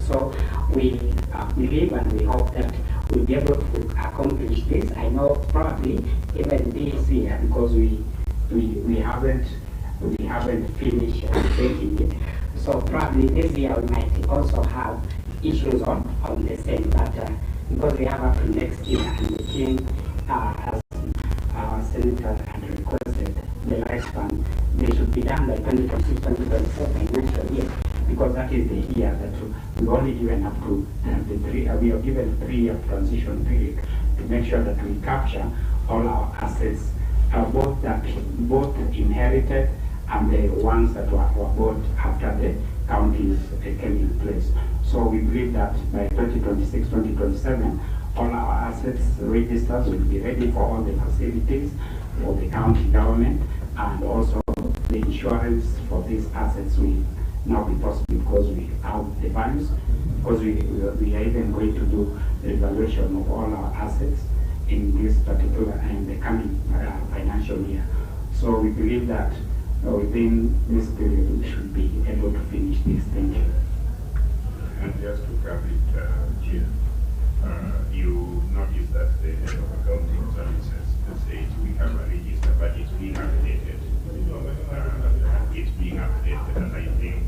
So we believe and we hope that we'll be able to accomplish this. I know probably even this year, because we haven't finished taking it. So probably this year we might also have issues on the same, but because we have up to next year, and the king as our senator had requested the lifespan, they should be done by 2026-2027 financial year, because that is the year that we've only given up to we are given a 3-year transition period to make sure that we capture all our assets, both inherited and the ones that were bought after the counties came in place. So we believe that by 2026-2027, all our assets registers will be ready for all the facilities for the county government, and also the insurance for these assets will now be possible because we have the values, because we are even going to do the evaluation of all our assets in this particular and the coming financial year. So we believe that within this period we should be able to finish this thing. And just to cover it, Chair, you notice that the head of accounting services says we have a register, but it's being updated. It's being updated, and I think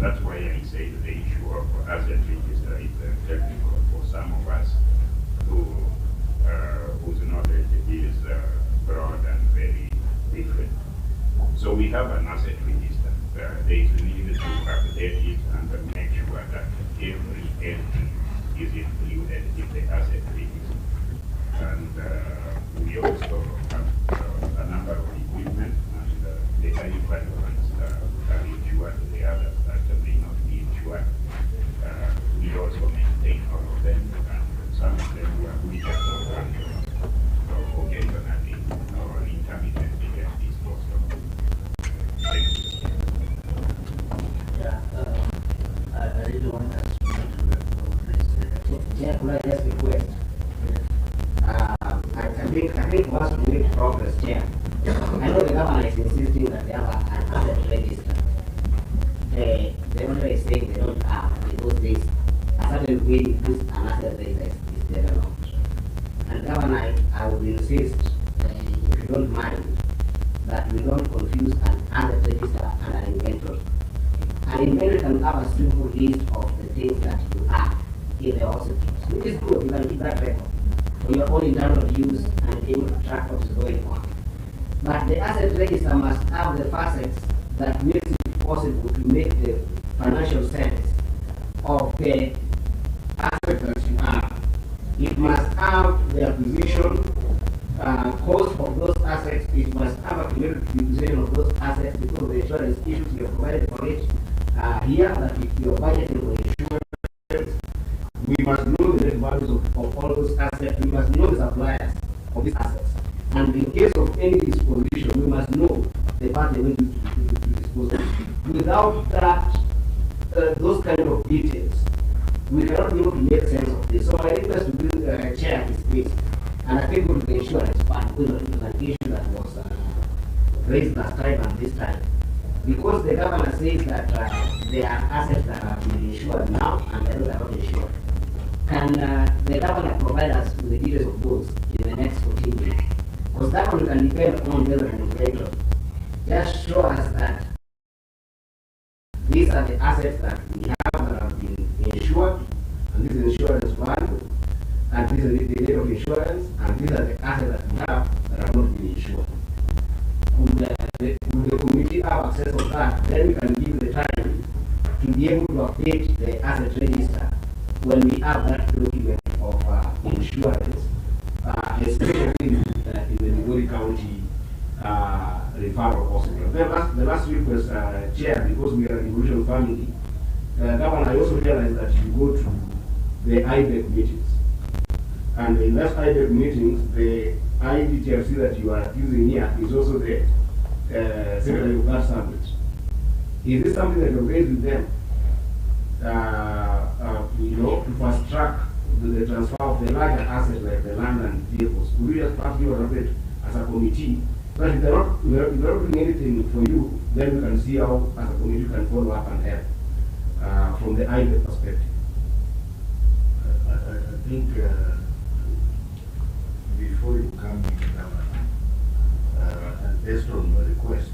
that's why I say the issue of asset register is technical for some of us whose knowledge is broad and very different. So we have an asset register. There is a need to update it and make sure that every entry is included in the asset register. And we also have a number of equipment, and the high value ones are insured, the others that may not be insured. We also maintain all of them, and some of them we just don't handle. So occasionally, our intermittent get disposed of. Thank you. I really want us to could I just request? I think once we make progress, Chair, I know the government is insisting that they have an asset register. The owner is saying they don't have, in those days, a certain way to use an asset register is developed. And Governor, I would insist, if you don't mind, that we don't confuse an asset register and an inventory. An inventory can have a simple list of the things that you have in the hospitals, which is good. You can keep that record for your own internal use and able to track what's going on. But the asset register must have the facets that makes it possible to make the financial sense of the asset that you have. It must have the acquisition cost of those assets. It must have a clear utilization of those assets, because the insurance issues you have provided for it here, that if you are budgeting for insurance, we must know the net values of all those assets. We must know the suppliers of these assets. And in case of any disposition, we must know the part they want to dispose of. Without that, those kind of details, we cannot be able to make sense of this. So my request to the chair is this, and I think with the insurance part, because it was an issue that was raised last time and this time. Because the governor says that there are assets that are being insured now and those are not insured. Can the governor provide us with the details of those in the next 14 days? Because that one can depend on whether an inventor. Just show us that these are the assets that we have that have been insured, and this is insurance value, and this is the date of insurance, and these are the assets that we have that are not being insured. Would the committee have access of that? Then we can give the time to be able to update the asset register when we have that document of insurance, especially in the Migori County referral hospital. Then the last request, Chair, because we are an evolution family, Governor, I also realize that you go to the IBEC meetings. And in those IBEC meetings, the IDTFC that you are using here is also the Secretary of Guard Service. Is this something that you raised with them? To fast track the transfer of the larger assets like the land and vehicles. Could we just perhaps give an update as a committee? But if they're not doing anything for you, then we can see how as a committee can follow up and help from the IBA perspective? I think before you come in, Governor, and based on your request,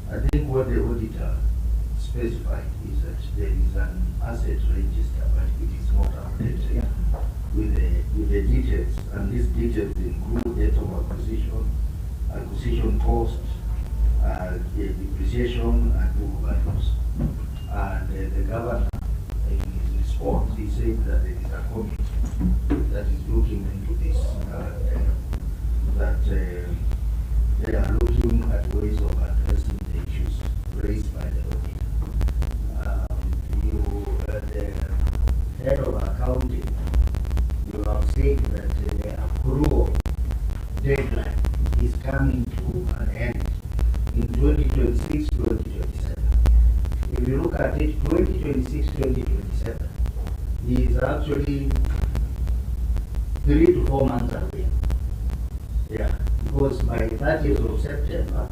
I think what the auditor specified is that there is an asset register, but it is not updated with the details, and these details include date of acquisition cost, depreciation, and book values. And the governor, in his response, he said that there is a committee that is looking into this, that they are looking at ways of addressing the issues raised by the auditor. The head of accounting, you have said that the accrual deadline is coming to an end in 2026-2027. If you look at it, 2026-2027 is actually 3 to 4 months away. Yeah, because by 30th of September,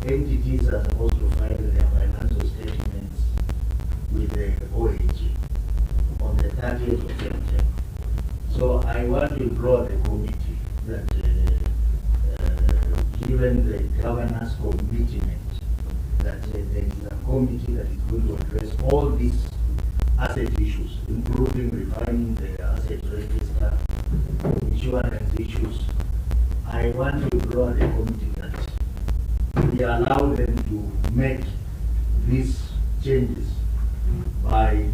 entities are supposed to file their financial statements with the OAG on the 30th of September. So I want to implore the committee that given the governor's commitment that there is a committee that is going to address all these asset issues, including refining the asset register, insurance issues. I want to implore the committee that we allow them to make these changes by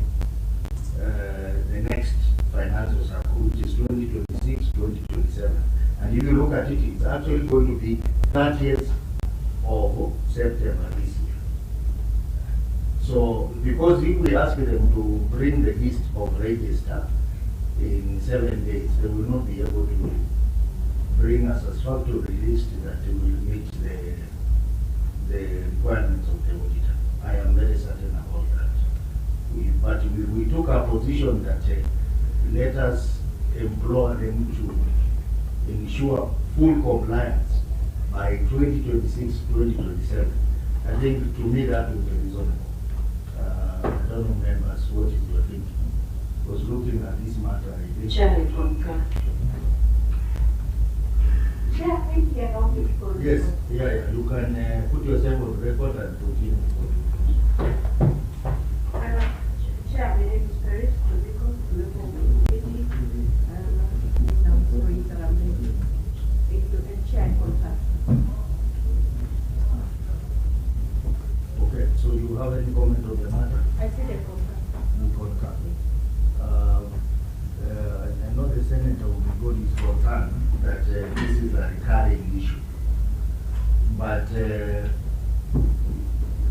the next financial cycle, which is 2026-2027. And if you look at it, it's actually going to be 30th of September this year. So, because if we ask them to bring the list of register in 7 days, they will not be able to bring a satisfactory list that will meet the requirements of the auditor. I am very certain about that. But we took a position that let us implore them to ensure full compliance by 2026-2027. I think to me that would be reasonable. I don't know, members, what is your thinking? Because looking at this matter, I think... Chair, I concur. Chair, I think you are not. Yes, yeah, you can put yourself on record and continue. Chair, my name is Paris, I'm sorry that I'm late. Chair, I concur. Okay, so you have any comment on the matter? I said I concur. You concur. I know the Senator will be good is concerned that this is a recurring issue. But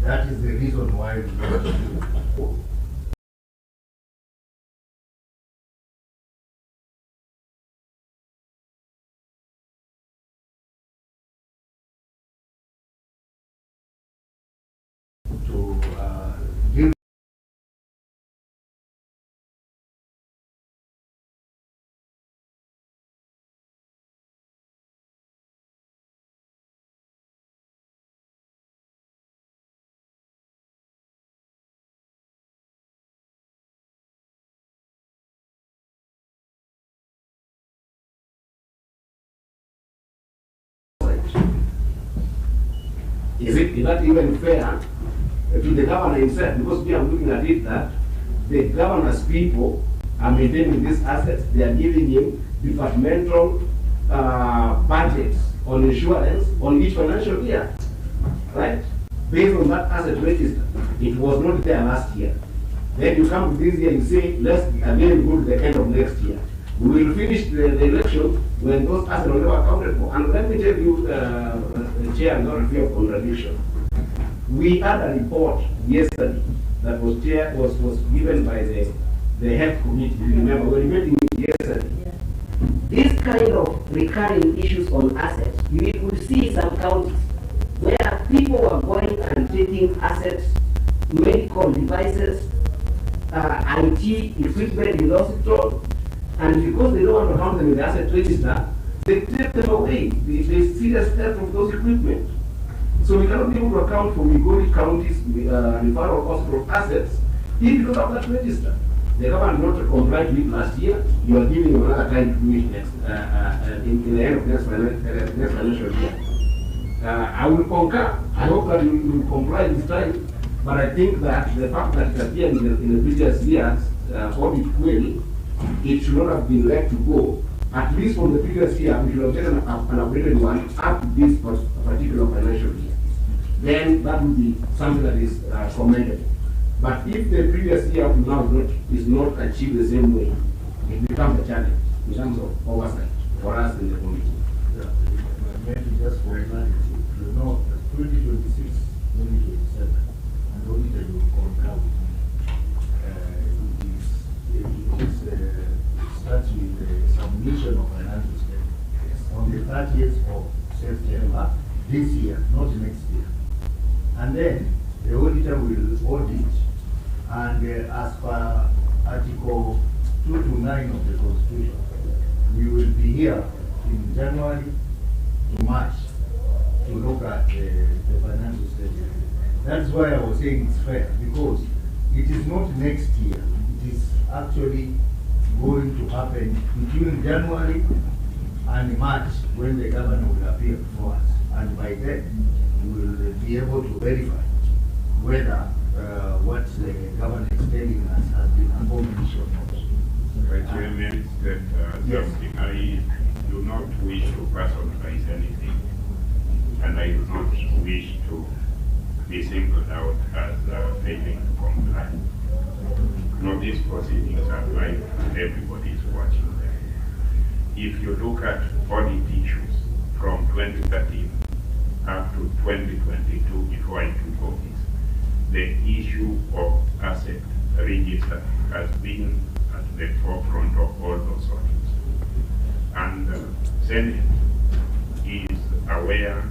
that is the reason why we want to give Is that even fair to the governor himself? Because we are looking at it that the governor's people are maintaining these assets. They are giving him departmental budgets on insurance on each financial year, right? Based on that asset register. It was not there last year. Then you come to this year, you say, let's again go to the end of next year. We will finish the election when those assets are never accounted for. And let me tell you, Chair, not a fear of contradiction. We had a report yesterday that was given by the health committee. You remember when we met yesterday. Yeah. These kind of recurring issues on assets, you will see some counties where people are going and taking assets, medical devices, IT equipment in hospital, and because they don't want to count them in the asset register, they take them away. They see the theft of those equipment. So we cannot be able to account for Migori counties referral hospital assets if you don't have that register. The government not complied with it last year. You are giving them another time to do it next in the end of next financial year. I will concur. I hope that you will comply this time. But I think that the fact that it appeared in the previous year's audit query, it should not have been let to go. At least from the previous year, we should have taken an updated one up to this particular financial year. Then that would be something that is commendable. But if the previous year up to now is not achieved the same way, it becomes a challenge in terms of oversight for us in the committee. Maybe just for clarity, you know, 2026, 2027, and auditor will concur with me. It starts with the submission of financial statements on the 30th of September this year, not next year. And then the auditor will audit, and as per Article 2 to 9 of the Constitution, we will be here in January to March to look at the financial statement. That's why I was saying it's fair, because it is not next year. It is actually going to happen between January and March when the governor will appear before us. And by then, we will be able to verify whether what the governor is telling us has been accomplished or not. Chairman, Yes. I do not wish to personalize anything, and I do not wish to be singled out as failing to comply. No, these proceedings are live and everybody is watching them. If you look at audit issues from 2013 up to 2022 before I took office, the issue of asset register has been at the forefront of all those audits. And the Senate is aware,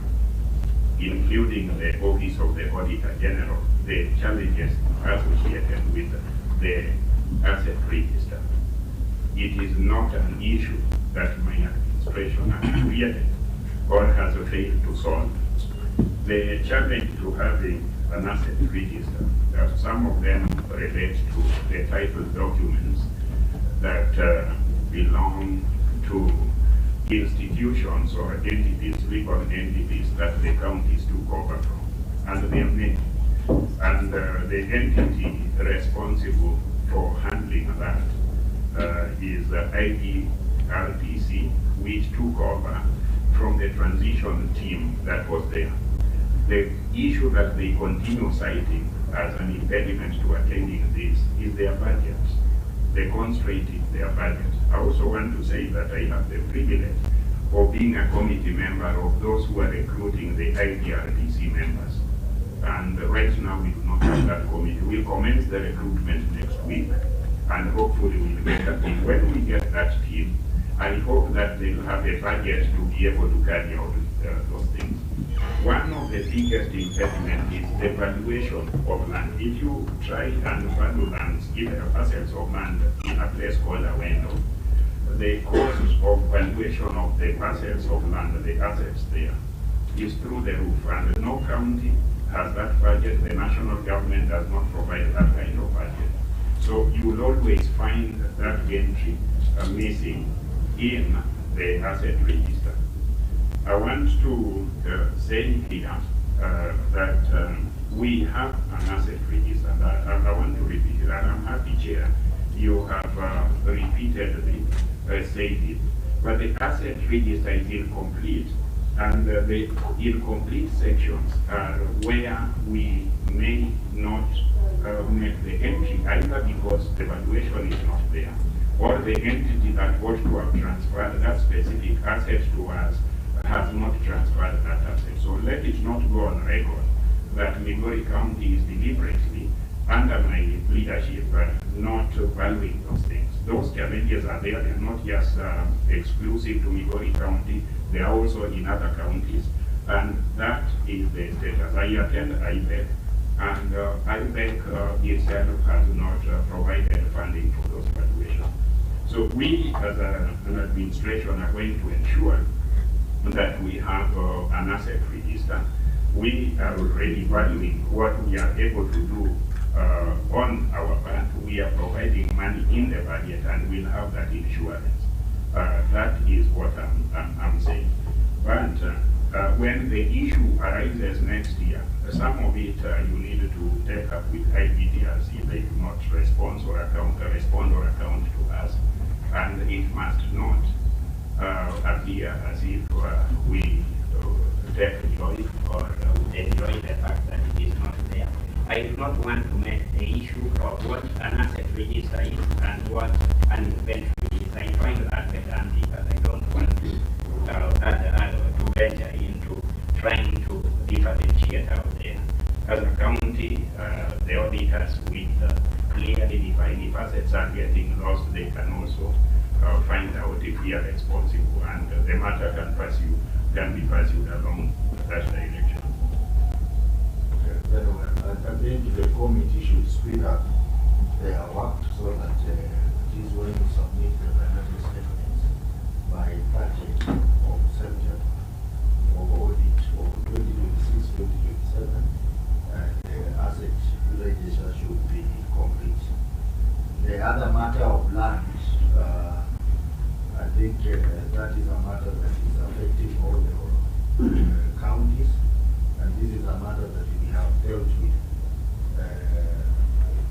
including the Office of the Auditor General, the challenges associated with the asset register. It is not an issue that my administration has created or has failed to solve. The challenge to having an asset register, some of them relate to the title documents that belong to institutions or entities, legal entities that the counties took over from, and their name. And the entity responsible for handling that is IDRTC, which took over from the transition team that was there. The issue that they continue citing as an impediment to attending this is their budget. The constraint is their budget. I also want to say that I have the privilege of being a committee member of those who are recruiting the IDRTC members. And right now we do not have that committee. We'll commence the recruitment next week, and hopefully we'll get a team. When we get that team, I hope that they'll have a budget to be able to carry out those things. One of the biggest impediments is the valuation of land. If you try and value lands, even parcels of land in a place called Awendo, the cost of valuation of the parcels of land, the assets there, is through the roof, and no county has that budget. The national government does not provide that kind of budget. So you will always find that entry missing in the asset register. I want to say here that we have an asset register, and I want to repeat it, and I'm happy, Chair, you have repeatedly said it, but the asset register is incomplete, and the incomplete sections are where we may not make the entry, either because the valuation is not there, or the entity that ought to have transferred that specific asset to us has not transferred that asset. So let it not go on record that Migori County is deliberately, under my leadership, not valuing those things. Those challenges are there. They're not just exclusive to Migori County. They are also in other counties. And that is the status. I attend IBEC, and IBEC itself has not provided funding for those valuations. So we, as an administration, are going to ensure that we have an asset register. we are already valuing what we are able to do on our part. We are providing money in the budget, and we'll have that insurance. That is what I'm saying. But when the issue arises next year, some of it you need to take up with IPTRs if they do not respond or account to us, and it must not appear as if we take joy or enjoy the fact that it is not there. I do not want to make the issue of what an asset register is and what an inventory is. I find that pedantic, because I don't want to venture into trying to differentiate out there. As a county, the auditors will clearly define if assets are getting lost. They can also find out if we are responsible, and the matter can be pursued along that direction. Very well. I think the committee should speed up their work so that it is going to submit the financial statements by 30th of September for audit for 2026-2027, and the asset register should be complete. The other matter of land, I think that is a matter that is affecting all the counties, and this is a matter that we have dealt with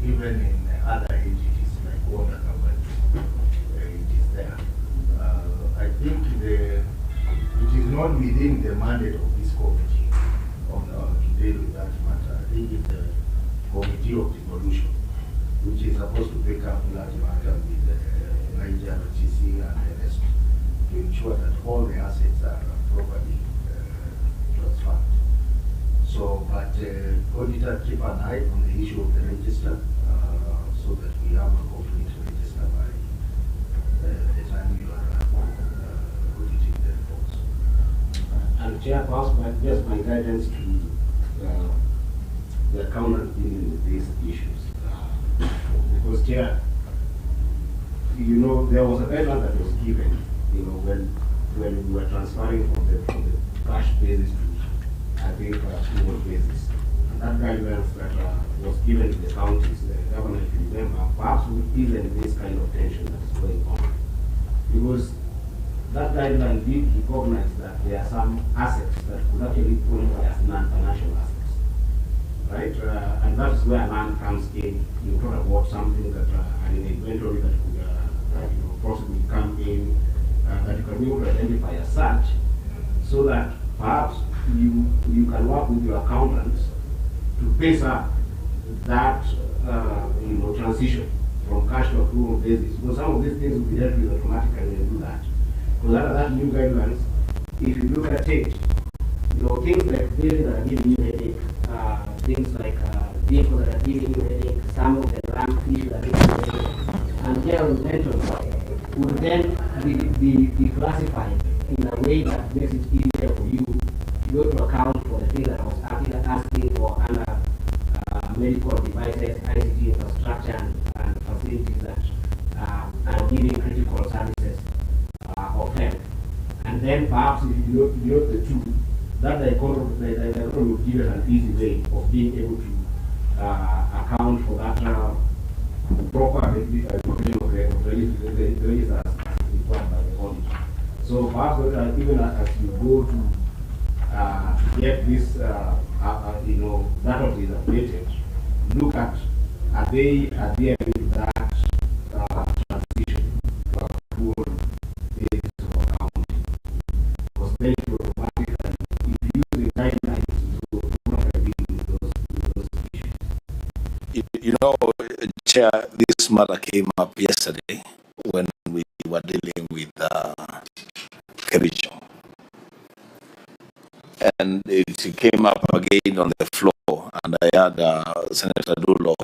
even in other entities like water companies. It is there. I think it is not within the mandate of this committee to deal with that matter. I think it's a committee of devolution, which is supposed to pick up that matter with the Niger TC and the rest to ensure that all the assets are properly transferred. So, but auditor keep an eye on the issue of the register so that we have a complete register by the time you are auditing the reports. And Chair, perhaps just my guidance to the accountant dealing with these issues. Because Chair, you know, there was a guideline that was given, you know, when we were transferring from the cash basis to, I think, approval basis. And that guidelines that was given to the counties, the governor, if you remember, perhaps even this kind of tension that is going on. Because that guideline did recognize that there are some assets that could actually qualify as non-financial assets, right? And that's where land comes in. You talk about something that an inventory that could you know, possibly come in, that you can be able to identify as such, so that perhaps you can work with your accountants to pace up that you know, transition from cash to approval basis. Because some of these things will be dealt with automatically when you do that. Because under that new guidelines, if you look at it, you know, things like buildings that are giving you headache, things like vehicles that are giving you headache, some of the land issues that are giving you headache, and their inventory will then be classified in a way that makes it easier for you to go to account for the things that I was asking for under medical devices, ICT infrastructure, and facilities that are giving critical services of health. And then perhaps if you note the two, that the economy will give us an easy way of being able to account for that proper recognition of the registers as required by the audit. So perhaps even as you go to get this, you know, that of is updated, look at are they with that transition to approval basis of accounting? Because then it will automatically, if you use the guidelines to automatically with those issues. You know, Chair, this matter came up yesterday when we were dealing with Kericho. And it came up again on the floor, and I had Senator Dulo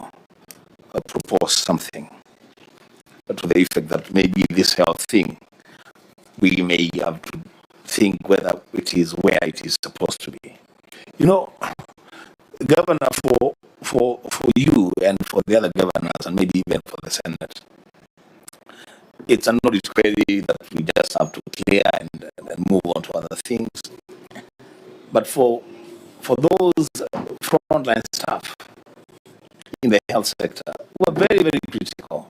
propose something to the effect that maybe this health thing, we may have to think whether it is where it is supposed to be. You know, Governor, for you and for the other governors, and maybe even for the Senate, it's a knowledge query that we just have to clear and move on to other things. But for for those frontline staff in the health sector were very, very critical.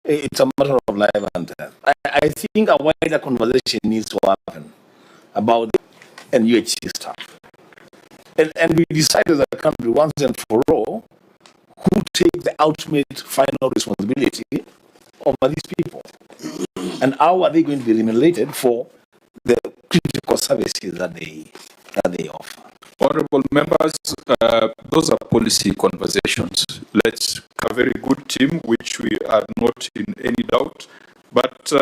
It's a matter of life and death. I think a wider conversation needs to happen about the NUHC staff. And we decided as a country once and for all who take the ultimate final responsibility over these people. And how are they going to be remunerated for the critical services that they offer? Honorable members, those are policy conversations. Let's a very good team, which we are not in any doubt. But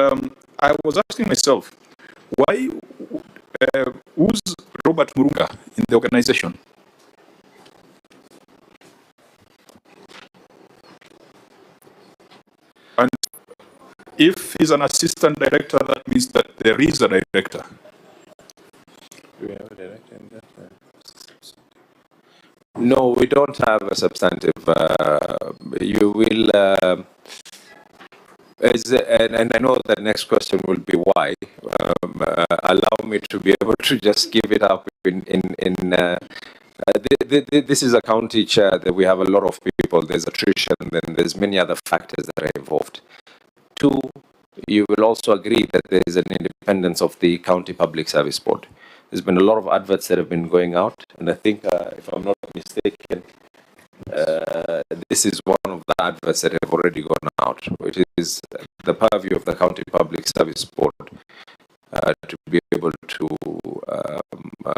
I was asking myself, why, who's Robert Murunga in the organization? And if he's an assistant director, that means that there is a director. Do we have a director in that? No, we don't have a substantive. You will, and I know the next question will be why. Allow me to be able to just give it up this is a county chair that we have a lot of people. There's attrition, then there's many other factors that are involved. Two, you will also agree that there is an independence of the County Public Service Board. There's been a lot of adverts that have been going out, and I think, if I'm not mistaken, this is one of the adverts that have already gone out, which is the purview of the County Public Service Board to be able to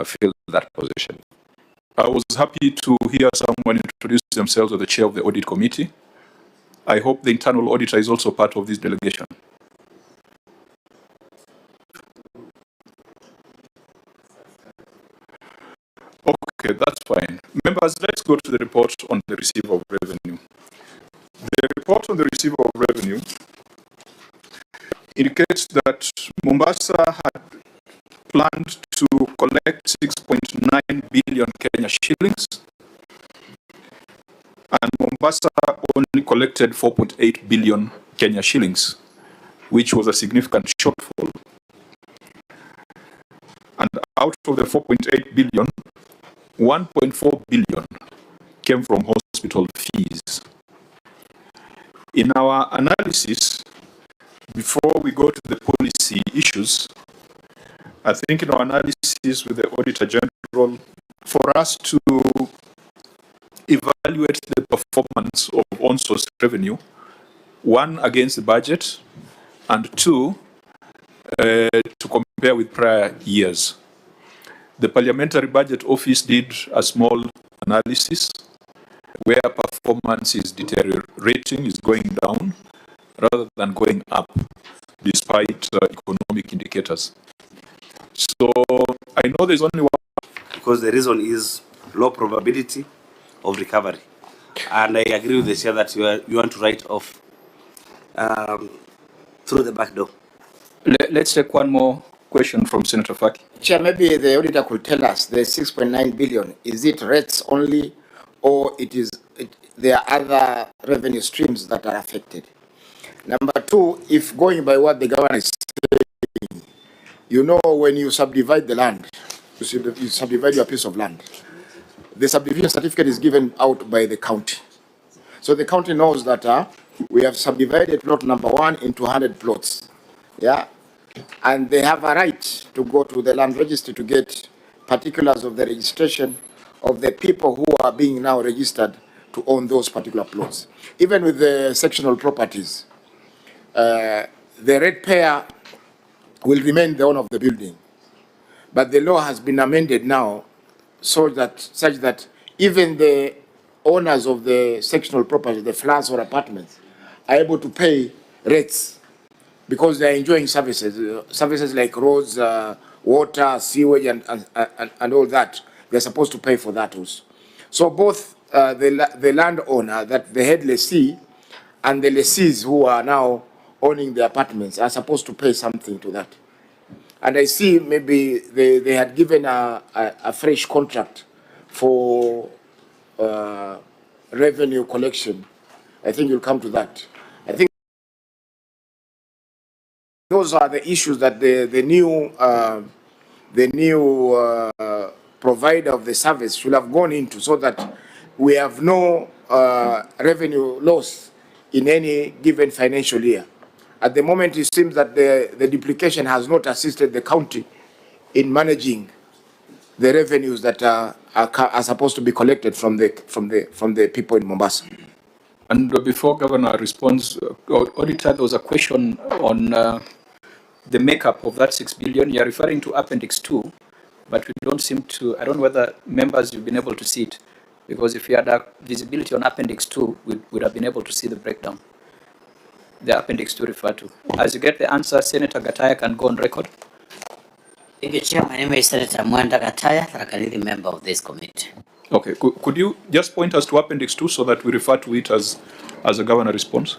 fill that position. I was happy to hear someone introduce themselves as the chair of the audit committee. I hope the internal auditor is also part of this delegation. Okay, that's fine. Members, let's go to the report on the receiver of revenue. The report on the receiver of revenue indicates that Mombasa had planned to collect 6.9 billion Kenya shillings, and Mombasa only collected 4.8 billion Kenya shillings, which was a significant shortfall. And out of the 4.8 billion, 1.4 billion came from hospital fees. In our analysis, before we go to the policy issues, I think in our analysis with the Auditor General, for us to evaluate the performance of on-source revenue, one, against the budget, and two, to compare with prior years. The Parliamentary Budget Office did a small analysis where performance is deteriorating, is going down, rather than going up, despite economic indicators. So I know there's only one. Because the reason is low probability of recovery. And I agree with the chair that you want to write off through the back door. Let's take one more question from Senator Faki. Chair, maybe the auditor could tell us the 6.9 billion, is it rates only, or there are other revenue streams that are affected? Number two, if going by what the governor is saying, you know, when you subdivide the land, you subdivide your piece of land, the subdivision certificate is given out by the county. So the county knows that we have subdivided plot number 1 into 100 plots. Yeah, and they have a right to go to the land registry to get particulars of the registration of the people who are being now registered to own those particular plots. Even with the sectional properties, the ratepayer will remain the owner of the building. But the law has been amended now such that even the owners of the sectional property, the flats or apartments, are able to pay rates because they are enjoying services like roads, water, sewage, and all that. They're supposed to pay for that also. So both the landowner, that the head lessee, and the lessees who are now owning the apartments are supposed to pay something to that. And I see maybe they had given a fresh contract for revenue collection. I think you'll come to that. I think those are the issues that the new provider of the service should have gone into, so that we have no revenue loss in any given financial year. At the moment, it seems that the duplication has not assisted the county in managing the revenues that are supposed to be collected from the people in Mombasa. And before Governor responds, Auditor, there was a question on the makeup of that 6 billion. You're referring to Appendix 2, but we don't seem to, I don't know whether members you've been able to see it, because if you had a visibility on Appendix 2, we would have been able to see the breakdown. The Appendix 2 referred to. As you get the answer, Senator Gataya can go on record. Thank you, Chair. My name is Senator Mwanda Gataya, a member of this committee. Okay, could you just point us to Appendix 2 so that we refer to it as a Governor response?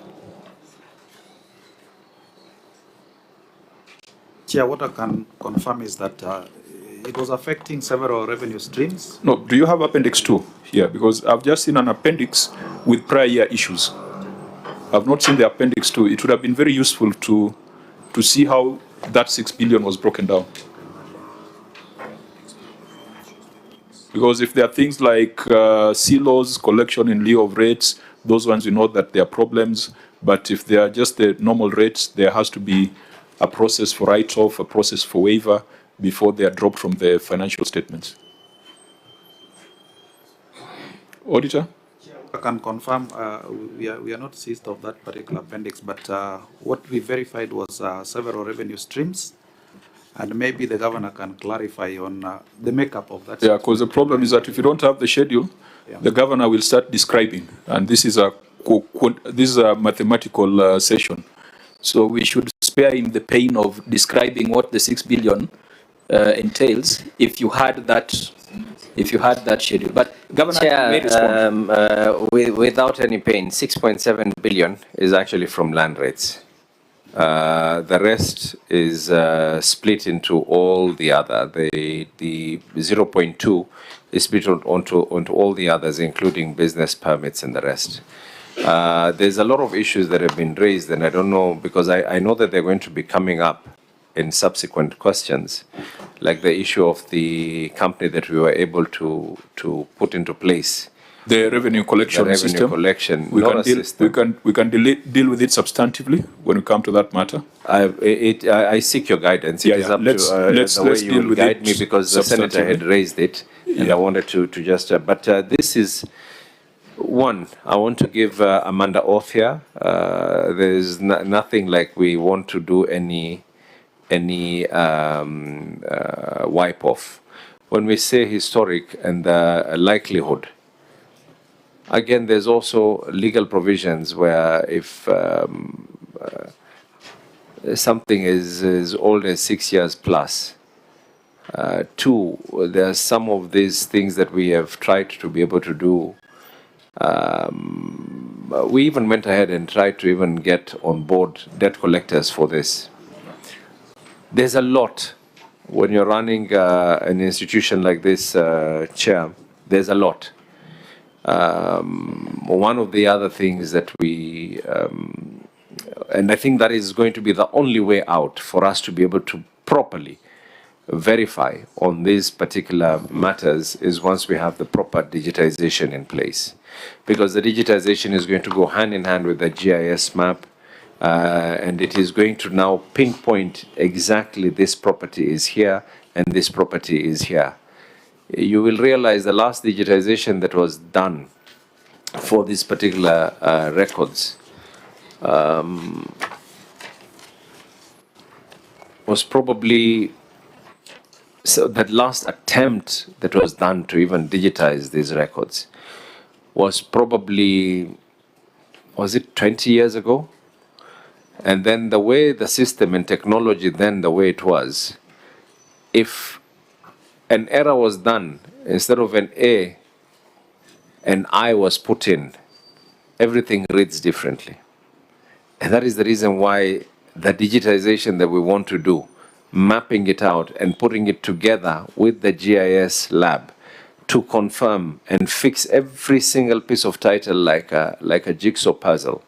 Chair, what I can confirm is that it was affecting several revenue streams. No, do you have Appendix 2 here? Because I've just seen an appendix with prior year issues. I've not seen the Appendix 2. It would have been very useful to see how that 6 billion was broken down. Because if there are things like silos, collection in lieu of rates, those ones we know that there are problems. But if they are just the normal rates, there has to be a process for write-off, a process for waiver before they are dropped from the financial statements. Auditor? I can confirm we are not seized of that particular appendix, but what we verified was several revenue streams. And maybe the governor can clarify on the makeup of that. Yeah, because the problem is that if you don't have the schedule, the governor will start describing, and this is a mathematical session. So we should spare him the pain of describing what the 6 billion entails if you had that schedule. But Governor, Chair, may respond. Without any pain, 6.7 billion is actually from land rates. The rest is split into all the other. The 0.2 is split onto all the others, including business permits and the rest. There's a lot of issues that have been raised, and I don't know, because I know that they're going to be coming up in subsequent questions, like the issue of the company that we were able to put into place. The revenue collection system. Collection. We can deal with it substantively when we come to that matter. I seek your guidance. It is up to the way you will guide me, because the senator had raised it, and I wanted to just. But this is one. I want to give Amanda off here. There is nothing like we want to do any wipe off. When we say historic and the likelihood. Again, there's also legal provisions where if something is as old as 6 years plus, two, there are some of these things that we have tried to be able to do. We even went ahead and tried to even get on board debt collectors for this. There's a lot. When you're running an institution like this, Chair, there's a lot. One of the other things that we, and I think that is going to be the only way out for us to be able to properly verify on these particular matters, is once we have the proper digitization in place. Because the digitization is going to go hand in hand with the GIS map, and it is going to now pinpoint exactly this property is here and this property is here. You will realize the last digitization that was done for these particular records was probably, so that last attempt that was done to even digitize these records was probably, was it 20 years ago? And then the way the system and technology then, the way it was, if an error was done, instead of an A, an I was put in, everything reads differently. And that is the reason why the digitization that we want to do, mapping it out and putting it together with the GIS lab to confirm and fix every single piece of title like a jigsaw puzzle,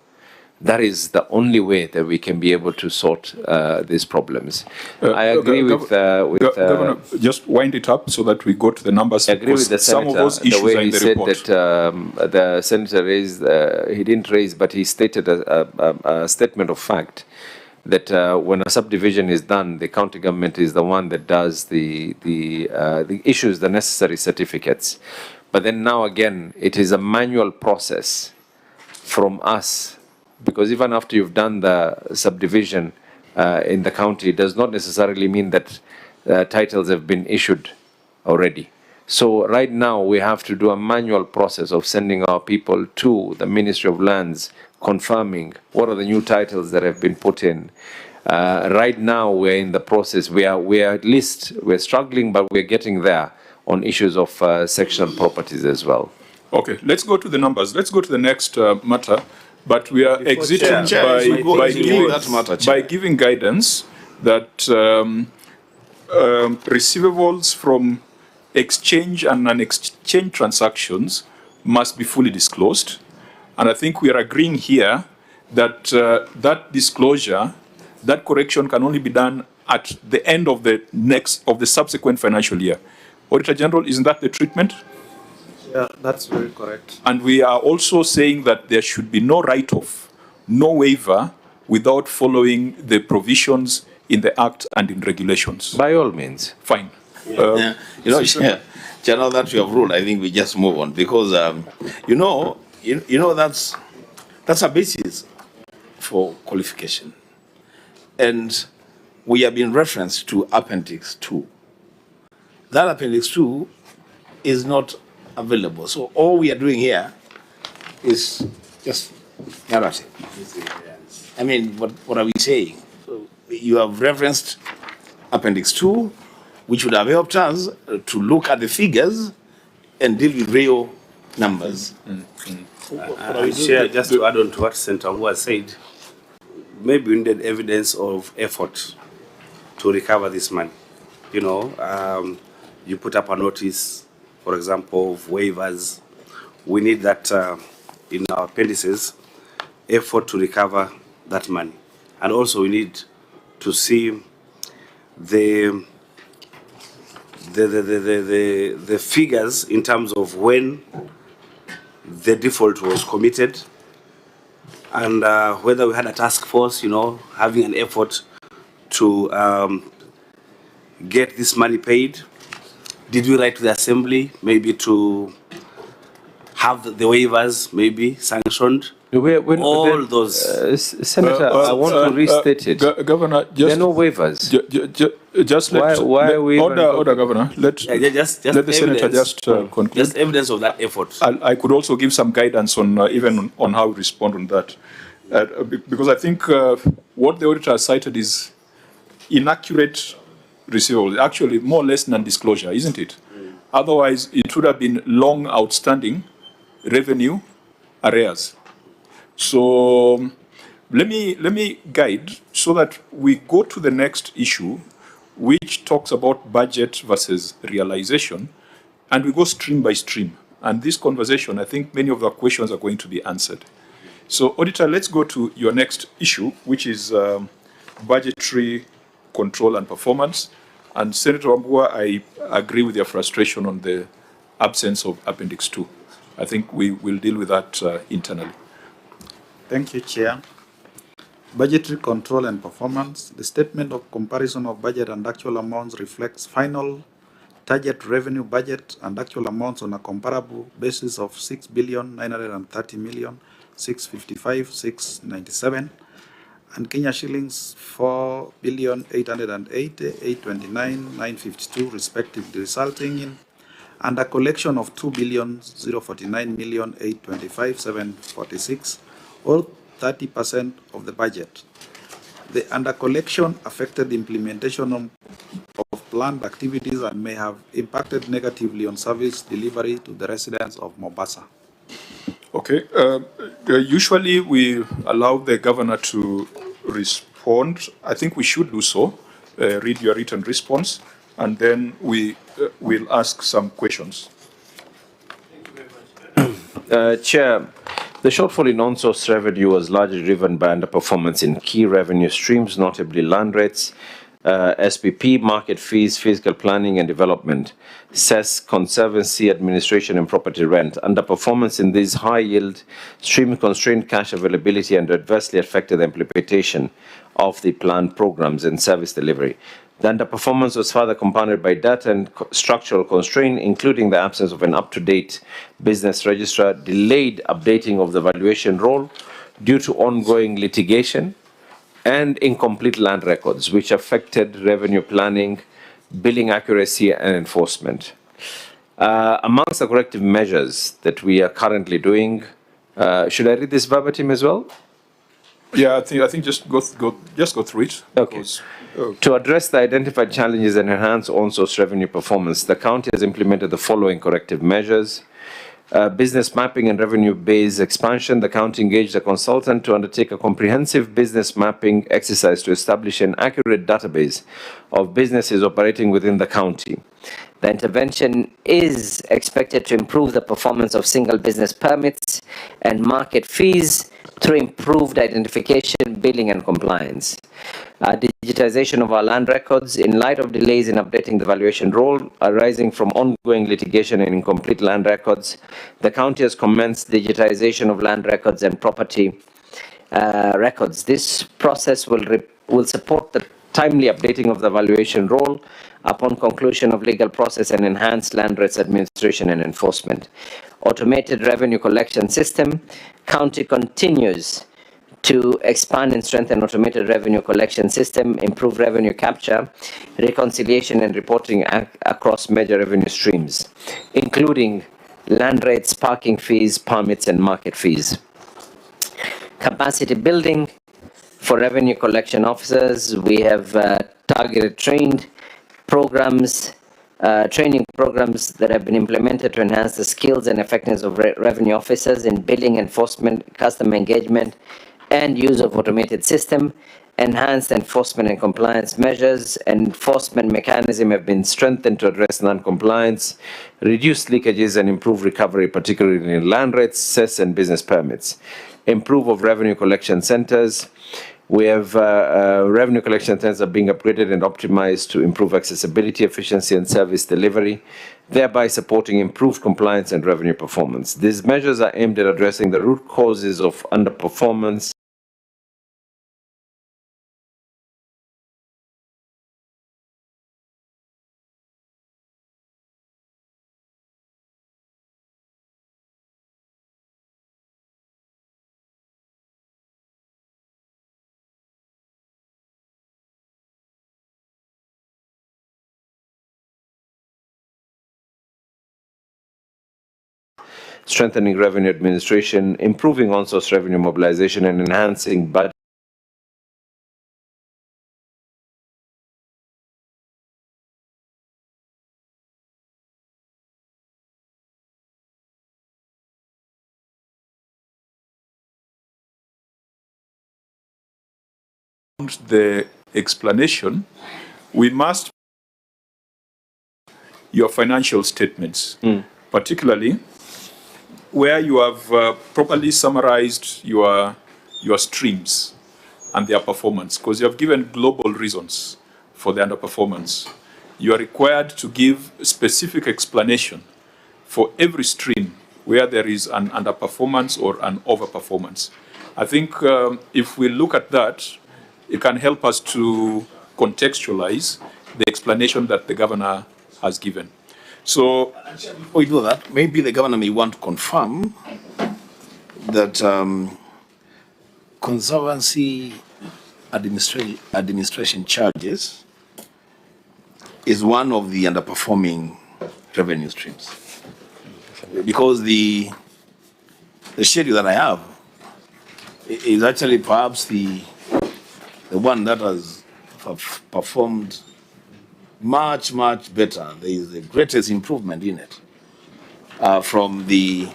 That is the only way that we can be able to sort these problems. I agree with Governor, just wind it up so that we go to the numbers. I agree with the some senator, of those issues the way are in he the said report. that the senator raised, he didn't raise, but he stated a statement of fact that when a subdivision is done, the county government is the one that does the issues the necessary certificates. But then now again, it is a manual process from us, because even after you've done the subdivision in the county, it does not necessarily mean that titles have been issued already. So right now we have to do a manual process of sending our people to the Ministry of Lands, confirming what are the new titles that have been put in. Right now we're in the process. We're struggling, but we're getting there on issues of sectional properties as well. Okay, let's go to the numbers. Let's go to the next matter. But we are exiting by giving guidance that receivables from exchange and non-exchange transactions must be fully disclosed. And I think we are agreeing here that that disclosure, that correction can only be done at the end of the subsequent financial year. Auditor General, isn't that the treatment? Yeah, that's very correct. And we are also saying that there should be no write-off, no waiver, without following the provisions in the Act and in regulations. By all means. Fine. Chair, now that you have ruled, I think we just move on, because that's a basis for qualification, and we have been referenced to Appendix 2. That Appendix 2 is not available. So all we are doing here is just narrative. I mean, what are we saying? So you have referenced Appendix 2, which would have helped us to look at the figures and deal with real numbers. Chair, just to add on to what Senator Mbua said, maybe we needed evidence of effort to recover this money. You put up a notice, for example, of waivers. We need that in our appendices, effort to recover that money. And also we need to see the figures in terms of when the default was committed, and whether we had a task force, having an effort to get this money paid. Did we write to the Assembly, maybe to have the waivers maybe sanctioned? All those. Senator, I want to restate it. Governor, there are no waivers. Just let why are we order, Governor. Let the Senator just conclude. Just evidence of that effort. I could also give some guidance on even on how we respond on that, because I think what the auditor has cited is inaccurate receivables, actually more or less non-disclosure, isn't it? Otherwise, it would have been long outstanding revenue arrears. So let me guide so that we go to the next issue, which talks about budget versus realization, and we go stream by stream. And this conversation, I think many of the questions are going to be answered. So, Auditor, let's go to your next issue, which is budgetary control and performance. And Senator Mbua, I agree with your frustration on the absence of Appendix 2. I think we will deal with that internally. Thank you, Chair. Budgetary control and performance. The statement of comparison of budget and actual amounts reflects final target revenue budget and actual amounts on a comparable basis of 6,930,655,697 and Kenya shillings 4,880,829,952 respectively, resulting in under collection of 2,049,825,746, or 30% of the budget. The under collection affected the implementation of planned activities and may have impacted negatively on service delivery to the residents of Mombasa. Okay. Usually we allow the governor to respond. I think we should do so. Read your written response, and then we will ask some questions. Chair, The shortfall in on-source revenue was largely driven by underperformance in key revenue streams, notably land rates, SPP, market fees, fiscal planning and development, cess, conservancy, administration and property rent. Underperformance in these high-yield streams constrained cash availability and adversely affected the implementation of the planned programs and service delivery. The underperformance was further compounded by data and structural constraints, including the absence of an up-to-date business register, delayed updating of the valuation roll due to ongoing litigation, and incomplete land records, which affected revenue planning, billing accuracy, and enforcement. Amongst the corrective measures that we are currently doing, should I read this verbatim as well? Yeah, I think just go through it. Okay. To address the identified challenges and enhance on-source revenue performance, the county has implemented the following corrective measures. Business mapping and revenue base expansion. The county engaged a consultant to undertake a comprehensive business mapping exercise to establish an accurate database of businesses operating within the county. The intervention is expected to improve the performance of single business permits and market fees through improved identification, billing, and compliance. Digitization of our land records in light of delays in updating the valuation roll arising from ongoing litigation and incomplete land records. The county has commenced digitization of land records and property records. This process will support the timely updating of the valuation roll upon conclusion of legal process and enhance land rates administration and enforcement. Automated revenue collection system. County continues to expand and strengthen automated revenue collection system, improve revenue capture, reconciliation and reporting across major revenue streams, including land rates, parking fees, permits, and market fees. Capacity building for revenue collection officers. We have targeted training programs that have been implemented to enhance the skills and effectiveness of revenue officers in billing, enforcement, customer engagement, and use of automated system. Enhanced enforcement and compliance measures. Enforcement mechanism have been strengthened to address non-compliance, reduce leakages, and improve recovery, particularly in land rates, cess, and business permits. Improve of revenue collection centers. We have revenue collection centers are being upgraded and optimized to improve accessibility, efficiency, and service delivery, thereby supporting improved compliance and revenue performance. These measures are aimed at addressing the root causes of underperformance strengthening revenue administration, improving on-source revenue mobilization, and enhancing budget. The explanation, we must your financial statements, particularly where you have properly summarized your streams and their performance, because you have given global reasons for the underperformance. You are required to give specific explanation for every stream where there is an underperformance or an overperformance. I think if we look at that, it can help us to contextualize the explanation that the governor has given. So, before we do that, maybe the governor may want to confirm that conservancy administration charges is one of the underperforming revenue streams. Because the schedule that I have is actually perhaps the one that has performed much better. There is the greatest improvement in it from the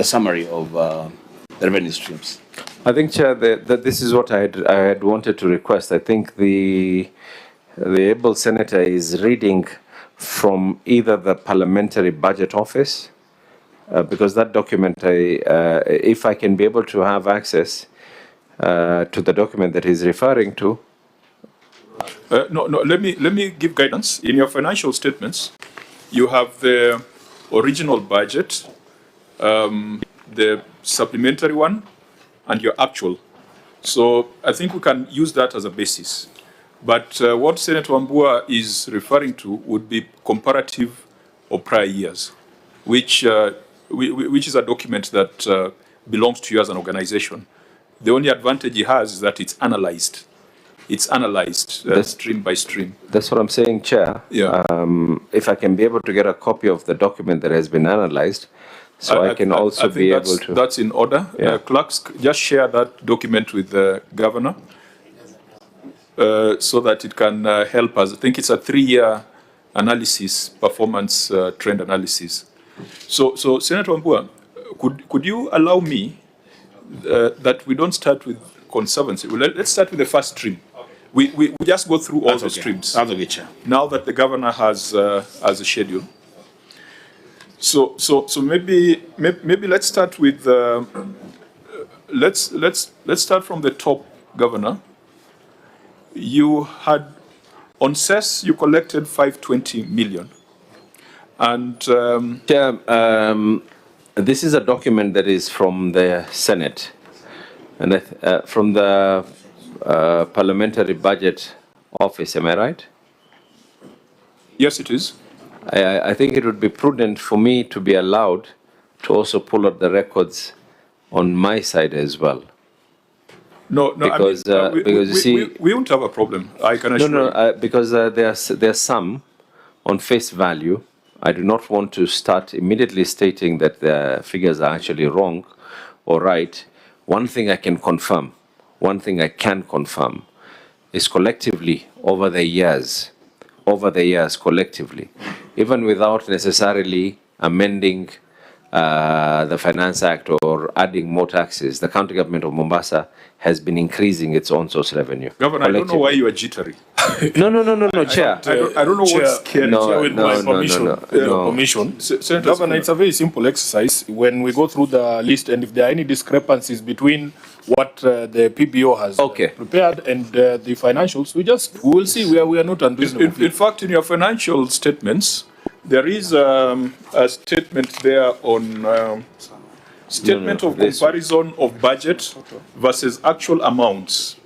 summary of the revenue streams. I think, Chair, that this is what I had wanted to request. I think the able senator is reading from either the Parliamentary Budget Office because that document, if I can be able to have access to the document that he's referring to. No, let me give guidance. In your financial statements, you have the original budget, the supplementary one, and your actual. So I think we can use that as a basis. But what Senator Wambua is referring to would be comparative of prior years, which is a document that belongs to you as an organization. The only advantage he has is that it's analyzed. It's analyzed stream by stream. That's what I'm saying, Chair. Yeah. If I can be able to get a copy of the document that has been analyzed, so I can also be able to. That's in order. Yeah. Clerks, just share that document with the governor so that it can help us. I think it's a 3-year analysis, performance trend analysis. So Senator Wambua, could you allow me that we don't start with conservancy? Let's start with the first stream. We just go through all the streams. That's okay, Chair. Now that the governor has a schedule. So maybe let's start with let's start from the top, Governor. You had on cess you collected 520 million, and this is a document that is from the Senate, and from the Parliamentary Budget Office. Am I right? Yes, it is. I think it would be prudent for me to be allowed to also pull up the records on my side as well. No, because, I mean, because you see, we won't have a problem. I can assure you. No, because there's some on face value. I do not want to start immediately stating that the figures are actually wrong or right. One thing I can confirm, is collectively over the years, collectively, even without necessarily amending the Finance Act or adding more taxes, the county government of Mombasa has been increasing its own source revenue. Governor, I don't know why you are jittery. No, Chair. I don't know what's scary. With my permission. Governor, it's a very simple exercise. When we go through the list, and if there are any discrepancies between what the PBO has prepared and the financials, we will see where we are not unreasonable. In fact, in your financial statements, there is a statement there on statement of comparison of budget versus actual amounts.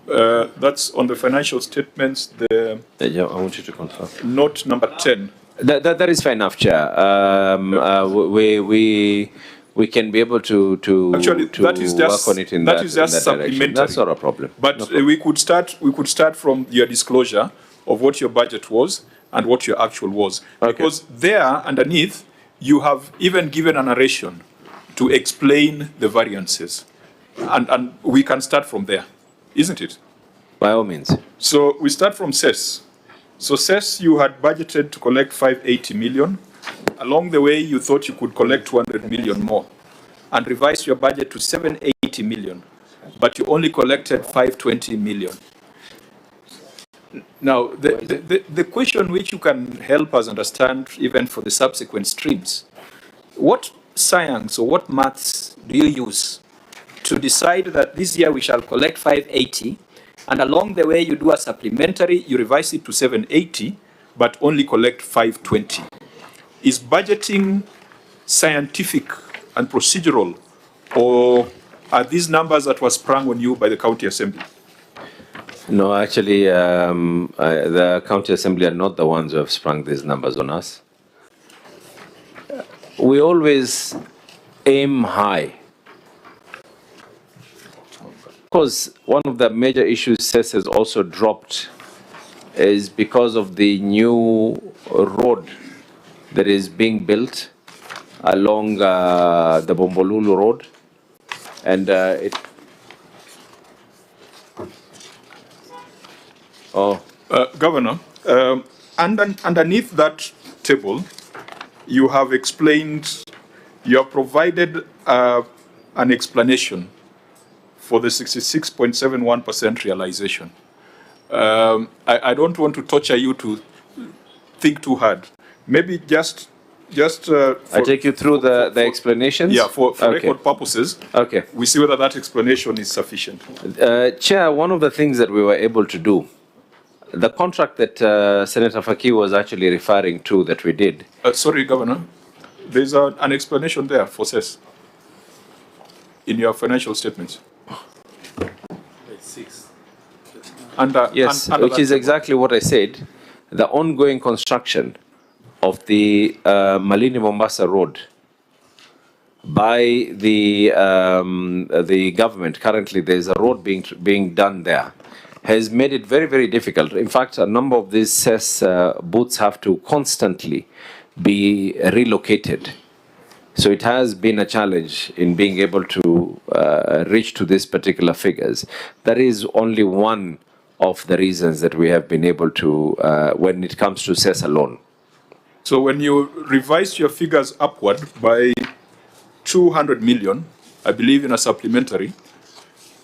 That's on the financial statements. I want you to confirm. Note number 10. That is fine enough, Chair. We can be able to actually that is just work on it in that is just supplementary. That's not a problem. But we could start from your disclosure of what your budget was and what your actual was, because there underneath you have even given a narration to explain the variances, and we can start from there, isn't it? By all means. So we start from cess. So cess, you had budgeted to collect 580 million. Along the way, you thought you could collect 200 million more and revise your budget to 780 million, but you only collected 520 million. Now, the question which you can help us understand even for the subsequent streams, what science or what maths do you use to decide that this year we shall collect 580 and along the way you do a supplementary, you revise it to 780, but only collect 520? Is budgeting scientific and procedural, or are these numbers that were sprung on you by the county assembly? No, actually, the county assembly are not the ones who have sprung these numbers on us. We always aim high. Because one of the major issues CES has also dropped is because of the new road that is being built along the Bombolulu Road, and Governor, underneath that table, you have explained, you have provided an explanation for the 66.71% realization. I don't want to torture you to think too hard. Maybe just Just I take you through the explanations? Yeah, for record purposes. Okay. We see whether that explanation is sufficient. Chair, one of the things that we were able to do, the contract that Senator Faki was actually referring to that we did. Sorry, Governor. There's an explanation there for CES in your financial statements. Yes, which is exactly what I said. The ongoing construction of the Malindi Mombasa Road by the government. Currently, there's a road being done there, has made it very, very difficult. In fact, a number of these CES booths have to constantly be relocated. So it has been a challenge in being able to reach to these particular figures. That is only one of the reasons that we have been able to, when it comes to CES alone. So when you revised your figures upward by 200 million, I believe in a supplementary,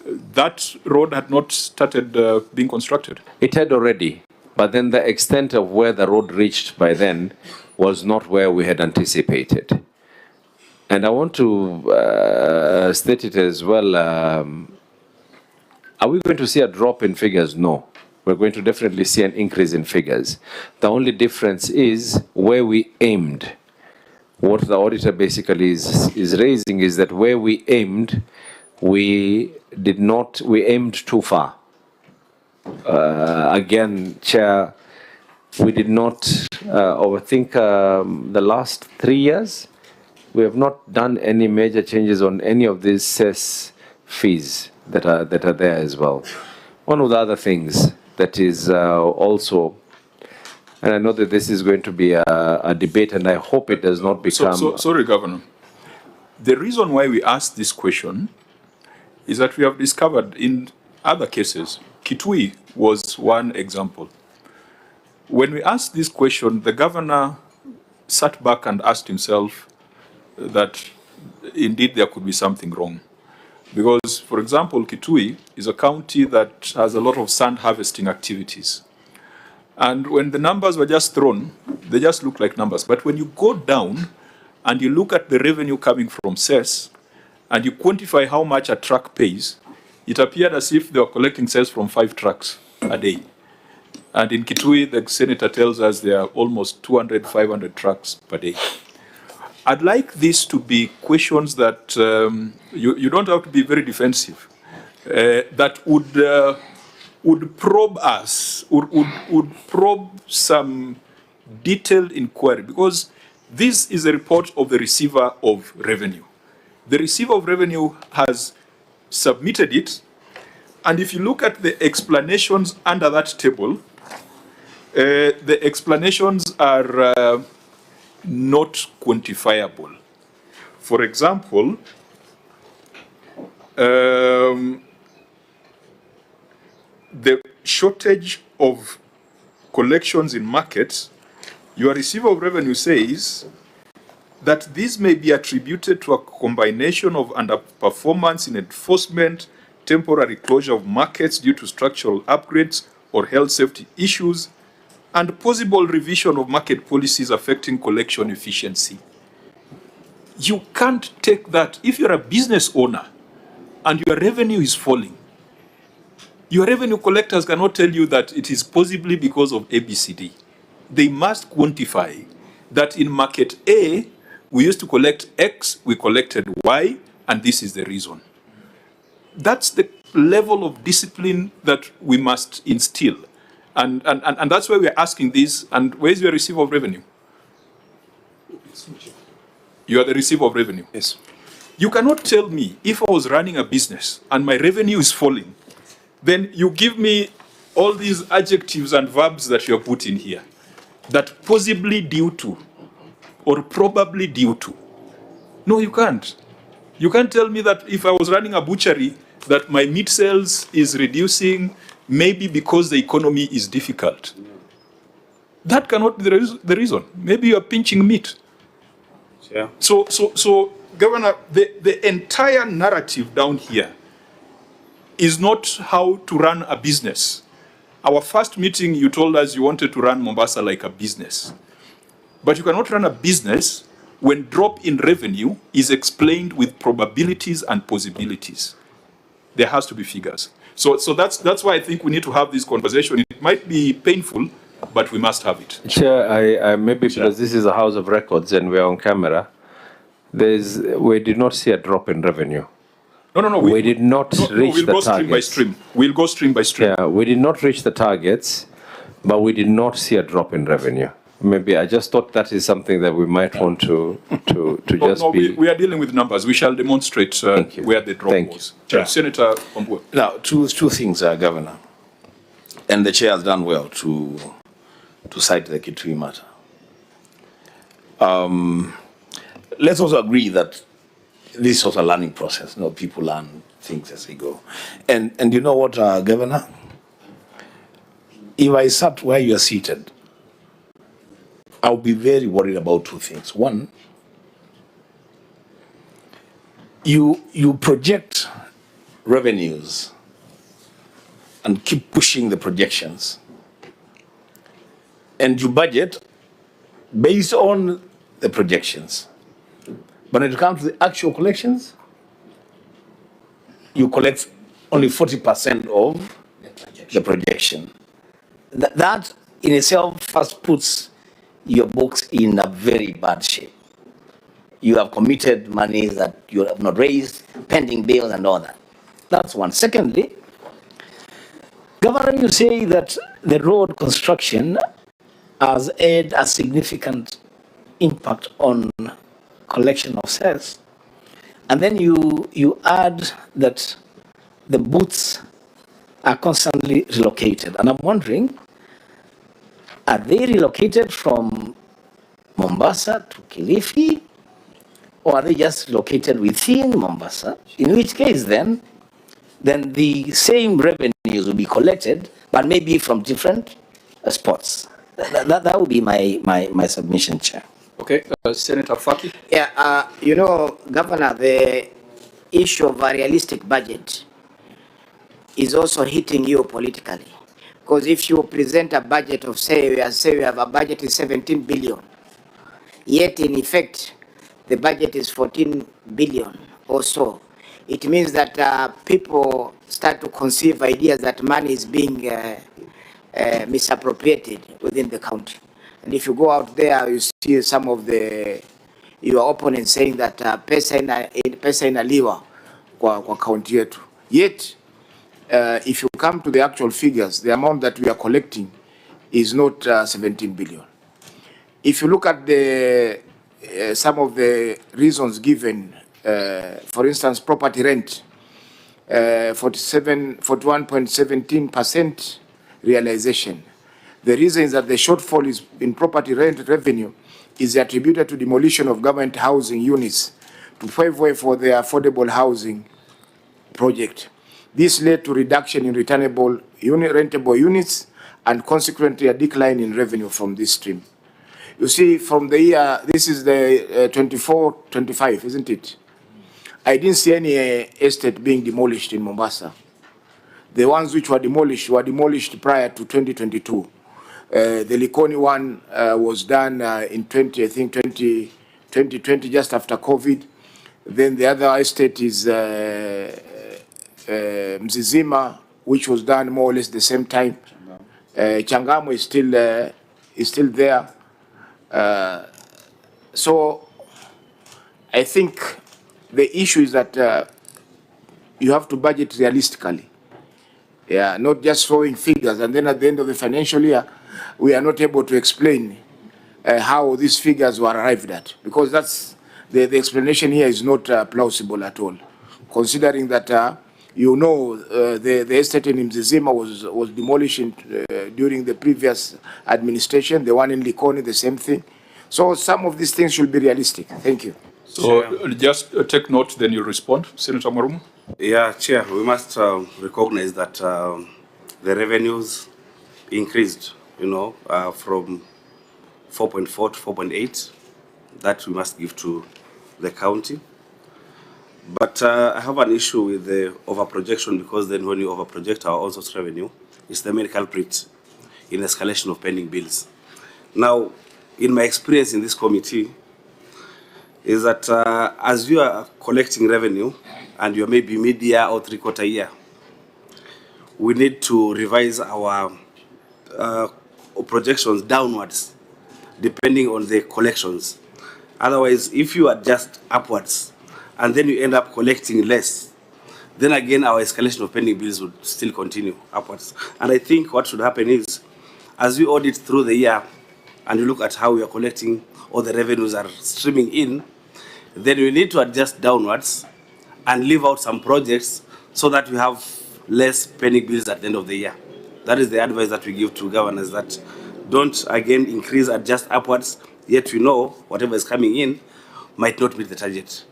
that road had not started being constructed. It had already, but then the extent of where the road reached by then was not where we had anticipated. And I want to state it as well. Are we going to see a drop in figures? No. We're going to definitely see an increase in figures. The only difference is where we aimed. What the auditor basically is raising is that where we aimed, we aimed too far. Again, Chair, we did not overthink the last 3 years. We have not done any major changes on any of these CES fees that are there as well. One of the other things that is also, and I know that this is going to be a debate, and I hope it does not become... Sorry, Governor. The reason why we asked this question is that we have discovered in other cases, Kitui was one example. When we asked this question, the governor sat back and asked himself that indeed there could be something wrong. Because, for example, Kitui is a county that has a lot of sand harvesting activities. And when the numbers were just thrown, they just look like numbers. But when you go down and you look at the revenue coming from CES, and you quantify how much a truck pays, it appeared as if they were collecting CES from 5 trucks a day. And in Kitui, the senator tells us there are almost 200, 500 trucks per day. I'd like this to be questions that you don't have to be very defensive, that would probe us, would probe some detailed inquiry, because this is a report of the receiver of revenue. The receiver of revenue has submitted it, and if you look at the explanations under that table, the explanations are not quantifiable. For example, the shortage of collections in markets, your receiver of revenue says that this may be attributed to a combination of underperformance in enforcement, temporary closure of markets due to structural upgrades or health safety issues, and possible revision of market policies affecting collection efficiency. You can't take that. If you're a business owner and your revenue is falling, your revenue collectors cannot tell you that it is possibly because of ABCD. They must quantify that in market A, we used to collect X, we collected Y, and this is the reason. That's the level of discipline that we must instill. And that's why we're asking this. And where's your receiver of revenue? You are the receiver of revenue. Yes. You cannot tell me if I was running a business and my revenue is falling, then you give me all these adjectives and verbs that you're putting here, that possibly due to, or probably due to. No, you can't. You can't tell me that if I was running a butchery, that my meat sales is reducing, maybe because the economy is difficult. That cannot be the reason. Maybe you are pinching meat. Yeah. So, Governor, the entire narrative down here is not how to run a business. Our first meeting, you told us you wanted to run Mombasa like a business. But you cannot run a business when drop in revenue is explained with probabilities and possibilities. There has to be figures. So that's why I think we need to have this conversation. It might be painful, but we must have it. Chair, I maybe because this is a house of records and we're on camera, we did not see a drop in revenue. No. We did not reach we'll the go targets. stream by stream. We'll go stream by stream. Yeah, we did not reach the targets, but we did not see a drop in revenue. Maybe I just thought that is something that we might want to we are dealing with numbers. We shall demonstrate where the drop was. Yeah. Senator Ombwe. Now, two things, Governor, and the chair has done well to cite the Kitui matter. Let's also agree that this was a learning process. You know, people learn things as they go. And you know what, Governor? If I sat where you are seated, I'll be very worried about two things. One, you project revenues and keep pushing the projections, and you budget based on the projections. But when it comes to the actual collections, you collect only 40% of the projection. That in itself first puts your books in a very bad shape. You have committed money that you have not raised, pending bills and all that. That's one. Secondly, Governor, you say that the road construction has had a significant impact on collection of sales. And then you add that the booths are constantly relocated. And I'm wondering, are they relocated from Mombasa to Kilifi, or are they just located within Mombasa? In which case then the same revenues will be collected, but maybe from different spots. That would be my submission, Chair. Okay, Senator Faki. Yeah, you know, Governor, the issue of a realistic budget is also hitting you politically. Because if you present a budget of, say we have a budget is 17 billion, yet in effect, the budget is 14 billion or so, it means that people start to conceive ideas that money is being misappropriated within the country. And if you go out there, you see some of your opponents saying that pesa inaliwa kwa county yetu. Yet, if you come to the actual figures, the amount that we are collecting is not 17 billion. If you look at some of the reasons given, for instance, property rent, 41.17% realization. The reason is that the shortfall is in property rent revenue is attributed to demolition of government housing units to pave way for the affordable housing project. This led to reduction in rentable units and consequently a decline in revenue from this stream. You see, from the year, this is the 24-25, isn't it? I didn't see any estate being demolished in Mombasa. The ones which were demolished prior to 2022. The Likoni one was done in 2020, just after COVID. Then the other estate is Mzizima, which was done more or less the same time. Changamwe is still there. So I think the issue is that you have to budget realistically. Yeah, not just throwing figures, and then at the end of the financial year, we are not able to explain how these figures were arrived at, because that's the explanation here is not plausible at all, considering that the estate in Mzizima was demolished during the previous administration, the one in Likoni, the same thing. So some of these things should be realistic. Thank you. So just take note, then you respond. Senator Marumu. Yeah, Chair, we must recognize that the revenues increased, from 4.4 to 4.8. That we must give to the county. But I have an issue with the overprojection, because then when you overproject our own source revenue, it's the main culprit in escalation of pending bills. Now, in my experience in this committee, is that as you are collecting revenue, and you're maybe mid-year or three-quarter year, we need to revise our projections downwards, depending on the collections. Otherwise, if you adjust upwards, and then you end up collecting less, then again our escalation of pending bills would still continue upwards. And I think what should happen is, as we audit through the year, and you look at how we are collecting, all the revenues are streaming in, then we need to adjust downwards and leave out some projects so that we have less pending bills at the end of the year. That is the advice that we give to governors, that don't again increase, adjust upwards, yet we know whatever is coming in might not meet the target.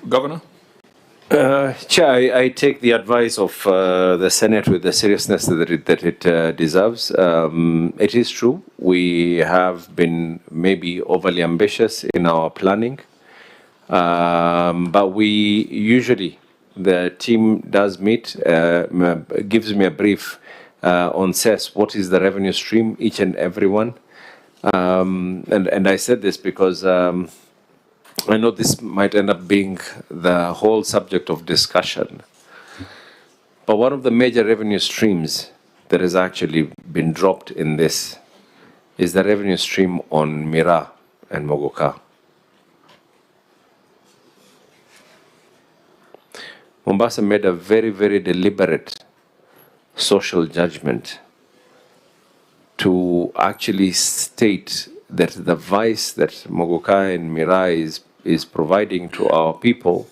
Governor? Chair, I take the advice of the Senate with the seriousness that it deserves. It is true, we have been maybe overly ambitious in our planning, but we usually, the team does meet, gives me a brief on CES, what is the revenue stream, each and every one. And I said this because I know this might end up being the whole subject of discussion. But one of the major revenue streams that has actually been dropped in this is the revenue stream on Mira and Mogoka. Mombasa made a very, very deliberate social judgment to actually state that the vice that Mogoka and Mira is providing to our people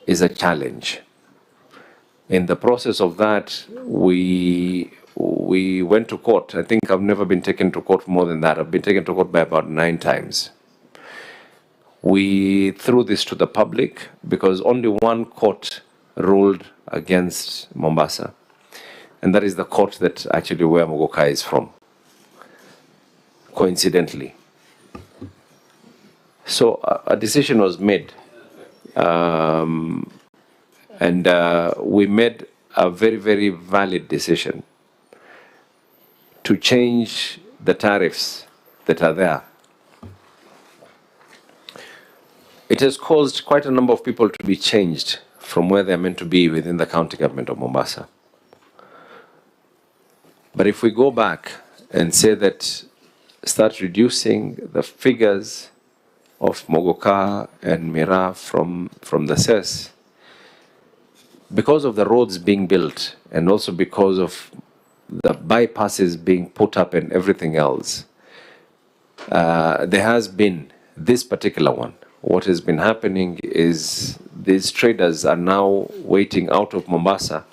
is a challenge. In the process of that, we went to court. I think I've never been taken to court more than that. I've been taken to court by about 9 times. We threw this to the public because only one court ruled against Mombasa, and that is the court that actually where Mogoka is from, coincidentally. So a decision was made, and we made a very, very valid decision to change the tariffs that are there. It has caused quite a number of people to be changed from where they're meant to be within the county government of Mombasa. But if we go back and say that, start reducing the figures of Mogoka and Mira from the CES, because of the roads being built and also because of the bypasses being put up and everything else, there has been this particular one. What has been happening is these traders are now waiting out of Mombasa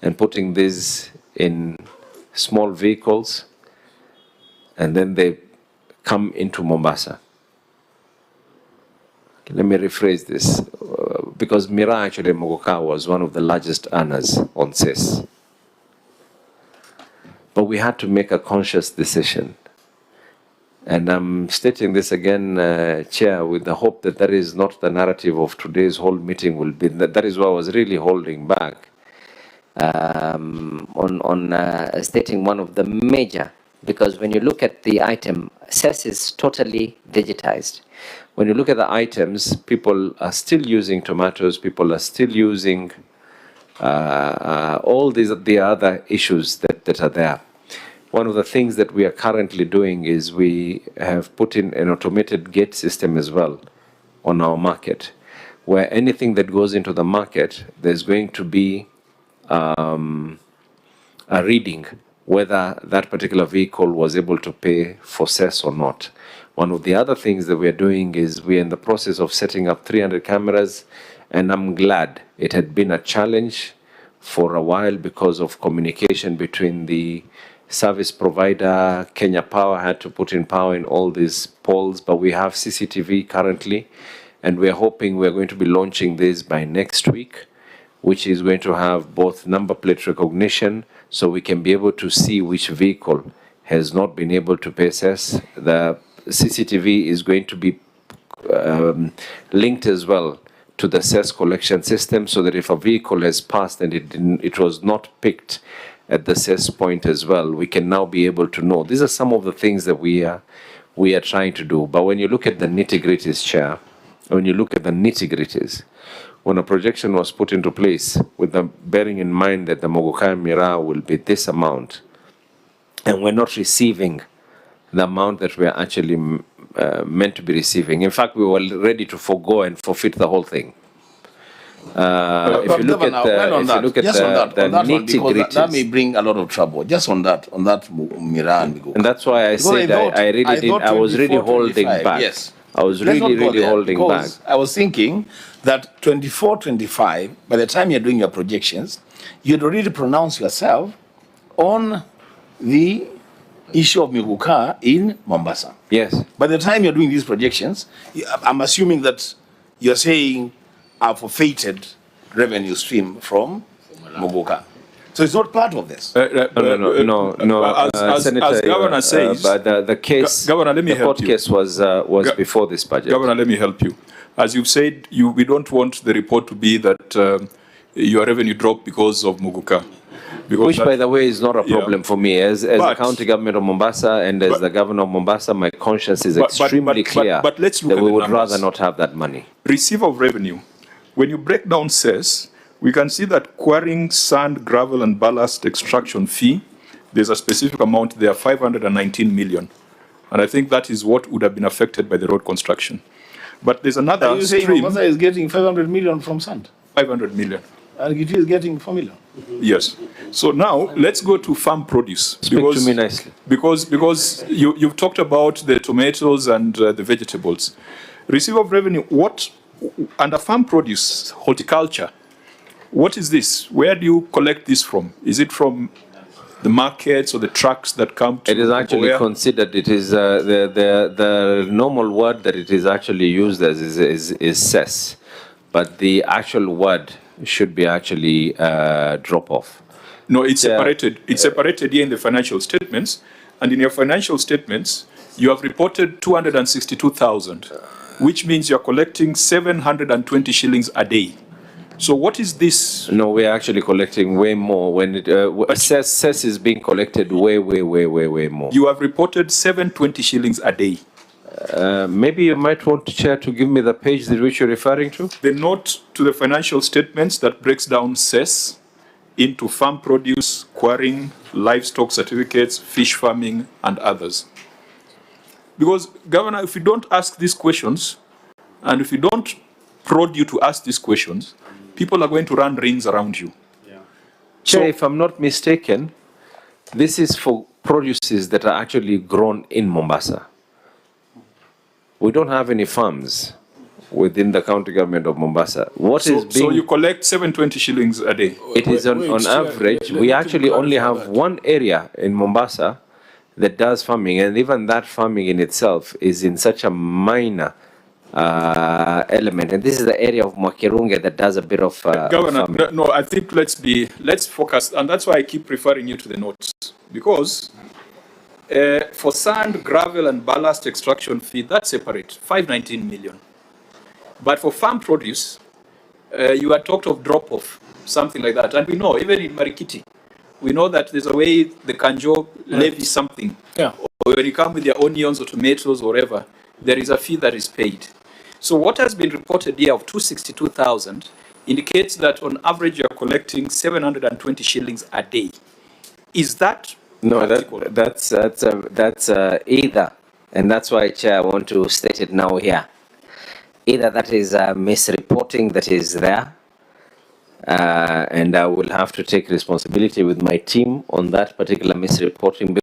and putting these in small vehicles, and then they come into Mombasa. Let me rephrase this, because Mira actually Mogoka was one of the largest earners on CES. But we had to make a conscious decision. And I'm stating this again, Chair, with the hope that that is not the narrative of today's whole meeting will be. That is what I was really holding back on stating one of the major, because when you look at the item, CES is totally digitized. When you look at the items, people are still using tomatoes, people are still using all the other issues that are there. One of the things that we are currently doing is we have put in an automated gate system as well on our market, where anything that goes into the market, there's going to be a reading whether that particular vehicle was able to pay for cess or not. One of the other things that we're doing is we're in the process of setting up 300 cameras, and I'm glad it had been a challenge for a while because of communication between the service provider. Kenya Power had to put in power in all these poles, but we have CCTV currently, and we're hoping we're going to be launching this by next week, which is going to have both number plate recognition, so we can be able to see which vehicle has not been able to pay cess. The CCTV is going to be linked as well to the cess collection system, so that if a vehicle has passed and it was not picked at the cess point as well, we can now be able to know. These are some of the things that we are we are trying to do. But when you look at the nitty-gritties, Chair, when you look at the nitty-gritties, when a projection was put into place with the bearing in mind that the Mogoka Mira will be this amount, and we're not receiving the amount that we're actually meant to be receiving. In fact, we were ready to forego and forfeit the whole thing. If you look at the nitty-gritties, that may bring a lot of trouble. Just on that Mira and Mogoka. And that's why I said I was really holding back. Yes. I was really holding back. I was thinking that 24-25, by the time you're doing your projections, you'd already pronounce yourself on the issue of Mogoka in Mombasa. Yes. By the time you're doing these projections, I'm assuming that you're saying a forfeited revenue stream from Mogoka. So it's not part of this. No. Senator, as Governor says, but the case, Governor, let me help court case was before this budget. Governor, let me help you. As you've said, we don't want the report to be that your revenue dropped because of Mogoka. Which, by the way, is not a problem for me. As the county government of Mombasa and as the governor of Mombasa, my conscience is extremely clear but let's look that at we would numbers. rather not have that money. Receive of revenue. When you break down cess, we can see that quarrying sand, gravel, and ballast extraction fee, there's a specific amount there, 519 million. And I think that is what would have been affected by the road construction. But there's another Are you saying stream. Mombasa is getting 500 million from sand? 500 million. And it is getting 4 million? Yes. So now let's go to farm produce. Speak to me nicely. Because you've talked about the tomatoes and the vegetables. Receive of revenue, what, under farm produce, horticulture, what is this? Where do you collect this from? Is it from the markets or the trucks that come to? It is actually considered, it is the normal word that it is actually used as is cess. But the actual word should be actually drop off. No, it's separated. It's separated here in the financial statements. And in your financial statements, you have reported 262,000, which means you're collecting 720 shillings a day. So what is this? No, we're actually collecting way more. When it cess is being collected way more. You have reported 720 shillings a day. Maybe you might want to, Chair, to give me the page that which you're referring to. The note to the financial statements that breaks down cess into farm produce, quarrying, livestock certificates, fish farming, and others. Because, Governor, if you don't ask these questions, and if you don't prod you to ask these questions, people are going to run rings around you. Chair, if I'm not mistaken, this is for produces that are actually grown in Mombasa. We don't have any farms within the county government of Mombasa. So you collect 720 shillings a day? It is on average. We actually only have one area in Mombasa that does farming, and even that farming in itself is in such a minor element. And this is the area of Mwakirunge that does a bit of Governor, farming. no, I think let's focus, and that's why I keep referring you to the notes, because for sand, gravel, and ballast extraction fee, that's separate, 519 million. But for farm produce, you had talked of drop-off, something like that. And we know, even in Marikiti, we know that there's a way the Kanjo levy something. Yeah. Or when you come with your onions or tomatoes or whatever, there is a fee that is paid. So what has been reported here of 262,000 indicates that on average you're collecting 720 shillings a day. Is that no? That's either, and that's why, Chair, I want to state it now here. Either that is misreporting that is there, and I will have to take responsibility with my team on that particular misreporting.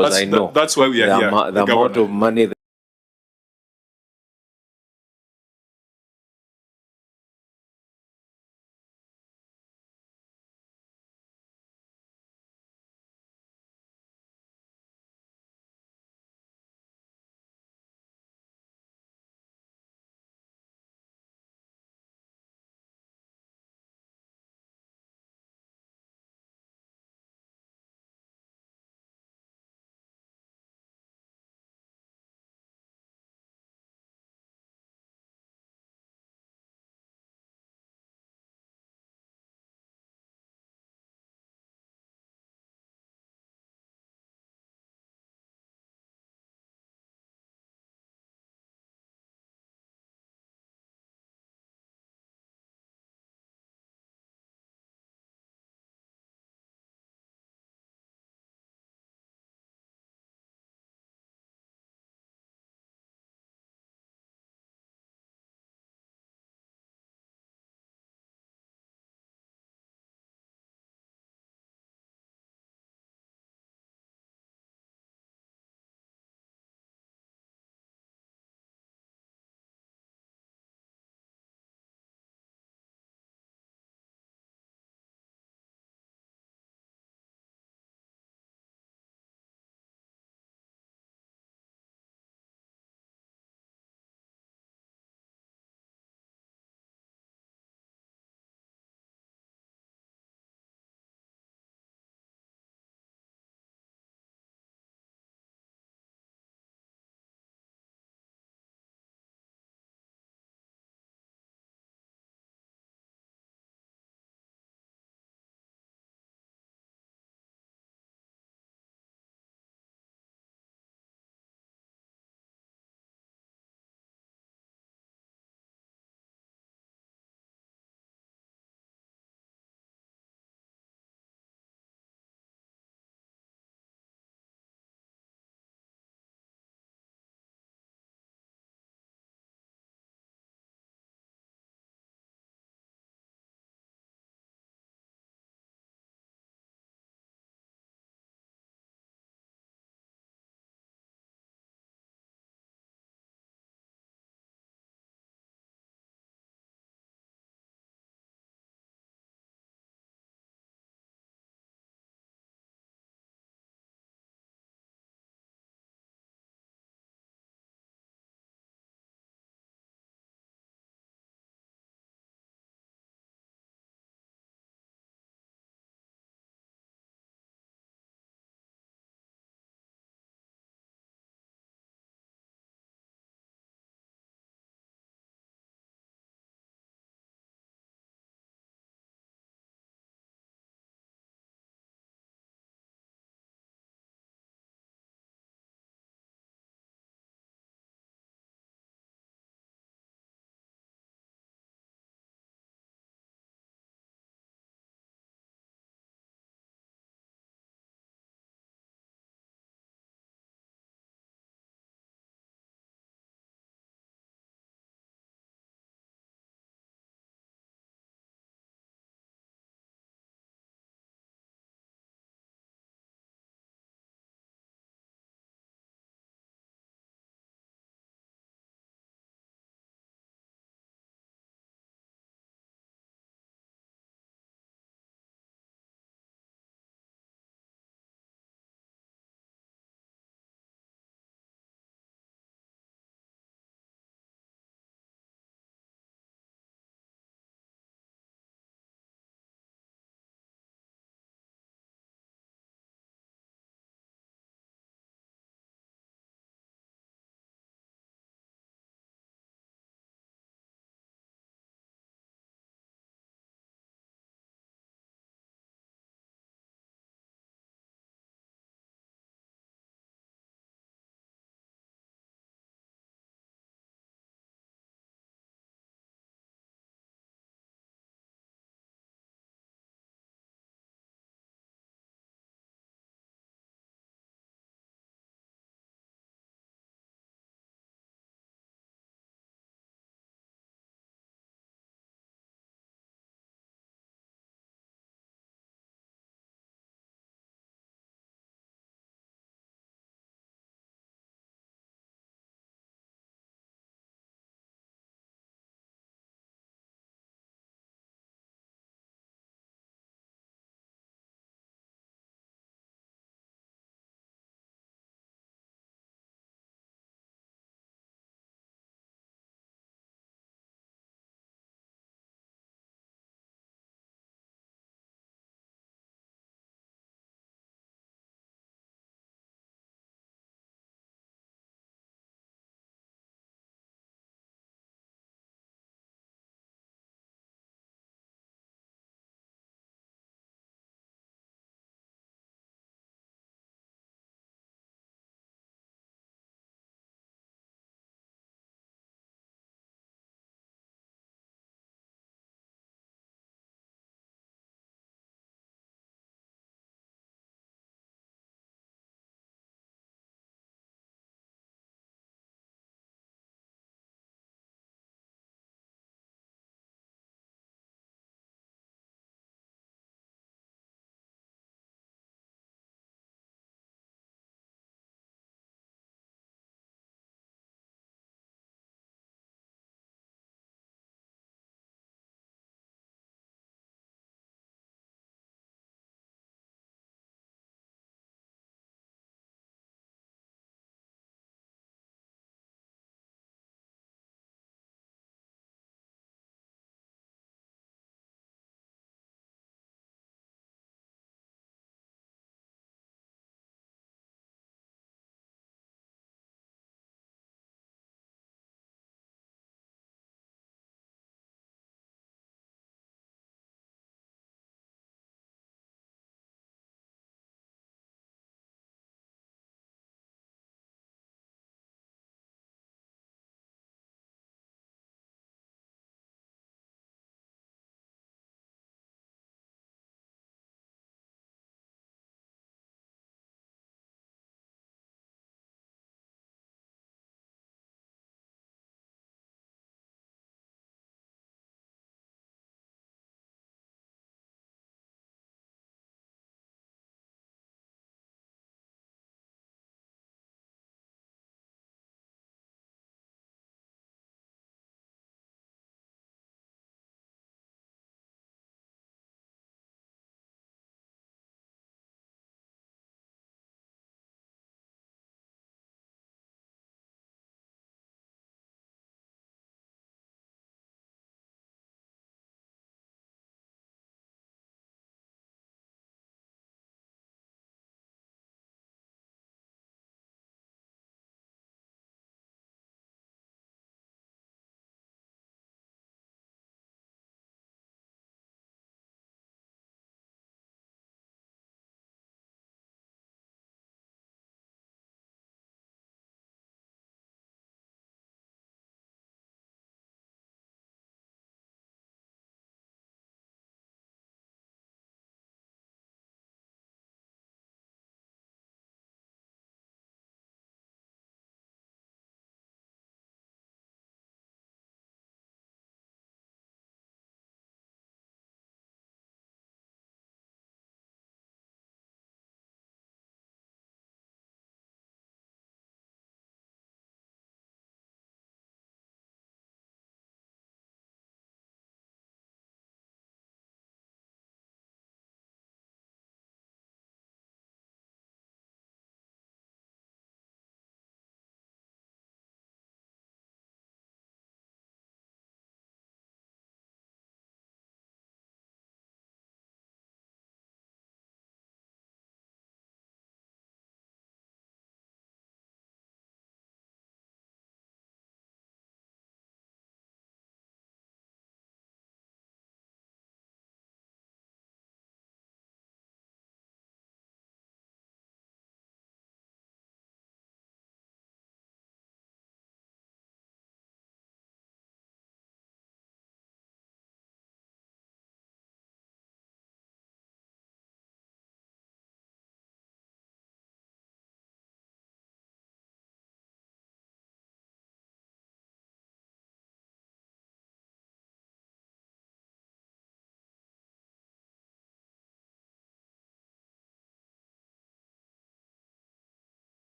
I know that's why we are here. The amount of money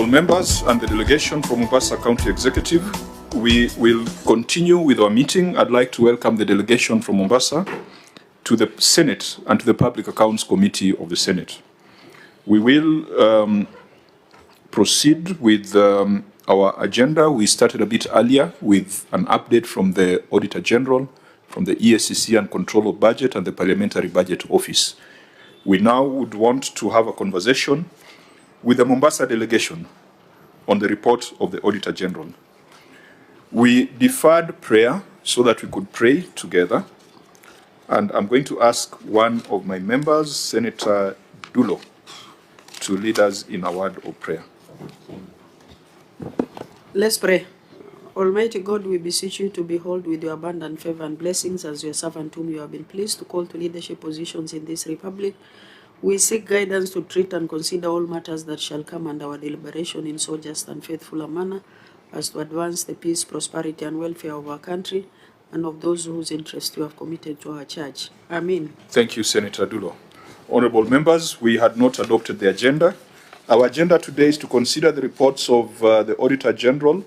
Honorable members and the delegation from Mombasa County Executive, we will continue with our meeting. I'd like to welcome the delegation from Mombasa to the Senate and to the Public Accounts Committee of the Senate. We will proceed with our agenda. We started a bit earlier with an update from the Auditor General, from the ESCC and Control of Budget and the Parliamentary Budget Office. We now would want to have a conversation with the Mombasa delegation on the report of the Auditor General. We deferred prayer so that we could pray together. And I'm going to ask one of my members, Senator Dulo, to lead us in a word of prayer. Let's pray. Almighty God, we beseech you to behold with your abundant favor and blessings as your servant whom you have been pleased to call to leadership positions in this republic. We seek guidance to treat and consider all matters that shall come under our deliberation in so just and faithful a manner as to advance the peace, prosperity, and welfare of our country and of those whose interest you have committed to our church. Amen. Thank you, Senator Dulo. Honorable members, we had not adopted the agenda. Our agenda today is to consider the reports of the Auditor General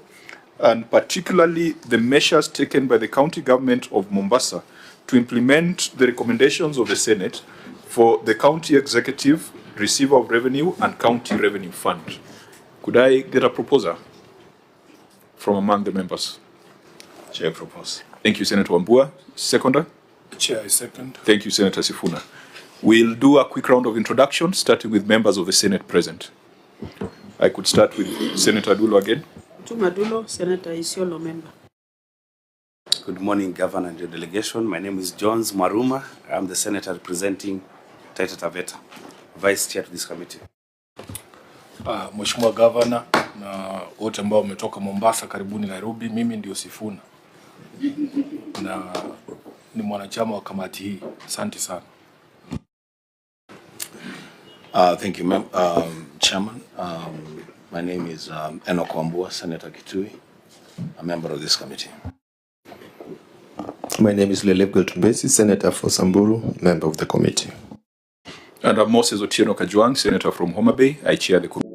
and particularly the measures taken by the County Government of Mombasa to implement the recommendations of the Senate for the County Executive, Receiver of Revenue and County Revenue Fund. Could I get a proposer from among the members? Chair propose. Thank you, Senator Wambua. Seconder? Chair, I second. Thank you, Senator Sifuna. We'll do a quick round of introduction, starting with members of the Senate present. I could start with Senator Dulo again. Tumadulo, Senator Isiolo, member. Good morning, Governor and your delegation. My name is Jones Maruma. I'm the Senator representing Taita Taveta, Vice Chair to this committee. Mheshimiwa Governor na wote ambao umetoka Mombasa karibuni Nairobi, mimi ndio Sifuna na ni mwanachama wa kamati hii. Asante sana. Thank you, Chairman. My name is Enoch Wambua, Senator Kitui, a member of this committee. My name is Leleb Geltumbesi, Senator for Samburu, member of the committee. And I'm Moses Otieno Kajwang, Senator from Homa Bay. I chair the committee.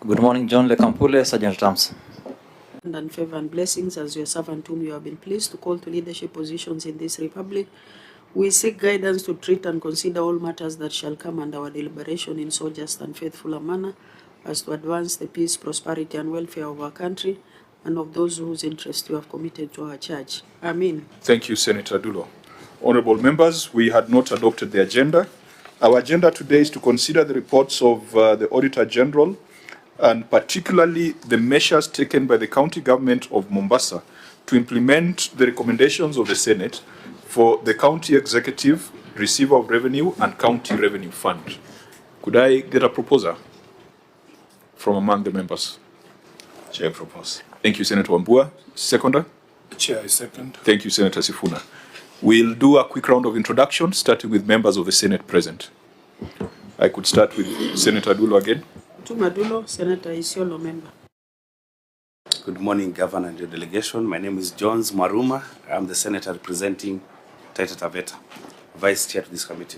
Good morning, John Lekampule, Sergeant Rams. And favor and blessings as your servant whom you have been pleased to call to leadership positions in this republic. We seek guidance to treat and consider all matters that shall come under our deliberation in so just and faithful a manner as to advance the peace, prosperity, and welfare of our country and of those whose interest you have committed to our church. Amen. Thank you, Senator Dulo. Honorable members, we had not adopted the agenda. Our agenda today is to consider the reports of the Auditor General and particularly the measures taken by the County Government of Mombasa to implement the recommendations of the Senate for the County Executive, Receiver of Revenue and County Revenue Fund. Could I get a proposer from among the members? Chair propose. Thank you, Senator Wambua. Seconder? Chair, I second. Thank you, Senator Sifuna. We'll do a quick round of introduction, starting with members of the Senate present. I could start with Senator Dulo again. Tumadulo, Senator Isiolo, member. Good morning, Governor and your delegation. My name is Jones Maruma. I'm the Senator representing Taita Taveta, Vice Chair to this committee.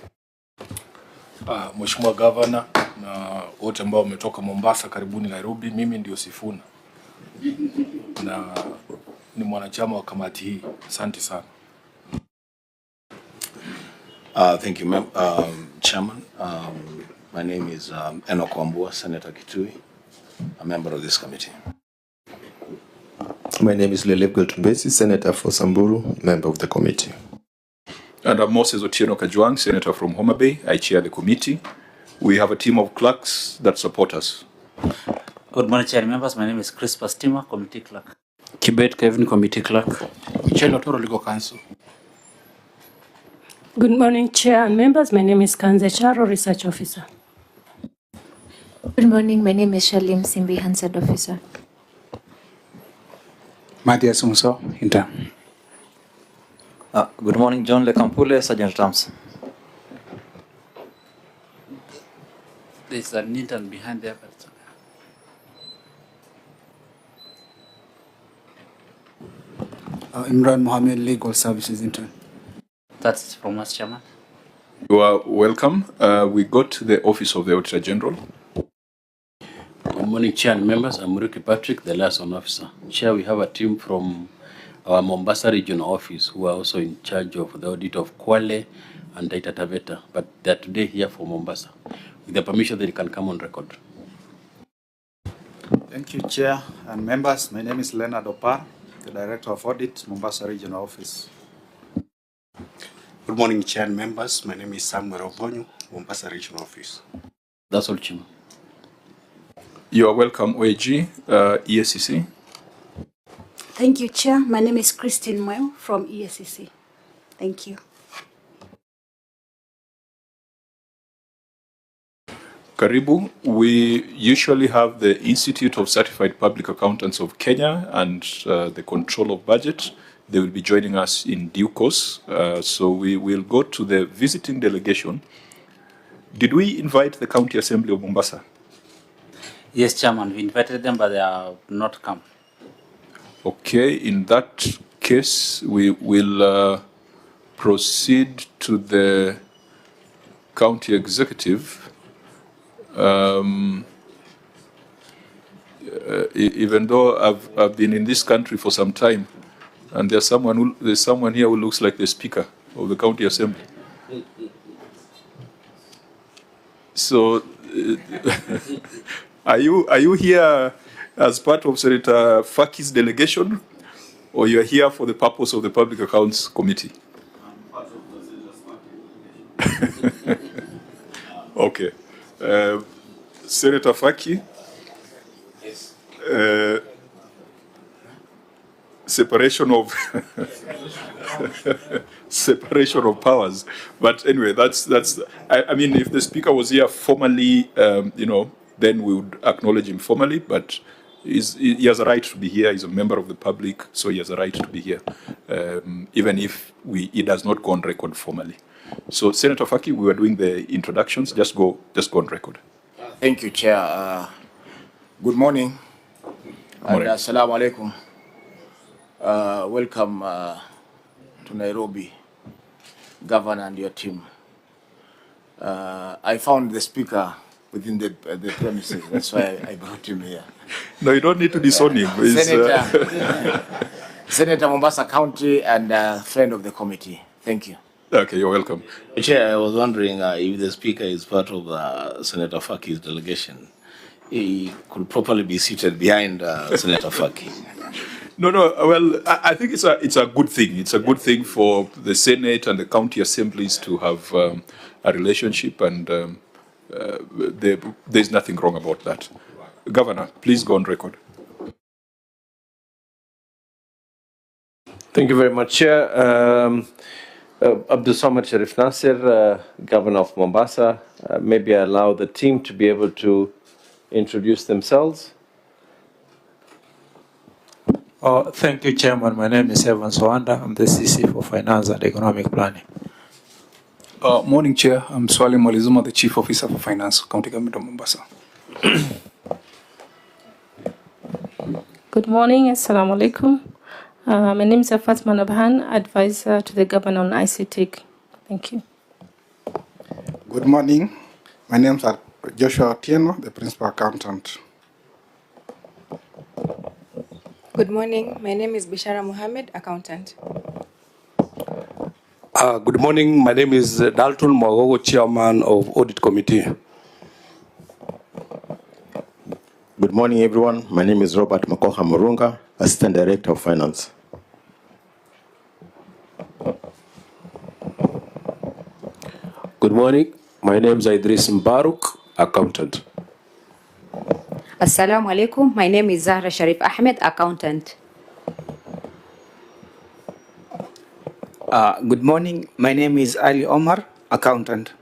Mheshimiwa Governor na wote ambao umetoka Mombasa karibuni Nairobi, mimi ndio Sifuna na ni mwanachama wa kamati hii. Asante sana. Thank you, Chairman. My name is Enoch Wambua, Senator Kitui, a member of this committee. My name is Leleb Geltumbesi, Senator for Samburu, member of the committee. And I'm Moses Otieno Kajwang, Senator from Homa Bay. I chair the committee. We have a team of clerks that support us. Good morning, Chair members. My name is Chris Pastima, Committee Clerk. Kibet Kevin, Committee Clerk. Ochilo Toro, Legal Counsel. Good morning, Chair and members. My name is Kanze Charo, Research Officer. Good morning. My name is Shalim Simbi, Hansard Officer. Matthias Umso, Intern. Good morning, John Lekampule, Sergeant Trams. There's an intern behind there. Imran Mohammed, Legal Services Intern. That's from us, Chairman. You are welcome. We go to the Office of the Auditor General. Good morning, Chair and members. I'm Ricky Patrick, the liaison officer. Chair, we have a team from our Mombasa regional office who are also in charge of the audit of Kwale and Taita Taveta, but they're today here for Mombasa. With the permission, they can come on record. Thank you, Chair and members. My name is Leonard Opar, the Director of Audit, Mombasa Regional Office. Good morning, Chair and members. My name is Samuel Ovonyo, Mombasa Regional Office. That's all, Chairman. You are welcome, OAG, ESCC. Thank you, Chair. My name is Christine Mweu from ESCC. Thank you. Karibu, we usually have the Institute of Certified Public Accountants of Kenya and the Control of Budget. They will be joining us in due course. So we will go to the visiting delegation. Did we invite the County Assembly of Mombasa? Yes, Chairman. We invited them, but they have not come. Okay, in that case, we will proceed to the County Executive. Even though I've been in this country for some time, and there's someone here who looks like the Speaker of the County Assembly. So, are you here as part of Senator Faki's delegation, or you are here for the purpose of the Public Accounts Committee? Okay. Senator Faki, yes. Separation of separation of powers. But anyway, that's. I mean, if the Speaker was here formally, then we would acknowledge him formally. But he has a right to be here. He's a member of the public, so he has a right to be here, even if he does not go on record formally. So, Senator Faki, we were doing the introductions. Just go on record. Thank you, Chair. Good morning. And assalamu alaikum. Welcome to Nairobi, Governor and your team. I found the Speaker within the premises. That's why I brought him here. No, you don't need to disown him. Senator Mombasa County and friend of the committee. Thank you. Okay, you're welcome. Chair, I was wondering if the Speaker is part of Senator Faki's delegation. He could properly be seated behind Senator Faki. No. Well, I think it's a good thing. It's a good thing for the Senate and the county assemblies to have a relationship, and there's nothing wrong about that. Governor, please go on record. Thank you very much, Chair. Abdul Samad Sharif Nasir, Governor of Mombasa. Maybe I allow the team to be able to introduce themselves. Thank you, Chairman. My name is Evan Swanda. I'm the CC for Finance and Economic Planning. Morning, Chair. I'm Swali Mwalizuma, the Chief Officer for Finance, County Government of Mombasa. Good morning. Assalamu alaikum. My name is Fatma Nabhan, Advisor to the Governor on ICT. Thank you. Good morning. My name is Joshua Otieno, the Principal Accountant. Good morning. My name is Bishara Mohammed, Accountant. Good morning. My name is Dalton Mwagogo, Chairman of Audit Committee. Good Good morning, everyone. My name is Robert Makoha Murunga, Assistant Director of Finance. Good morning. My name is Idris Mbaruk, accountant. Assalamu alaikum. My name is Zahra Sharif Ahmed, accountant. Good morning. My name is Ali Omar, accountant.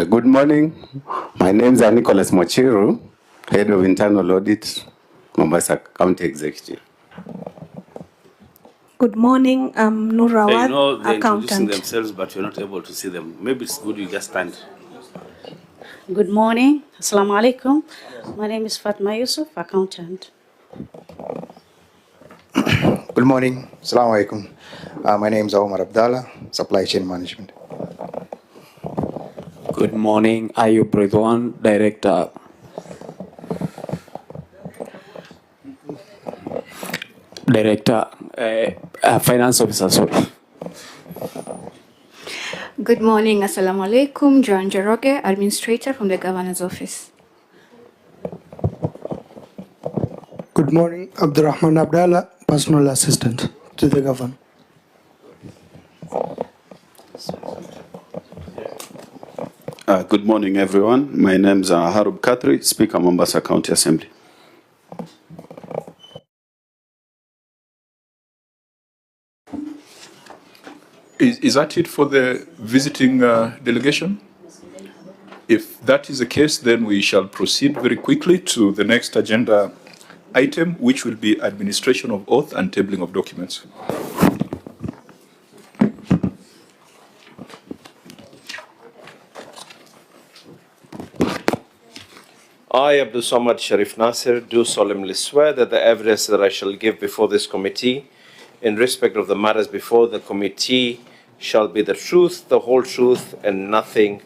Good morning. My name is Nicholas Mochiru, Head of Internal Audit, Mombasa County Executive. Good morning, I'm Nurawad, I know they're introducing accountant. themselves, but you're not able to see them. Maybe it's good you just stand. Good morning. Assalamu alaikum. My name is Fatma Yusuf, accountant. Good morning. Assalamu alaikum. My name is Omar Abdallah, supply chain management. Good morning, Ayub Ridwan, Director. Finance Officer, sorry. Good morning. Assalamu alaikum. Joan Jeroge, administrator from the Governor's Office. Good morning, Abdurrahman Abdallah, personal assistant to the governor. Good morning, everyone. My name is Harub Khatri, Speaker, Mombasa County Assembly. Is that it for the visiting delegation? If that is the case, then we shall proceed very quickly to the next agenda item, which will be administration of oath and tabling of documents. I, Abdul Samad Sharif Nasir, do solemnly swear that the evidence that I shall give before this committee in respect of the matters before the committee shall be the truth, the whole truth, and nothing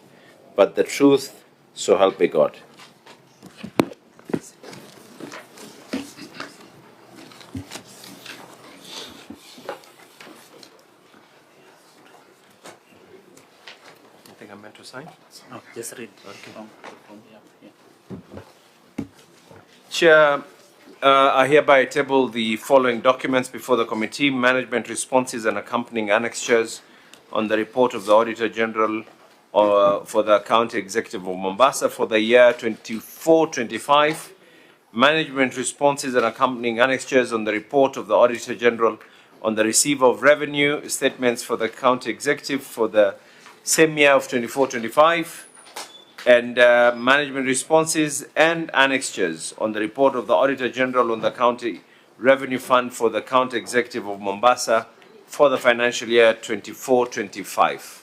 but the truth, so help me God. I think I'm meant to sign? No, just read. Okay. Chair, I hereby table the following documents before the committee: management responses and accompanying annexures on the report of the Auditor General for the County Executive of Mombasa for the year 24-25, management responses and accompanying annexures on the report of the Auditor General on the receiver of revenue statements for the County Executive for the same year of 24-25, and management responses and annexures on the report of the Auditor General on the County Revenue Fund for the County Executive of Mombasa for the financial year 24-25.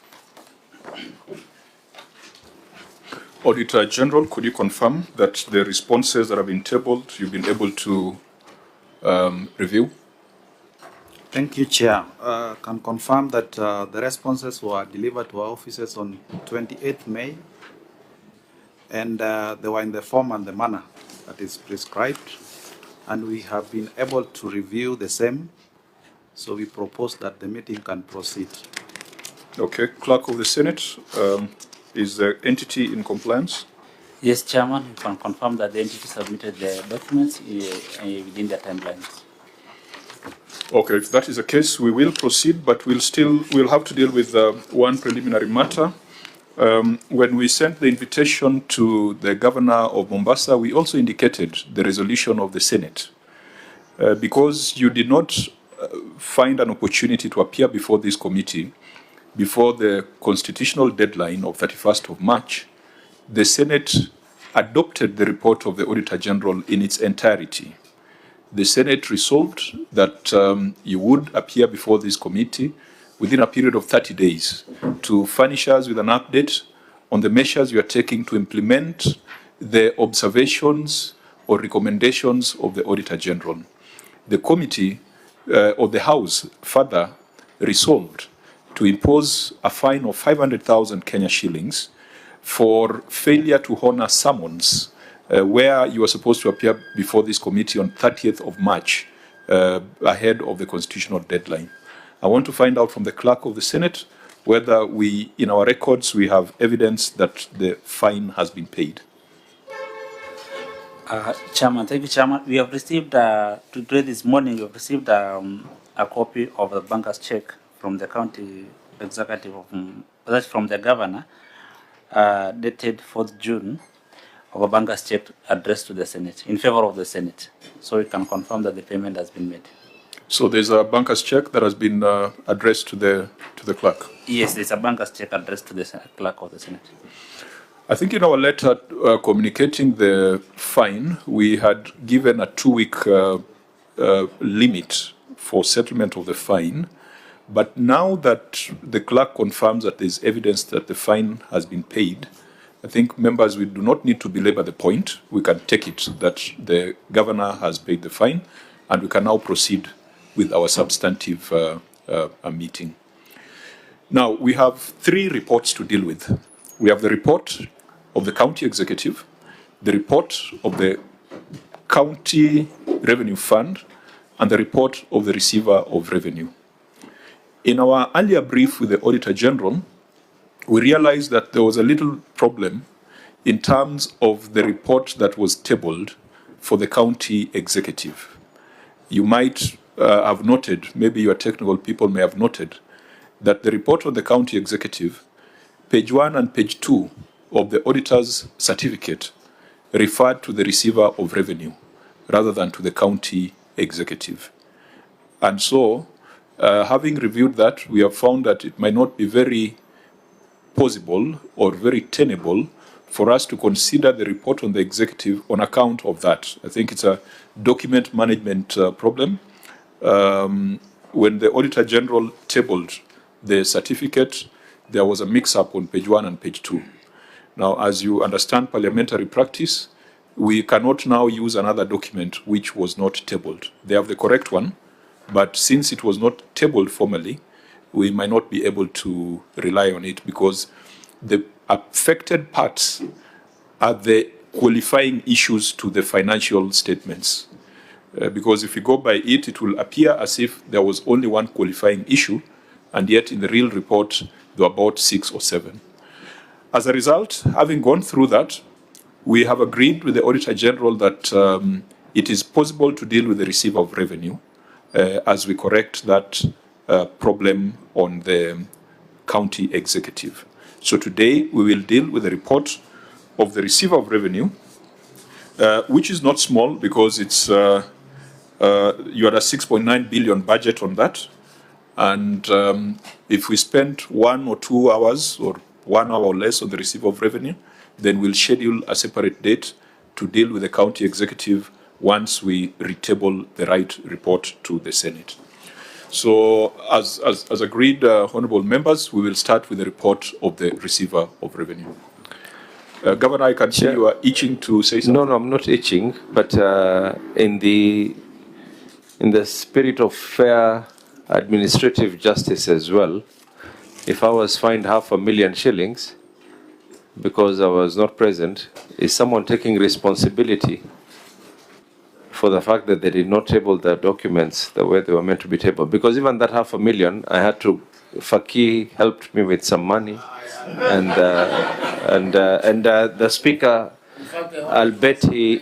Auditor General, could you confirm that the responses that have been tabled, you've been able to review? Thank you, Chair. Can confirm that the responses were delivered to our offices on 28th May, and they were in the form and the manner that is prescribed, and we have been able to review the same, so we propose that the meeting can proceed. Okay, Clerk of the Senate, is the entity in compliance? Yes, Chairman, you can confirm that the entity submitted the documents within their timelines. Okay, if that is the case, we will proceed, but we'll have to deal with one preliminary matter. When we sent the invitation to the Governor of Mombasa, we also indicated the resolution of the Senate. Because you did not find an opportunity to appear before this committee before the constitutional deadline of 31st of March, the Senate adopted the report of the Auditor General in its entirety. The Senate resolved that you would appear before this committee within a period of 30 days to furnish us with an update on the measures you are taking to implement the observations or recommendations of the Auditor General. The committee or the House further resolved to impose a fine of 500,000 Kenya shillings for failure to honor summons where you are supposed to appear before this committee on 30th of March, ahead of the constitutional deadline. I want to find out from the clerk of the Senate whether we, in our records, we have evidence that the fine has been paid. Chairman, thank you, Chairman. We have received, today this morning, we have received a copy of the banker's check from the county executive, that's from the governor, dated 4th June, of a banker's check addressed to the Senate, in favor of the Senate. So we can confirm that the payment has been made. So there's a banker's check that has been addressed to the clerk? Yes, there's a banker's check addressed to the clerk of the Senate. I think in our letter communicating the fine, we had given a 2-week limit for settlement of the fine. But now that the clerk confirms that there's evidence that the fine has been paid, I think members, we do not need to belabor the point. We can take it that the governor has paid the fine, and we can now proceed with our substantive meeting. Now, we have 3 reports to deal with. We have the report of the county executive, the report of the county revenue fund, and the report of the receiver of revenue. In our earlier brief with the Auditor General, we realized that there was a little problem in terms of the report that was tabled for the county executive. You might have noted, maybe your technical people may have noted, that the report of the county executive, page 1 and page 2 of the auditor's certificate, referred to the receiver of revenue rather than to the county executive. And so, having reviewed that, we have found that it might not be very possible or very tenable for us to consider the report on the executive on account of that. I think it's a document management problem. When the Auditor General tabled the certificate, there was a mix-up on page 1 and page 2. Now, as you understand parliamentary practice, we cannot now use another document which was not tabled. They have the correct one, but since it was not tabled formally, we might not be able to rely on it because the affected parts are the qualifying issues to the financial statements. Because if you go by it, it will appear as if there was only one qualifying issue, and yet in the real report, there were about 6 or 7. As a result, having gone through that, we have agreed with the Auditor General that it is possible to deal with the receiver of revenue as we correct that problem on the county executive. So today we will deal with the report of the receiver of revenue, which is not small because it's you had a 6.9 billion budget on that, and if we spend 1 or 2 hours or 1 hour or less on the receiver of revenue, then we'll schedule a separate date to deal with the county executive once we retable the right report to the Senate. So, as agreed, honourable members, we will start with the report of the receiver of revenue. Governor, I can see you are itching to say something. No, I'm not itching, but in the spirit of fair administrative justice as well, if I was fined 500,000 shillings because I was not present, is someone taking responsibility for the fact that they did not table the documents the way they were meant to be tabled? Because even that 500,000, I had to, Faki helped me with some money, and the speaker, I'll bet he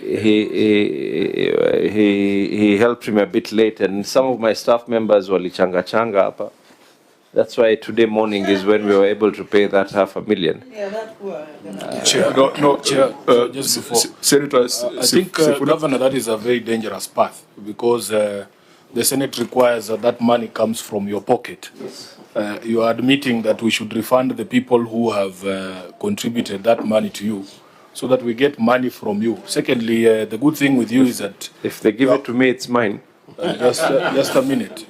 helped me a bit late, and some of my staff members were changa hapa. That's why today morning is when we were able to pay that 500,000. Yeah, that were. Chair, just before. Senator, I think, Governor, that is a very dangerous path because the Senate requires that money comes from your pocket. Yes. You are admitting that we should refund the people who have contributed that money to you so that we get money from you. Secondly, the good thing with you is that if they give it to me, it's mine. Just a minute.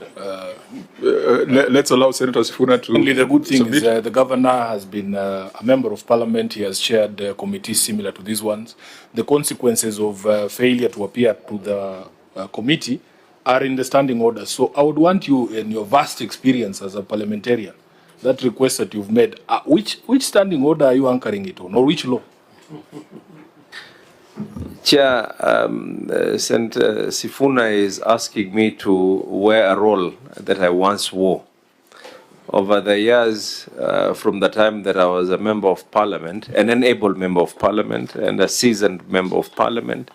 Let's allow Senator SIFUNA to. Only the good thing is the governor has been a member of parliament. He has chaired committees similar to these ones. The consequences of failure to appear to the committee are in the standing order. So I would want you, in your vast experience as a parliamentarian, that request that you've made, which standing order are you anchoring it on, or which law? Chair, Senator SIFUNA is asking me to wear a role that I once wore. Over the years, from the time that I was a member of parliament, an enabled member of parliament, and a seasoned member of parliament,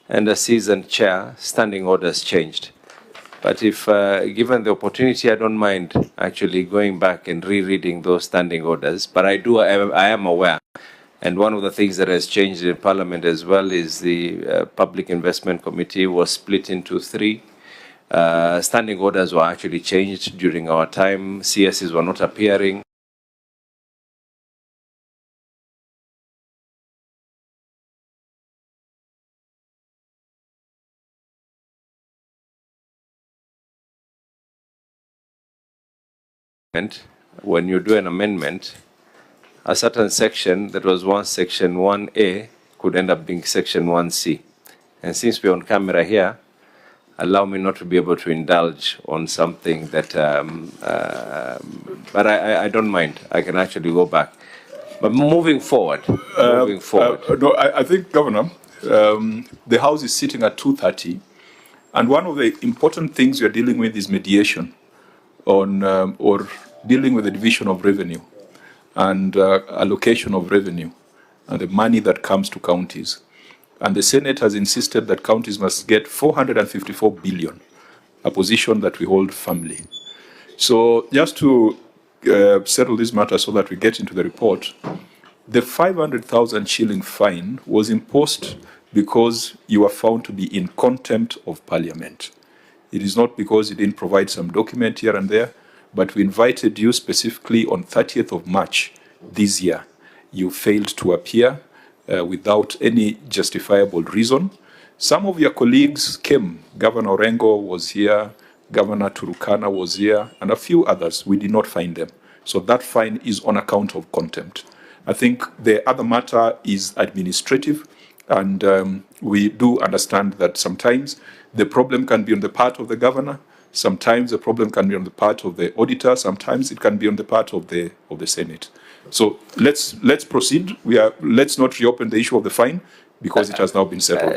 and a seasoned chair, standing orders changed. But if given the opportunity, I don't mind actually going back and rereading those standing orders. But I am aware. And one of the things that has changed in Parliament as well is the Public Investment Committee was split into three. Standing orders were actually changed during our time. CSs were not appearing. When you do an amendment, a certain section that was once section 1A could end up being section 1C. And since we're on camera here, allow me not to be able to indulge on something that, but I don't mind. I can actually go back. But moving forward, No, I think, Governor, the House is sitting at 2:30, and one of the important things we are dealing with is mediation on, or dealing with the division of revenue and allocation of revenue and the money that comes to counties. And the Senate has insisted that counties must get 454 billion, a position that we hold firmly. So just to settle this matter so that we get into the report, the 500,000 shilling fine was imposed because you were found to be in contempt of Parliament. It is not because you didn't provide some document here and there, but we invited you specifically on 30th of March this year. You failed to appear without any justifiable reason. Some of your colleagues came. Governor Orengo was here, Governor Turukana was here, and a few others. We did not find them. So that fine is on account of contempt. I think the other matter is administrative, and we do understand that sometimes the problem can be on the part of the governor, sometimes the problem can be on the part of the auditor, sometimes it can be on the part of the Senate. So let's proceed. Let's not reopen the issue of the fine because it has now been settled.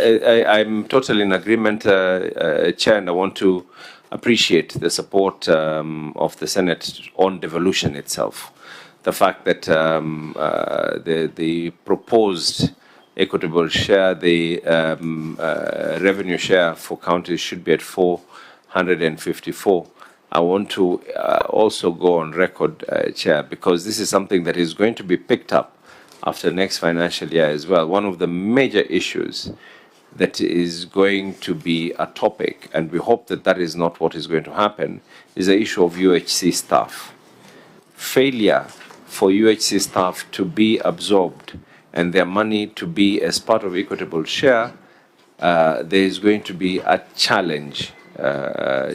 I'm totally in agreement, Chair, and I want to appreciate the support of the Senate on devolution itself. The fact that the proposed equitable share, the revenue share for counties should be at 454. I want to also go on record, Chair, because this is something that is going to be picked up after next financial year as well. One of the major issues that is going to be a topic, and we hope that that is not what is going to happen, is the issue of UHC staff. Failure for UHC staff to be absorbed and their money to be as part of equitable share, there is going to be a challenge,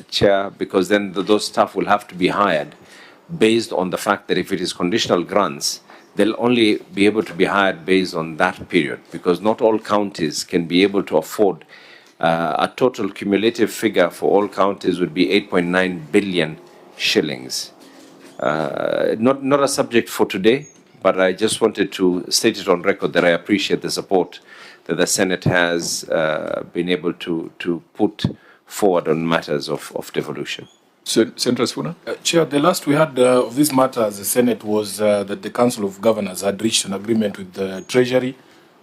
Chair, because then those staff will have to be hired based on the fact that if it is conditional grants, they'll only be able to be hired based on that period, because not all counties can be able to afford a total cumulative figure for all counties would be 8.9 billion shillings. Not a subject for today, but I just wanted to state it on record that I appreciate the support that the Senate has been able to put forward on matters of devolution. Senator SIFUNA? Chair, the last we had of this matter as the Senate was that the Council of Governors had reached an agreement with the Treasury.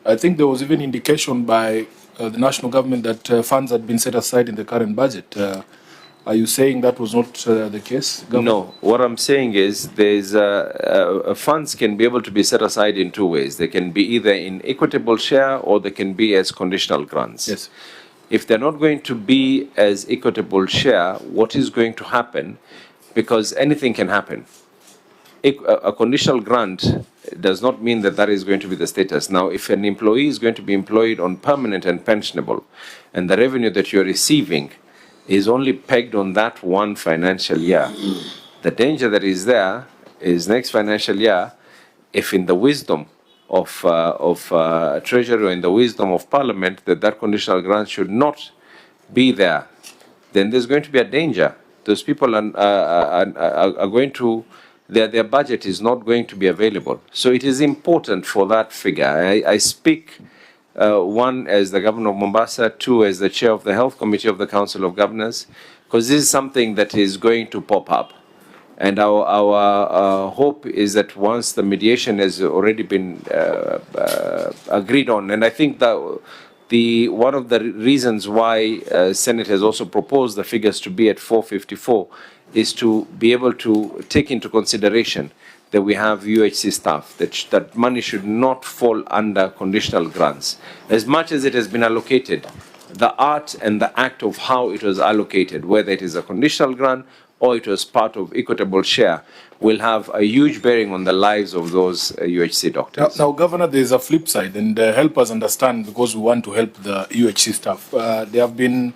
I think there was even indication by the national government that funds had been set aside in the current budget. Are you saying that was not the case, Governor? No. What I'm saying is there's funds can be able to be set aside in two ways. They can be either in equitable share or they can be as conditional grants. Yes. If they're not going to be as equitable share, what is going to happen? Because anything can happen. A conditional grant does not mean that that is going to be the status. Now, if an employee is going to be employed on permanent and pensionable, and the revenue that you're receiving is only pegged on that one financial year, the danger that is there is next financial year, if in the wisdom of Treasury or in the wisdom of Parliament that conditional grant should not be there, then there's going to be a danger. Those people are going to, their budget is not going to be available. So it is important for that figure. I speak one, as the Governor of Mombasa, two, as the Chair of the Health Committee of the Council of Governors, because this is something that is going to pop up. And our hope is that once the mediation has already been agreed on, and I think that one of the reasons why Senate has also proposed the figures to be at 454 is to be able to take into consideration that we have UHC staff, that money should not fall under conditional grants. As much as it has been allocated, the art and the act of how it was allocated, whether it is a conditional grant or it was part of equitable share, will have a huge bearing on the lives of those UHC doctors. Now, Governor, there is a flip side, and help us understand, because we want to help the UHC staff. There have been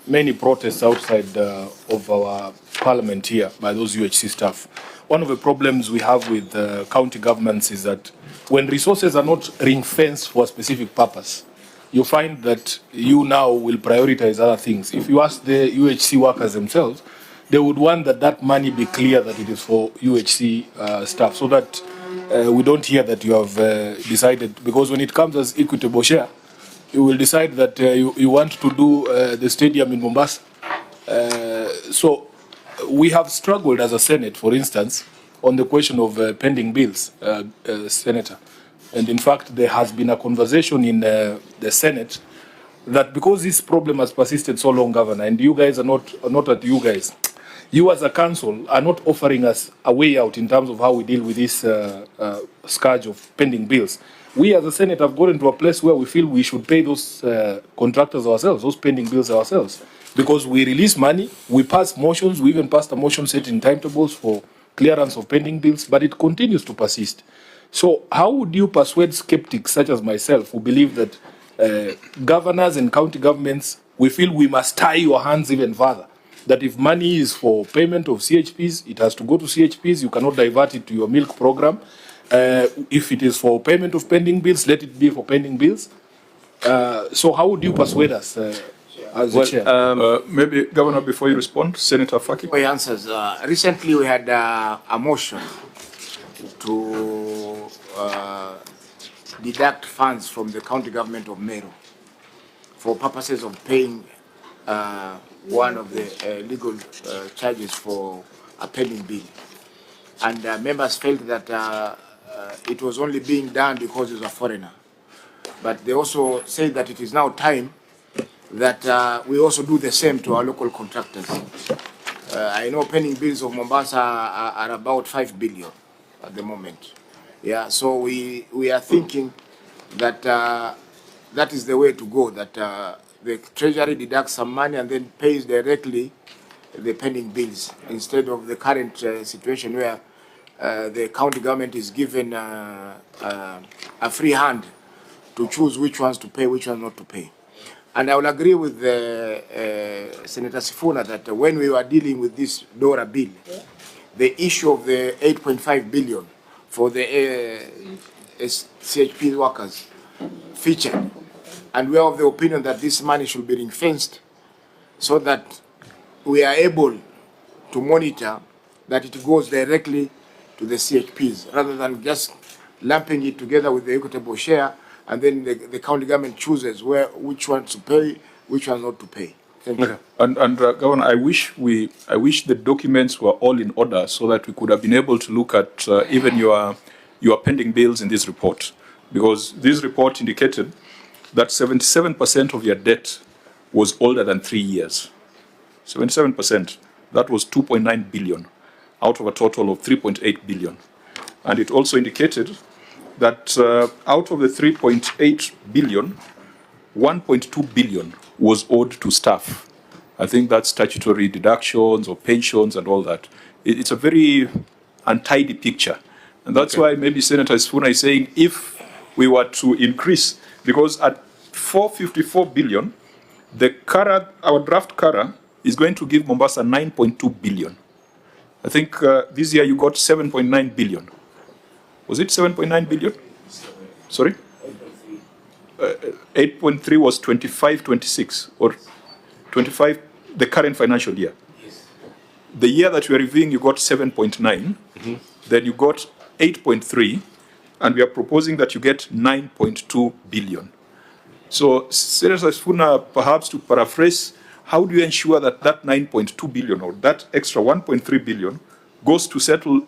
many protests outside of our parliament here by those UHC staff. One of the problems we have with county governments is that when resources are not ring-fenced for a specific purpose, you find that you now will prioritize other things. If you ask the UHC workers themselves, they would want that money be clear that it is for UHC staff, so that we don't hear that you have decided, because when it comes as equitable share, you will decide that you want to do the stadium in Mombasa. So we have struggled as a Senate, for instance, on the question of pending bills, Senator. And in fact, there has been a conversation in the Senate that because this problem has persisted so long, Governor, and you guys are not at you guys, you as a council are not offering us a way out in terms of how we deal with this scourge of pending bills. We as a Senate have gotten to a place where we feel we should pay those contractors ourselves, those pending bills ourselves, because we release money, we pass motions, we even passed a motion setting timetables for clearance of pending bills, but it continues to persist. So how would you persuade skeptics such as myself who believe that governors and county governments, we feel we must tie your hands even further? That if money is for payment of CHPs, it has to go to CHPs. You cannot divert it to your milk program. If it is for payment of pending bills, let it be for pending bills. So how would you persuade us as the chair? Maybe, Governor, before you respond, Senator Faki. My answers. Recently, we had a motion to deduct funds from the county government of Meru for purposes of paying one of the legal charges for a pending bill. And members felt that it was only being done because he was a foreigner. But they also said that it is now time that we also do the same to our local contractors. I know pending bills of Mombasa are about 5 billion at the moment. Yeah, so we are thinking that that is the way to go, that the Treasury deducts some money and then pays directly the pending bills, instead of the current situation where the county government is given a free hand to choose which ones to pay, which ones not to pay. And I will agree with Senator SIFUNA that when we were dealing with this DORA bill, the issue of the 8.5 billion for the CHP workers featured. And we are of the opinion that this money should be ring-fenced so that we are able to monitor that it goes directly to the CHPs, rather than just lumping it together with the equitable share, and then the county government chooses which ones to pay, which ones not to pay. Thank you. And Governor, I wish the documents were all in order so that we could have been able to look at even your pending bills in this report, because this report indicated that 77% of your debt was older than 3 years. 77%. That was 2.9 billion out of a total of 3.8 billion. And it also indicated that out of the 3.8 billion, 1.2 billion was owed to staff. I think that's statutory deductions or pensions and all that. It's a very untidy picture. And that's why maybe Senator SIFUNA is saying if we were to increase, because at 454 billion, our draft CARA is going to give Mombasa 9.2 billion. I think this year you got 7.9 billion. Was it 7.9 billion? Sorry? 8.3 was 25-26, or 25, the current financial year. Yes. The year that we are reviewing, you got 7.9, then you got 8.3, and we are proposing that you get 9.2 billion. So, Senator SIFUNA, perhaps to paraphrase, how do you ensure that that 9.2 billion or that extra 1.3 billion goes to settle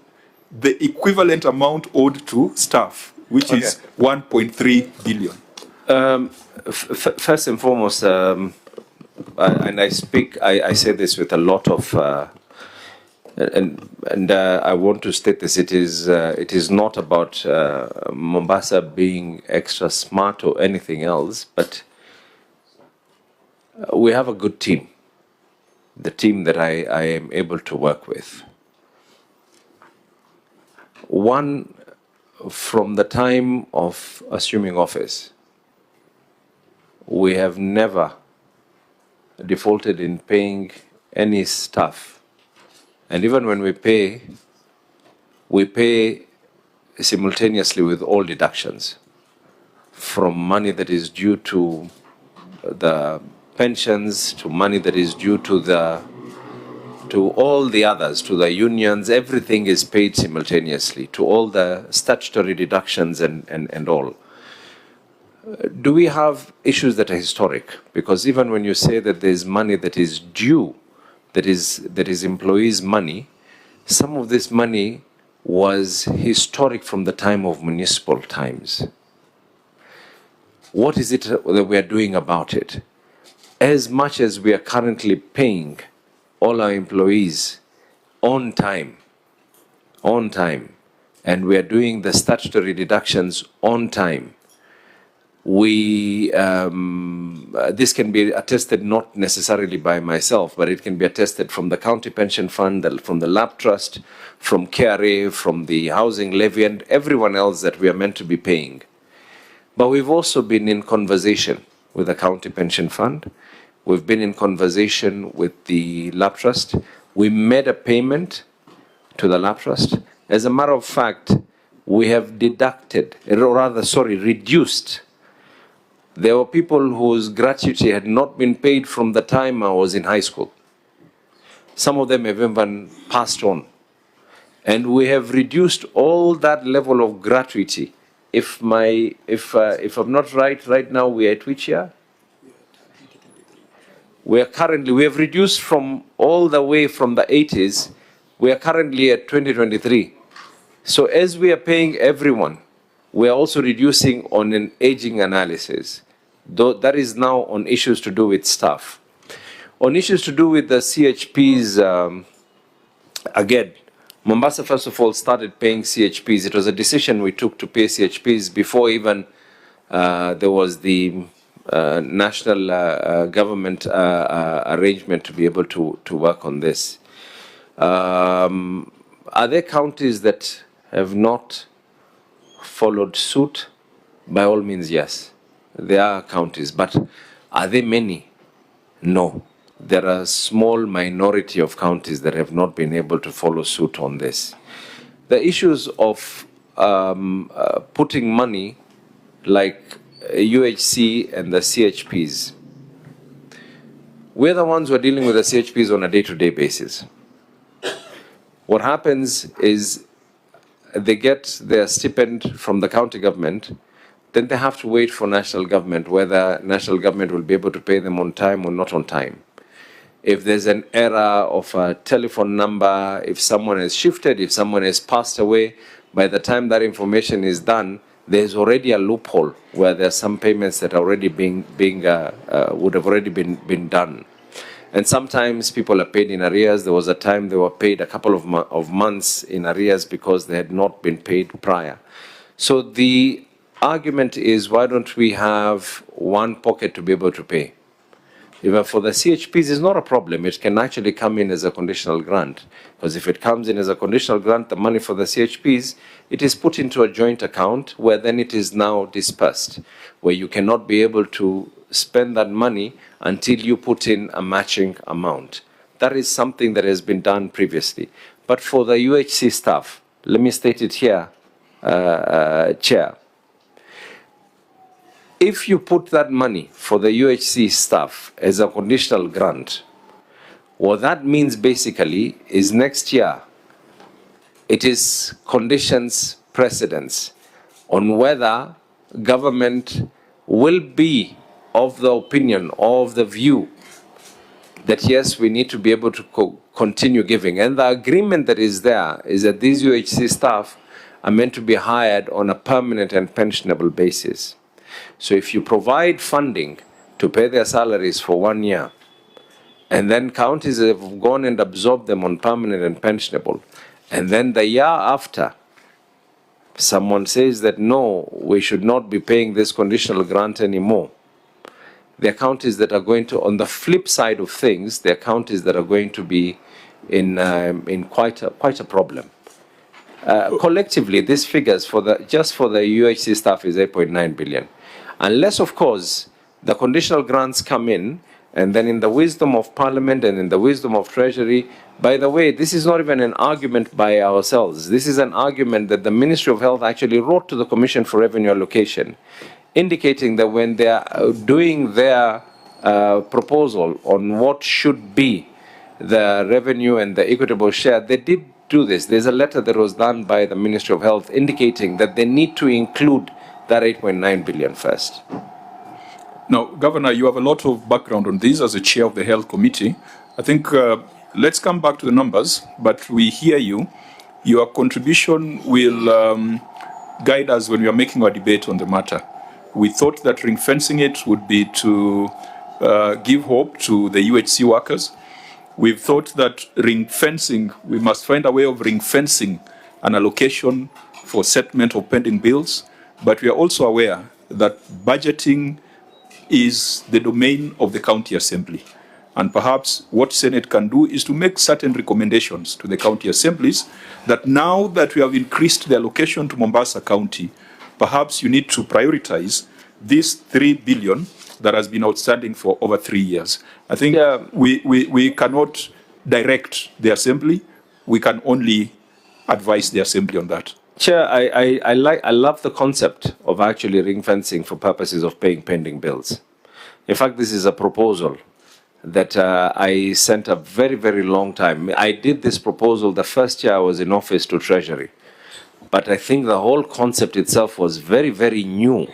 the equivalent amount owed to staff, which is 1.3 billion? First and foremost, and I say this with a lot of, and I want to state this, it is not about Mombasa being extra smart or anything else, but we have a good team, the team that I am able to work with. One, from the time of assuming office, we have never defaulted in paying any staff. And even when we pay simultaneously with all deductions, from money that is due to the pensions, to money that is due to all the others, to the unions, everything is paid simultaneously, to all the statutory deductions and all. Do we have issues that are historic? Because even when you say that there's money that is due, that is employees' money, some of this money was historic from the time of municipal times. What is it that we are doing about it? As much as we are currently paying all our employees on time, and we are doing the statutory deductions on time, this can be attested not necessarily by myself, but it can be attested from the county pension fund, from the lab trust, from KRA, from the housing levy, and everyone else that we are meant to be paying. But we've also been in conversation with the county pension fund. We've been in conversation with the lab trust. We made a payment to the lab trust. As a matter of fact, we have reduced. There were people whose gratuity had not been paid from the time I was in high school. Some of them have even passed on. And we have reduced all that level of gratuity. If I'm not right now we are at which year? We have reduced from all the way from the 80s, we are currently at 2023. So as we are paying everyone, we are also reducing on an aging analysis. Though that is now on issues to do with staff. On issues to do with the CHPs, again, Mombasa first of all started paying CHPs. It was a decision we took to pay CHPs before even there was the national government arrangement to be able to work on this. Are there counties that have not followed suit? By all means, yes. There are counties, but are there many? No. There are a small minority of counties that have not been able to follow suit on this. The issues of putting money like UHC and the CHPs, we're the ones who are dealing with the CHPs on a day-to-day basis. What happens is they get their stipend from the county government, then they have to wait for national government, whether national government will be able to pay them on time or not on time. If there's an error of a telephone number, if someone has shifted, if someone has passed away, by the time that information is done, there's already a loophole where there are some payments that are already would have already been done. And sometimes people are paid in arrears. There was a time they were paid a couple of months in arrears because they had not been paid prior. So the argument is, why don't we have one pocket to be able to pay? Even for the CHPs, it's not a problem. It can actually come in as a conditional grant. Because if it comes in as a conditional grant, the money for the CHPs, it is put into a joint account where then it is now dispersed, where you cannot be able to spend that money until you put in a matching amount. That is something that has been done previously. But for the UHC staff, let me state it here, Chair. If you put that money for the UHC staff as a conditional grant, what that means basically is next year, it is conditions precedents on whether government will be of the opinion, of the view that yes, we need to be able to continue giving. And the agreement that is there is that these UHC staff are meant to be hired on a permanent and pensionable basis. So if you provide funding to pay their salaries for 1 year, and then counties have gone and absorbed them on permanent and pensionable, and then the year after, someone says that no, we should not be paying this conditional grant anymore, there are counties that are going to, on the flip side of things, there are counties that are going to be in quite a problem. Collectively, these figures just for the UHC staff is 8.9 billion. Unless, of course, the conditional grants come in, and then in the wisdom of Parliament and in the wisdom of Treasury, by the way, this is not even an argument by ourselves. This is an argument that the Ministry of Health actually wrote to the Commission for Revenue Allocation, indicating that when they are doing their proposal on what should be the revenue and the equitable share, they did do this. There's a letter that was done by the Ministry of Health indicating that they need to include that 8.9 billion first. Now, Governor, you have a lot of background on this as a chair of the Health Committee. I think let's come back to the numbers, but we hear you. Your contribution will guide us when we are making our debate on the matter. We thought that ring fencing it would be to give hope to the UHC workers. We've thought that ring fencing, we must find a way of ring fencing an allocation for settlement of pending bills, but we are also aware that budgeting is the domain of the county assembly. And perhaps what Senate can do is to make certain recommendations to the county assemblies that now that we have increased the allocation to Mombasa County, perhaps you need to prioritize this 3 billion that has been outstanding for over 3 years. I think we cannot direct the assembly. We can only advise the assembly on that. Chair, I love the concept of actually ring fencing for purposes of paying pending bills. In fact, this is a proposal that I sent a very, very long time. I did this proposal the first year I was in office to Treasury. But I think the whole concept itself was very, very new.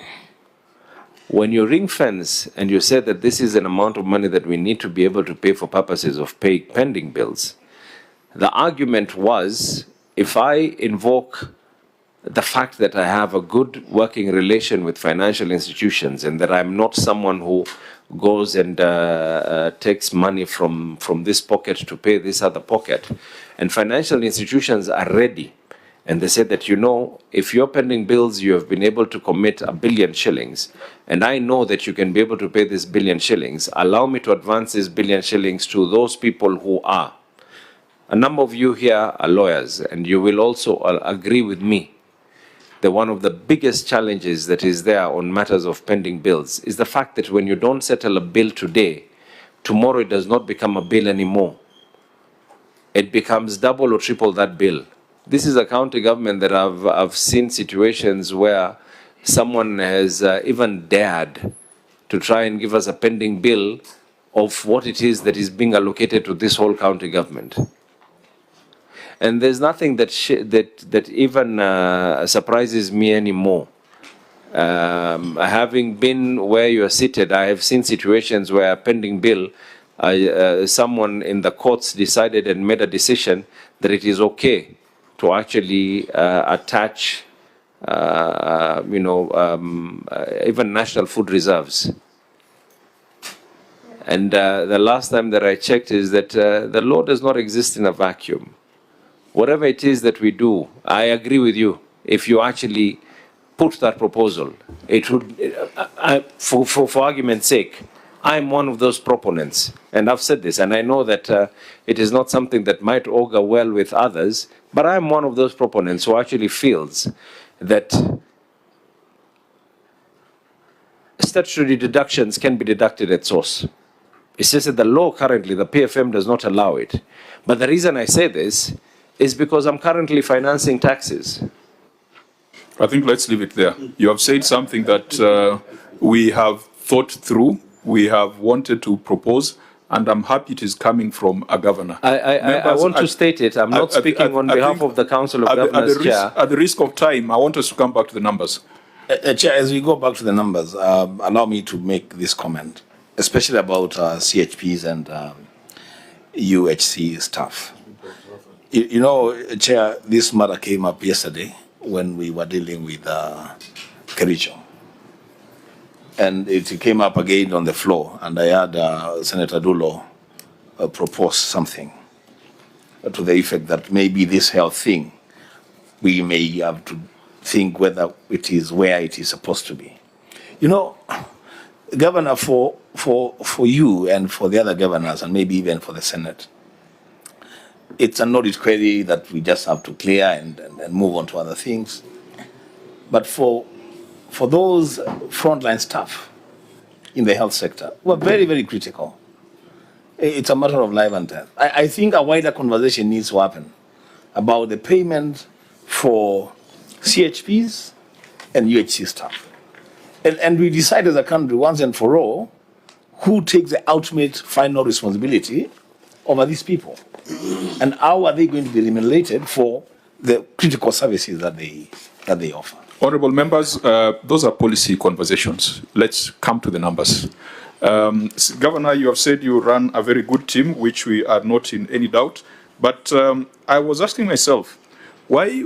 When you ring fence and you say that this is an amount of money that we need to be able to pay for purposes of paying pending bills, the argument was if I invoke the fact that I have a good working relation with financial institutions and that I'm not someone who goes and takes money from this pocket to pay this other pocket, and financial institutions are ready, and they say that, you know, if you're pending bills, you have been able to commit 1 billion shillings, and I know that you can be able to pay this 1 billion shillings, allow me to advance this 1 billion shillings to those people who are. A number of you here are lawyers, and you will also agree with me that one of the biggest challenges that is there on matters of pending bills is the fact that when you don't settle a bill today, tomorrow it does not become a bill anymore. It becomes double or triple that bill. This is a county government that I've seen situations where someone has even dared to try and give us a pending bill of what it is that is being allocated to this whole county government. And there's nothing that even surprises me anymore. Having been where you are seated, I have seen situations where a pending bill, someone in the courts decided and made a decision that it is okay to actually attach, even national food reserves. And the last time that I checked is that the law does not exist in a vacuum. Whatever it is that we do, I agree with you. If you actually put that proposal, it would, for argument's sake, I'm one of those proponents, and I've said this, and I know that it is not something that might augur well with others, but I'm one of those proponents who actually feels that statutory deductions can be deducted at source. It's just that the law currently, the PFM does not allow it. But the reason I say this is because I'm currently financing taxes. I think let's leave it there. You have said something that we have thought through, we have wanted to propose, and I'm happy it is coming from a governor. I want to state it. I'm not speaking on behalf of the Council of Governors, Chair. At the risk of time, I want us to come back to the numbers. Chair, as we go back to the numbers, allow me to make this comment, especially about CHPs and UHC staff. You know, Chair, this matter came up yesterday when we were dealing with Kericho. And it came up again on the floor, and I had Senator Dulo propose something to the effect that maybe this health thing, we may have to think whether it is where it is supposed to be. You know, Governor, for you and for the other governors, and maybe even for the Senate, it's an audit query that we just have to clear and move on to other things. But for those frontline staff in the health sector, who are very, very critical, it's a matter of life and death. I think a wider conversation needs to happen about the payment for CHPs and UHC staff. And we decide as a country once and for all who takes the ultimate final responsibility over these people. And how are they going to be remunerated for the critical services that they offer? Honorable members, those are policy conversations. Let's come to the numbers. Governor, you have said you run a very good team, which we are not in any doubt. But I was asking myself, why,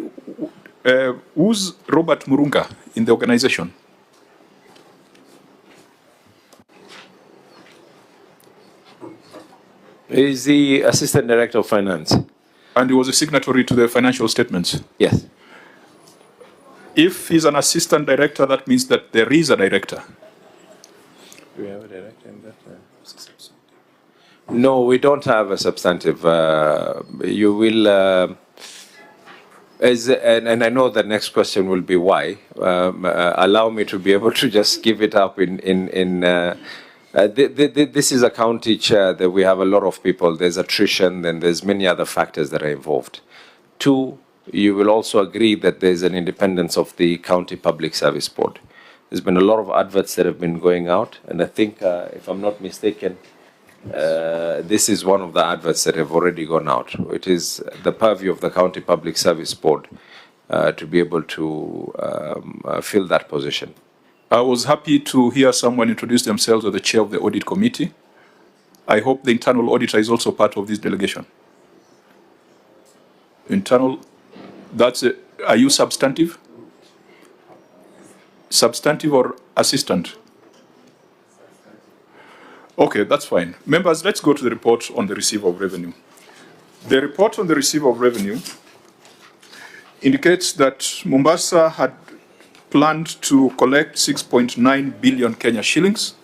who's Robert Murunga in the organization? He's the Assistant Director of Finance. And he was a signatory to the financial statements? Yes. If he's an assistant director, that means that there is a director. Do we have a director in that? No, we don't have a substantive. You will, and I know the next question will be why. Allow me to be able to just give it up this is a county chair that we have a lot of people. There's attrition, then there's many other factors that are involved. Two, you will also agree that there's an independence of the County Public Service Board. There's been a lot of adverts that have been going out, and I think, if I'm not mistaken, this is one of the adverts that have already gone out. It is the purview of the County Public Service Board to be able to fill that position. I was happy to hear someone introduce themselves as the chair of the audit committee. I hope the internal auditor is also part of this delegation. Internal, that's it. Are you substantive? Substantive or assistant? Okay, that's fine. Members, let's go to the report on the receipt of revenue. The report on the receipt of revenue indicates that Mombasa had planned to collect 6.9 billion Kenya shillings,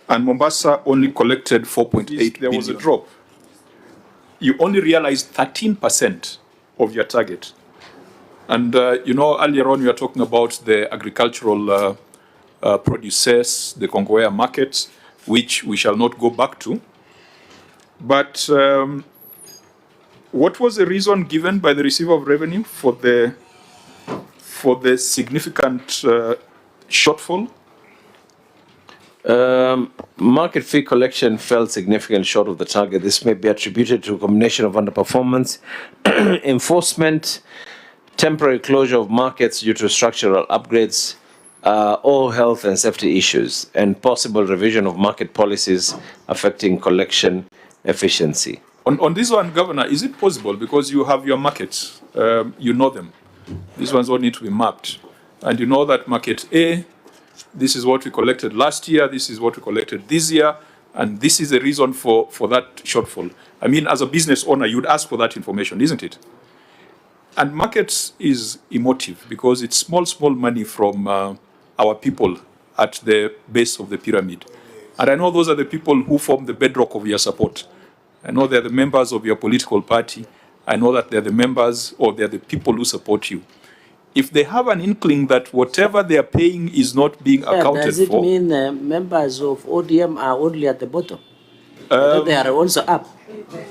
and Mombasa only collected 4.8 billion. There was a drop. You only realized 13% of your target. And you know, earlier on we were talking about the agricultural producers, the Kongowea markets, which we shall not go back to. But what was the reason given by the receiver of revenue for the significant shortfall? Market fee collection fell significantly short of the target. This may be attributed to a combination of underperformance, enforcement, temporary closure of markets due to structural upgrades, or health and safety issues, and possible revision of market policies affecting collection efficiency. On this one, Governor, is it possible, because you have your markets, you know them, these ones all need to be mapped, and you know that market A, this is what we collected last year, this is what we collected this year, and this is the reason for that shortfall. I mean, as a business owner, you'd ask for that information, isn't it? And markets is emotive because it's small money from our people at the base of the pyramid. And I know those are the people who form the bedrock of your support. I know they're the members of your political party. I know that they're the members or they're the people who support you. If they have an inkling that whatever they are paying is not being accounted does it for... mean members of ODM are only at the bottom? They are also up.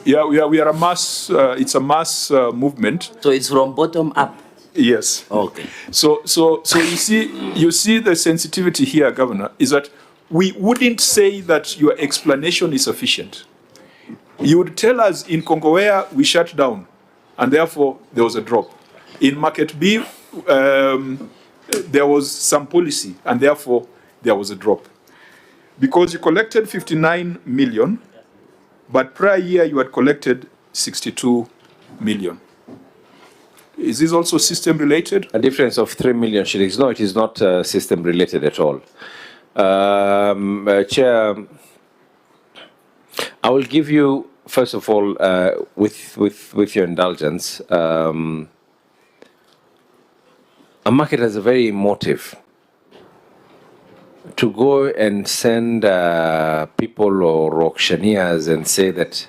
Yeah, we are a mass, it's a mass movement. So it's from bottom up? Yes. Okay. So you see the sensitivity here, Governor, is that we wouldn't say that your explanation is sufficient. You would tell us in Kongowea we shut down, and therefore there was a drop. In Market B, there was some policy, and therefore there was a drop. Because you collected 59 million, but prior year you had collected 62 million. Is this also system related? A difference of 3 million shillings. No, it is not system related at all. Chair, I will give you, first of all, with your indulgence, a market has a very motive. To go and send people or auctioneers and say that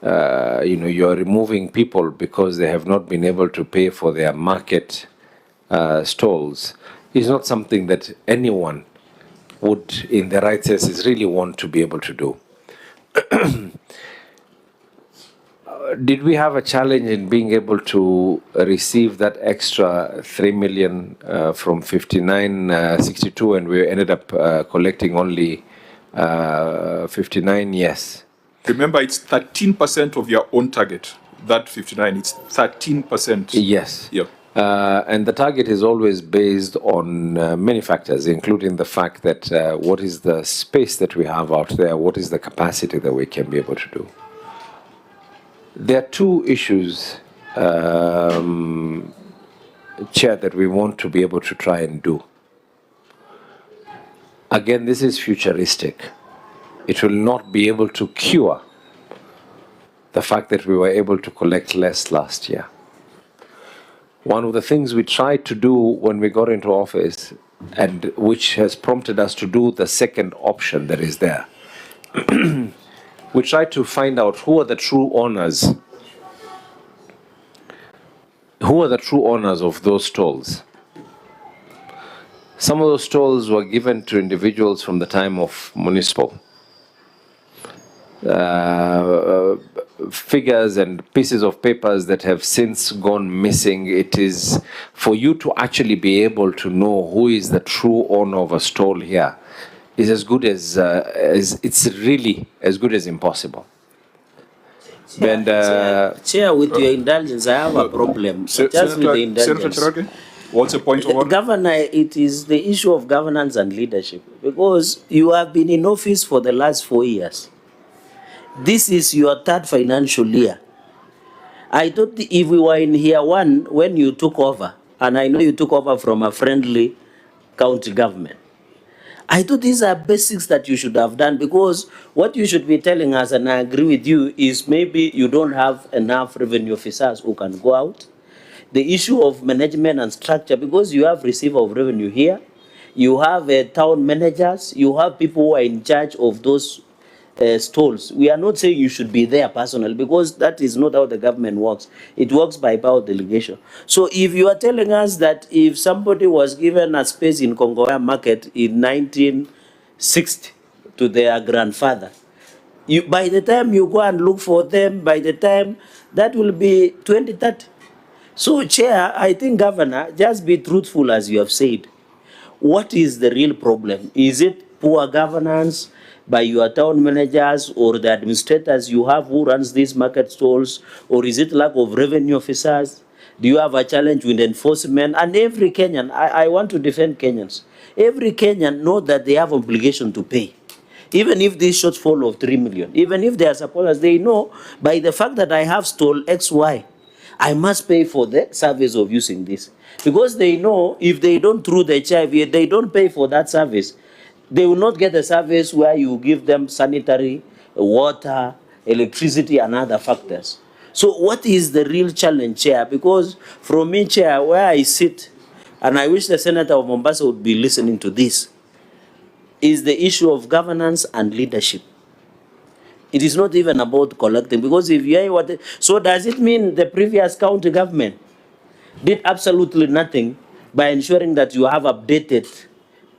you are removing people because they have not been able to pay for their market stalls is not something that anyone would, in the right sense, really want to be able to do. Did we have a challenge in being able to receive that extra 3 million from 5962 and we ended up collecting only 59? Yes. Remember, it's 13% of your own target. That 59, it's 13%. Yes. Yep. And the target is always based on many factors, including the fact that what is the space that we have out there, what is the capacity that we can be able to do. There are two issues, Chair, that we want to be able to try and do. Again, this is futuristic. It will not be able to cure the fact that we were able to collect less last year. One of the things we tried to do when we got into office, and which has prompted us to do the second option that is there, we tried to find out who are the true owners. Who are the true owners of those stalls? Some of those stalls were given to individuals from the time of municipal. Figures and pieces of papers that have since gone missing. It is for you to actually be able to know who is the true owner of a stall here is as good as it's really as good as impossible. Chair, with your indulgence, I have a problem. Just with the indulgence. Senator, what's the point of order? Governor, it is the issue of governance and leadership, because you have been in office for the last 4 years. This is your third financial year. I thought if we were in year one when you took over, and I know you took over from a friendly county government, I thought these are basics that you should have done, because what you should be telling us, and I agree with you, is maybe you don't have enough revenue officers who can go out. The issue of management and structure, because you have receiver of revenue here, you have town managers, you have people who are in charge of those stalls. We are not saying you should be there personally, because that is not how the government works. It works by power delegation. So if you are telling us that if somebody was given a space in Kongoya market in 1960 to their grandfather, by the time you go and look for them, by the time that will be 2030. So, Chair, I think, Governor, just be truthful as you have said. What is the real problem? Is it poor governance by your town managers or the administrators you have who runs these market stalls, or is it lack of revenue officers? Do you have a challenge with enforcement? And every Kenyan, I want to defend Kenyans, every Kenyan know that they have obligation to pay. Even if this shortfall of 3 million, even if they are supporters, they know by the fact that I have stole XY, I must pay for the service of using this. Because they know if they don't through the HIV, they don't pay for that service, they will not get a service where you give them sanitary, water, electricity, and other factors. So what is the real challenge, Chair? Because from me, Chair, where I sit, and I wish the Senator of Mombasa would be listening to this, is the issue of governance and leadership. It is not even about collecting, because if you hear what... So does it mean the previous county government did absolutely nothing by ensuring that you have updated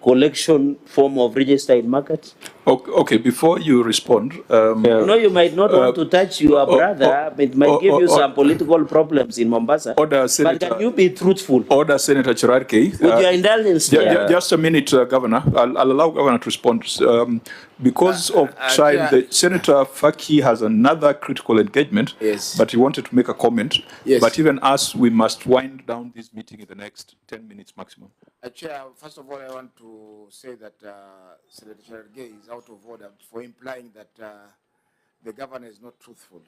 collection form of register in markets? Okay, before you respond, No, you might not want to touch your brother. It might give you some political problems in Mombasa. But can you be truthful? Order, Senator Chirarke. With your indulgence, just a minute, Governor. I'll allow Governor to respond. Because of time, the Senator Faki has another critical engagement, but he wanted to make a comment. Yes. But even us, we must wind down this meeting in the next 10 minutes maximum. Chair, first of all, I want to say that Senator Chirarke is out of order for implying that the governor is not truthful.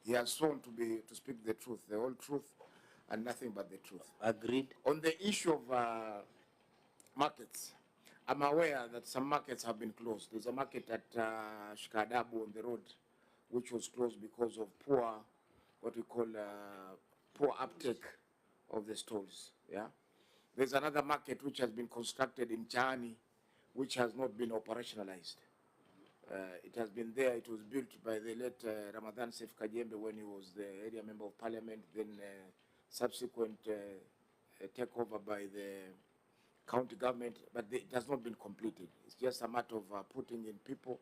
He has sworn to speak the truth, the whole truth, and nothing but the truth. Agreed. On the issue of markets, I'm aware that some markets have been closed. There's a market at Shikadabu on the road, which was closed because of poor, what we call poor uptake of the stalls. Yeah. There's another market which has been constructed in Chani, which has not been operationalized. It has been there. It was built by the late Ramadan Seif Kajembe when he was the area member of parliament, then subsequent takeover by the county government, but it has not been completed. It's just a matter of putting in people,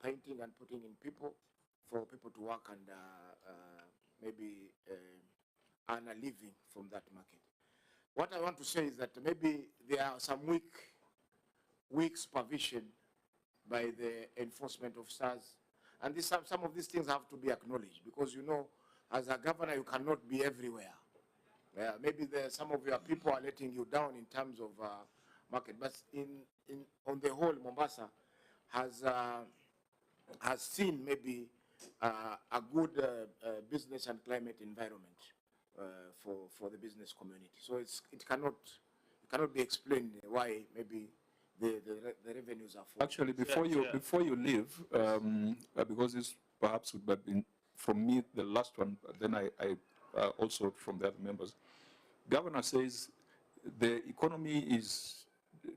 painting and putting in people for people to work and maybe earn a living from that market. What I want to say is that maybe there are some weak supervision by the enforcement officers, and some of these things have to be acknowledged, because you know, as a governor, you cannot be everywhere. Maybe some of your people are letting you down in terms of market, but on the whole, Mombasa has seen maybe a good business and climate environment for the business community. So it cannot be explained why maybe the revenues are falling. Actually, before you leave, because this perhaps would have been from me the last one, then I also from the other members. Governor says the economy is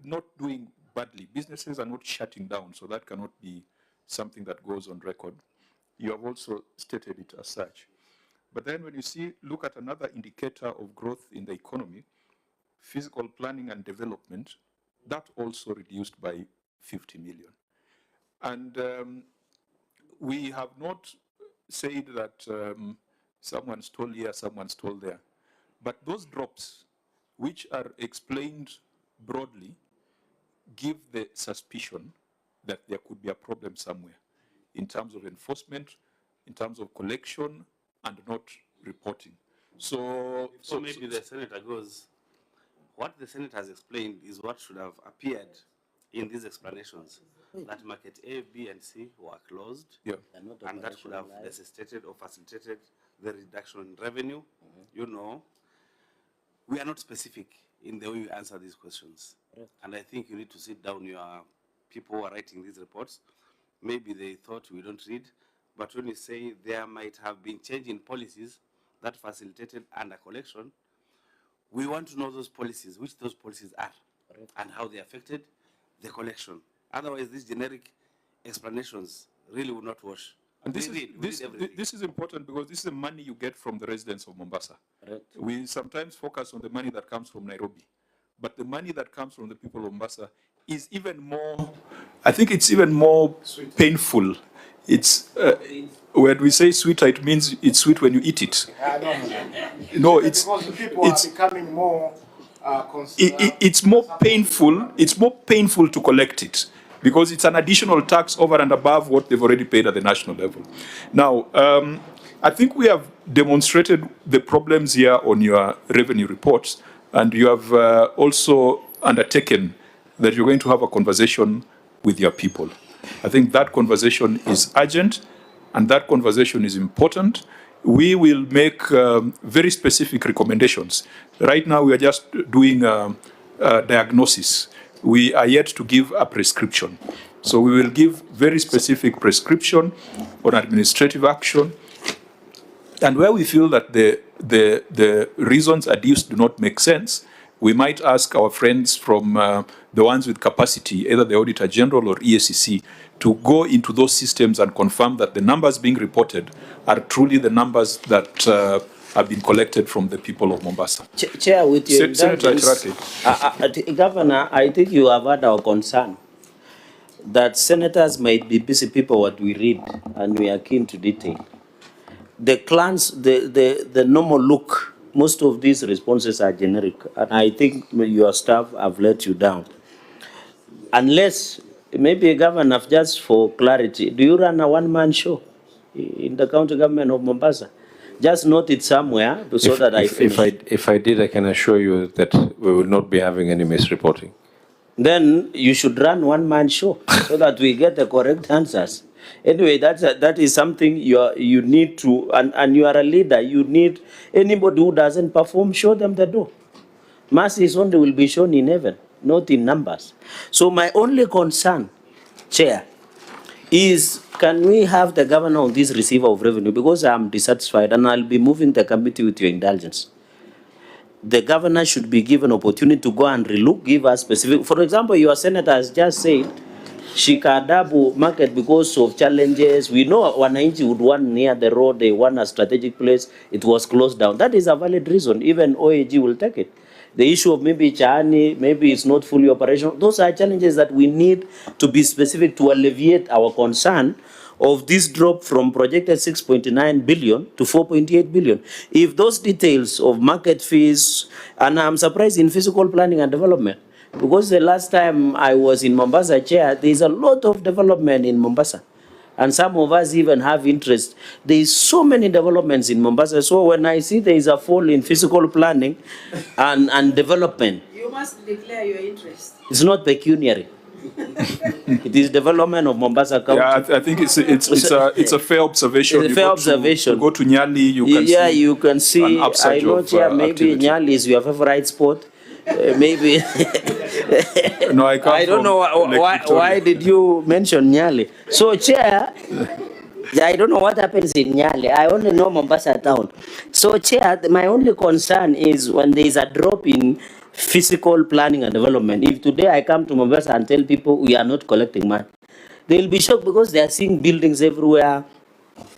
not doing badly. Businesses are not shutting down, so that cannot be something that goes on record. You have also stated it as such. But then when you look at another indicator of growth in the economy, physical planning and development, that also reduced by 50 million. And we have not said that someone stole here, someone stole there. But those drops, which are explained broadly, give the suspicion that there could be a problem somewhere in terms of enforcement, in terms of collection, and not reporting. So maybe the senator goes, what the senator has explained is what should have appeared in these explanations. That market A, B, and C were closed, and that could have necessitated or facilitated the reduction in revenue. You know, we are not specific in the way we answer these questions. And I think you need to sit down, your people who are writing these reports. Maybe they thought we don't read, but when you say there might have been change in policies that facilitated under collection, we want to know those policies, which those policies are, and how they affected the collection. Otherwise, these generic explanations really will not wash. And this is important because this is the money you get from the residents of Mombasa. We sometimes focus on the money that comes from Nairobi, but the money that comes from the people of Mombasa is even more, I think it's even more painful. It's, when we say sweeter, it means it's sweet when you eat it. No, it's because the people are becoming more it's more painful. It's more painful to collect it because it's an additional tax over and above what they've already paid at the national level. Now, I think we have demonstrated the problems here on your revenue reports, and you have also undertaken that you're going to have a conversation with your people. I think that conversation is urgent, and that conversation is important. We will make very specific recommendations. Right now, we are just doing a diagnosis. We are yet to give a prescription. So we will give very specific prescription on administrative action. And where we feel that the reasons adduced do not make sense, we might ask our friends from the ones with capacity, either the Auditor General or EACC, to go into those systems and confirm that the numbers being reported are truly the numbers that have been collected from the people of Mombasa. Chair, with your Senator indulgence, Governor, I think you have heard our concern. that senators might be busy people what we read, and we are keen to detail. The clans, the normal look, most of these responses are generic, and I think your staff have let you down. Unless, maybe a governor, just for clarity, do you run a one-man show in the county government of Mombasa? Just note it somewhere so that I finish. If I did, I can assure you that we will not be having any misreporting. Then you should run one-man show so that we get the correct answers. Anyway, that is something you need to, and you are a leader, you need anybody who doesn't perform, show them the door. Mercy is only will be shown in heaven, not in numbers. So my only concern, Chair, is can we have the governor on this receiver of revenue, because I'm dissatisfied and I'll be moving the committee with your indulgence. The governor should be given opportunity to go and relook, give us specific. For example, your senator has just said Shikadabu market because of challenges. We know Wananchi would want near the road, they want a strategic place, it was closed down. That is a valid reason, even OAG will take it. The issue of maybe Chani, maybe it's not fully operational. Those are challenges that we need to be specific to alleviate our concern of this drop from projected 6.9 billion to 4.8 billion. If those details of market fees, and I'm surprised in physical planning and development, because the last time I was in Mombasa, Chair, there's a lot of development in Mombasa. And some of us even have interest. There is so many developments in Mombasa. So when I see there is a fall in physical planning and development, You must declare your interest. it's not pecuniary. It is development of Mombasa County. Yeah, I think it's a fair observation. It's a fair observation. You go to Nyali, you can yeah, see you can see. an upsurge I know, of, Chair, maybe activity. Nyali is your favorite sport. Maybe. No, I don't know why did you mention Nyali. So, Chair, I don't know what happens in Nyali. I only know Mombasa town. So, Chair, my only concern is when there is a drop in physical planning and development. If today I come to Mombasa and tell people we are not collecting money, they will be shocked because they are seeing buildings everywhere.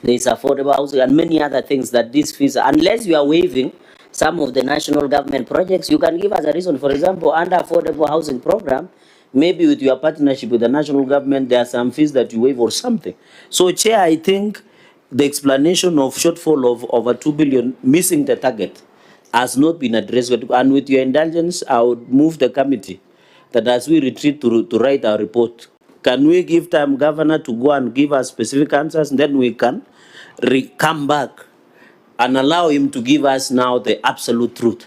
There is affordable housing and many other things that these fees, unless you are waiving some of the national government projects, you can give us a reason. For example, under affordable housing program, maybe with your partnership with the national government, there are some fees that you waive or something. So, Chair, I think the explanation of shortfall of over 2 billion, missing the target, has not been addressed. And with your indulgence, I would move the committee that as we retreat to write our report, can we give time, Governor, to go and give us specific answers, and then we can come back and allow him to give us now the absolute truth.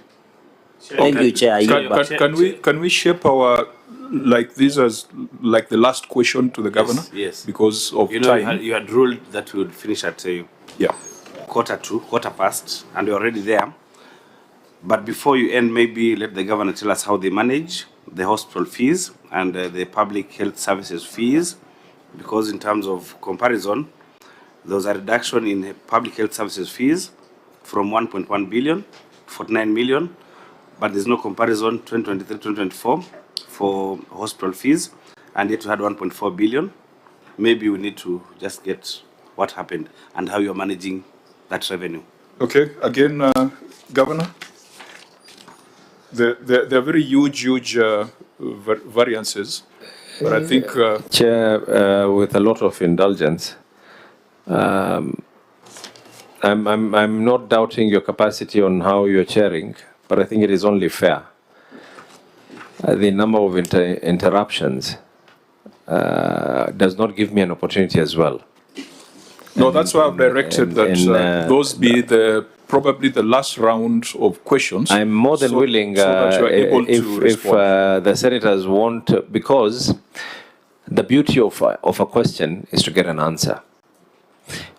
Thank you, Chair. Can we shape our, like this as like the last question to the governor? Yes. Because of time. You had ruled that we would finish at quarter past, and we're already there. But before you end, maybe let the governor tell us how they manage the hospital fees and the public health services fees, because in terms of comparison, there was a reduction in public health services fees from 1.1 billion to 49 million, but there's no comparison 2023-2024 for hospital fees, and yet we had 1.4 billion. Maybe we need to just get what happened and how you're managing that revenue. Okay, again, Governor, there are very huge variances, but I think... Chair, with a lot of indulgence, I'm not doubting your capacity on how you're chairing, but I think it is only fair. The number of interruptions does not give me an opportunity as well. No, that's why I've directed that those be probably the last round of questions. I'm more than willing so that you are able to respond. If the senators want, because the beauty of a question is to get an answer.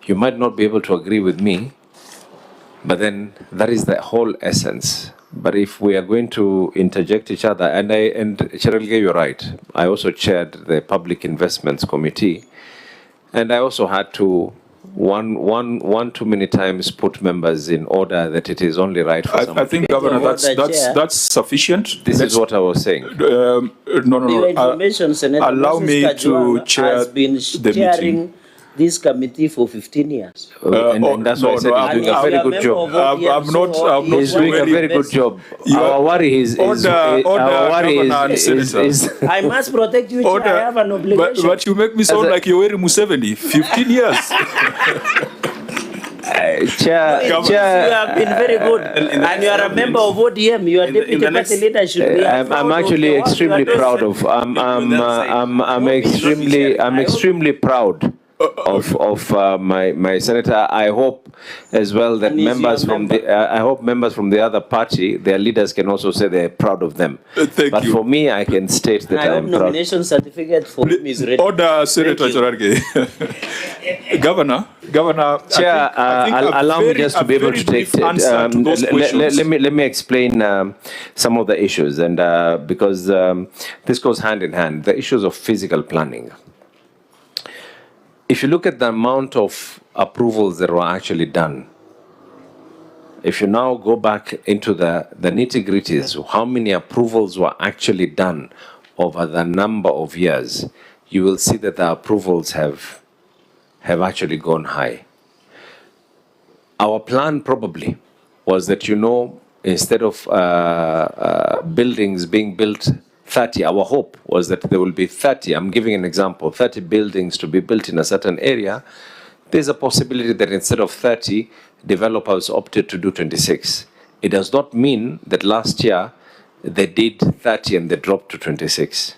You might not be able to agree with me, but then that is the whole essence. But if we are going to interject each other, and Cheryl, you're right, I also chaired the Public Investments Committee, and I also had to one too many times put members in order that it is only right for some. I think, Governor, that's sufficient. This is what I was saying. The information Senator allow me to chair has been the sharing meeting. this committee for 15 years. And that's why I said he's doing a very good job. He's doing a very good job. Our worry is I must protect you. Chair. I have an obligation. But you make me sound like you're wearing Museveni. 15 years. Chair, you have been very good, and you are a member of ODM. You are deputy party leader. I'm actually extremely proud of. I'm extremely proud of my senator. I hope as well that members from the other party, their leaders can also say they're proud of them. But for me, I can state that I am proud. Nomination certificate for him is ready. Order, Senator Cherargei. Governor. Chair, allow me just to be able to take. Let me explain some of the issues, and because this goes hand in hand, the issues of physical planning. If you look at the amount of approvals that were actually done, if you now go back into the nitty-gritties, how many approvals were actually done over the number of years, you will see that the approvals have actually gone high. Our plan probably was that, instead of buildings being built 30, our hope was that there will be 30, I'm giving an example, 30 buildings to be built in a certain area. There's a possibility that instead of 30, developers opted to do 26. It does not mean that last year they did 30 and they dropped to 26.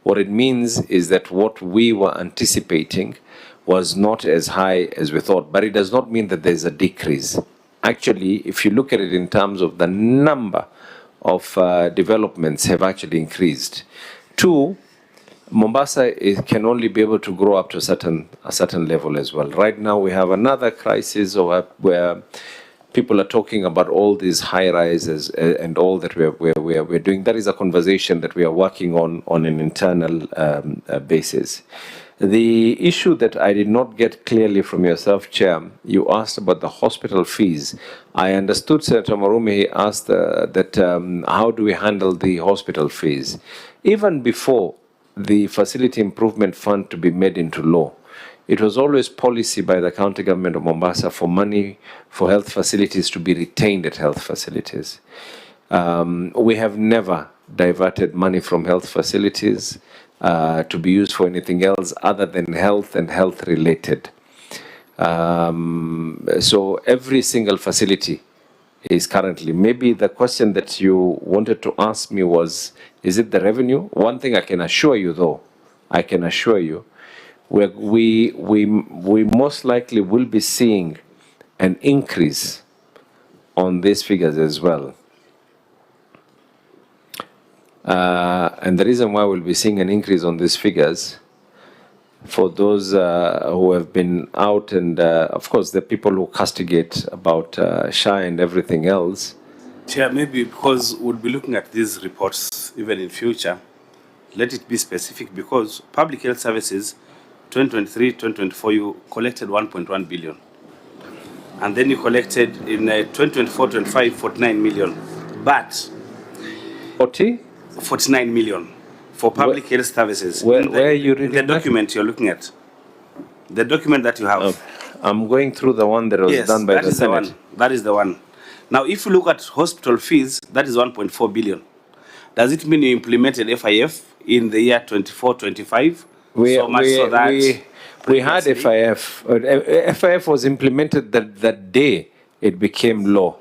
What it means is that what we were anticipating was not as high as we thought, but it does not mean that there's a decrease. Actually, if you look at it in terms of the number of developments have actually increased. Two, Mombasa can only be able to grow up to a certain level as well. Right now we have another crisis where people are talking about all these high rises and all that we're doing. That is a conversation that we are working on an internal basis. The issue that I did not get clearly from yourself, Chair, you asked about the hospital fees. I understood Senator Marume asked how do we handle the hospital fees? Even before the Facility Improvement Fund to be made into law, it was always policy by the county government of Mombasa for money for health facilities to be retained at health facilities. We have never diverted money from health facilities to be used for anything else other than health and health related. So every single facility is currently, maybe the question that you wanted to ask me was, is it the revenue? One thing I can assure you though, we most likely will be seeing an increase on these figures as well. And the reason why we'll be seeing an increase on these figures, for those who have been out and, of course, the people who castigate about SHA and everything else. Chair, maybe because we'll be looking at these reports even in future, let it be specific, because public health services, 2023-2024, you collected 1.1 billion. And then you collected in 2024-25, 49 million. But 49 million for public health services. Where are you reading the document you're looking at? The document that you have. I'm going through the one that was done by the Senate. That is the one. Now, if you look at hospital fees, that is 1.4 billion. Does it mean you implemented FIF in the year 24-25? We had FIF. FIF was implemented that day it became law.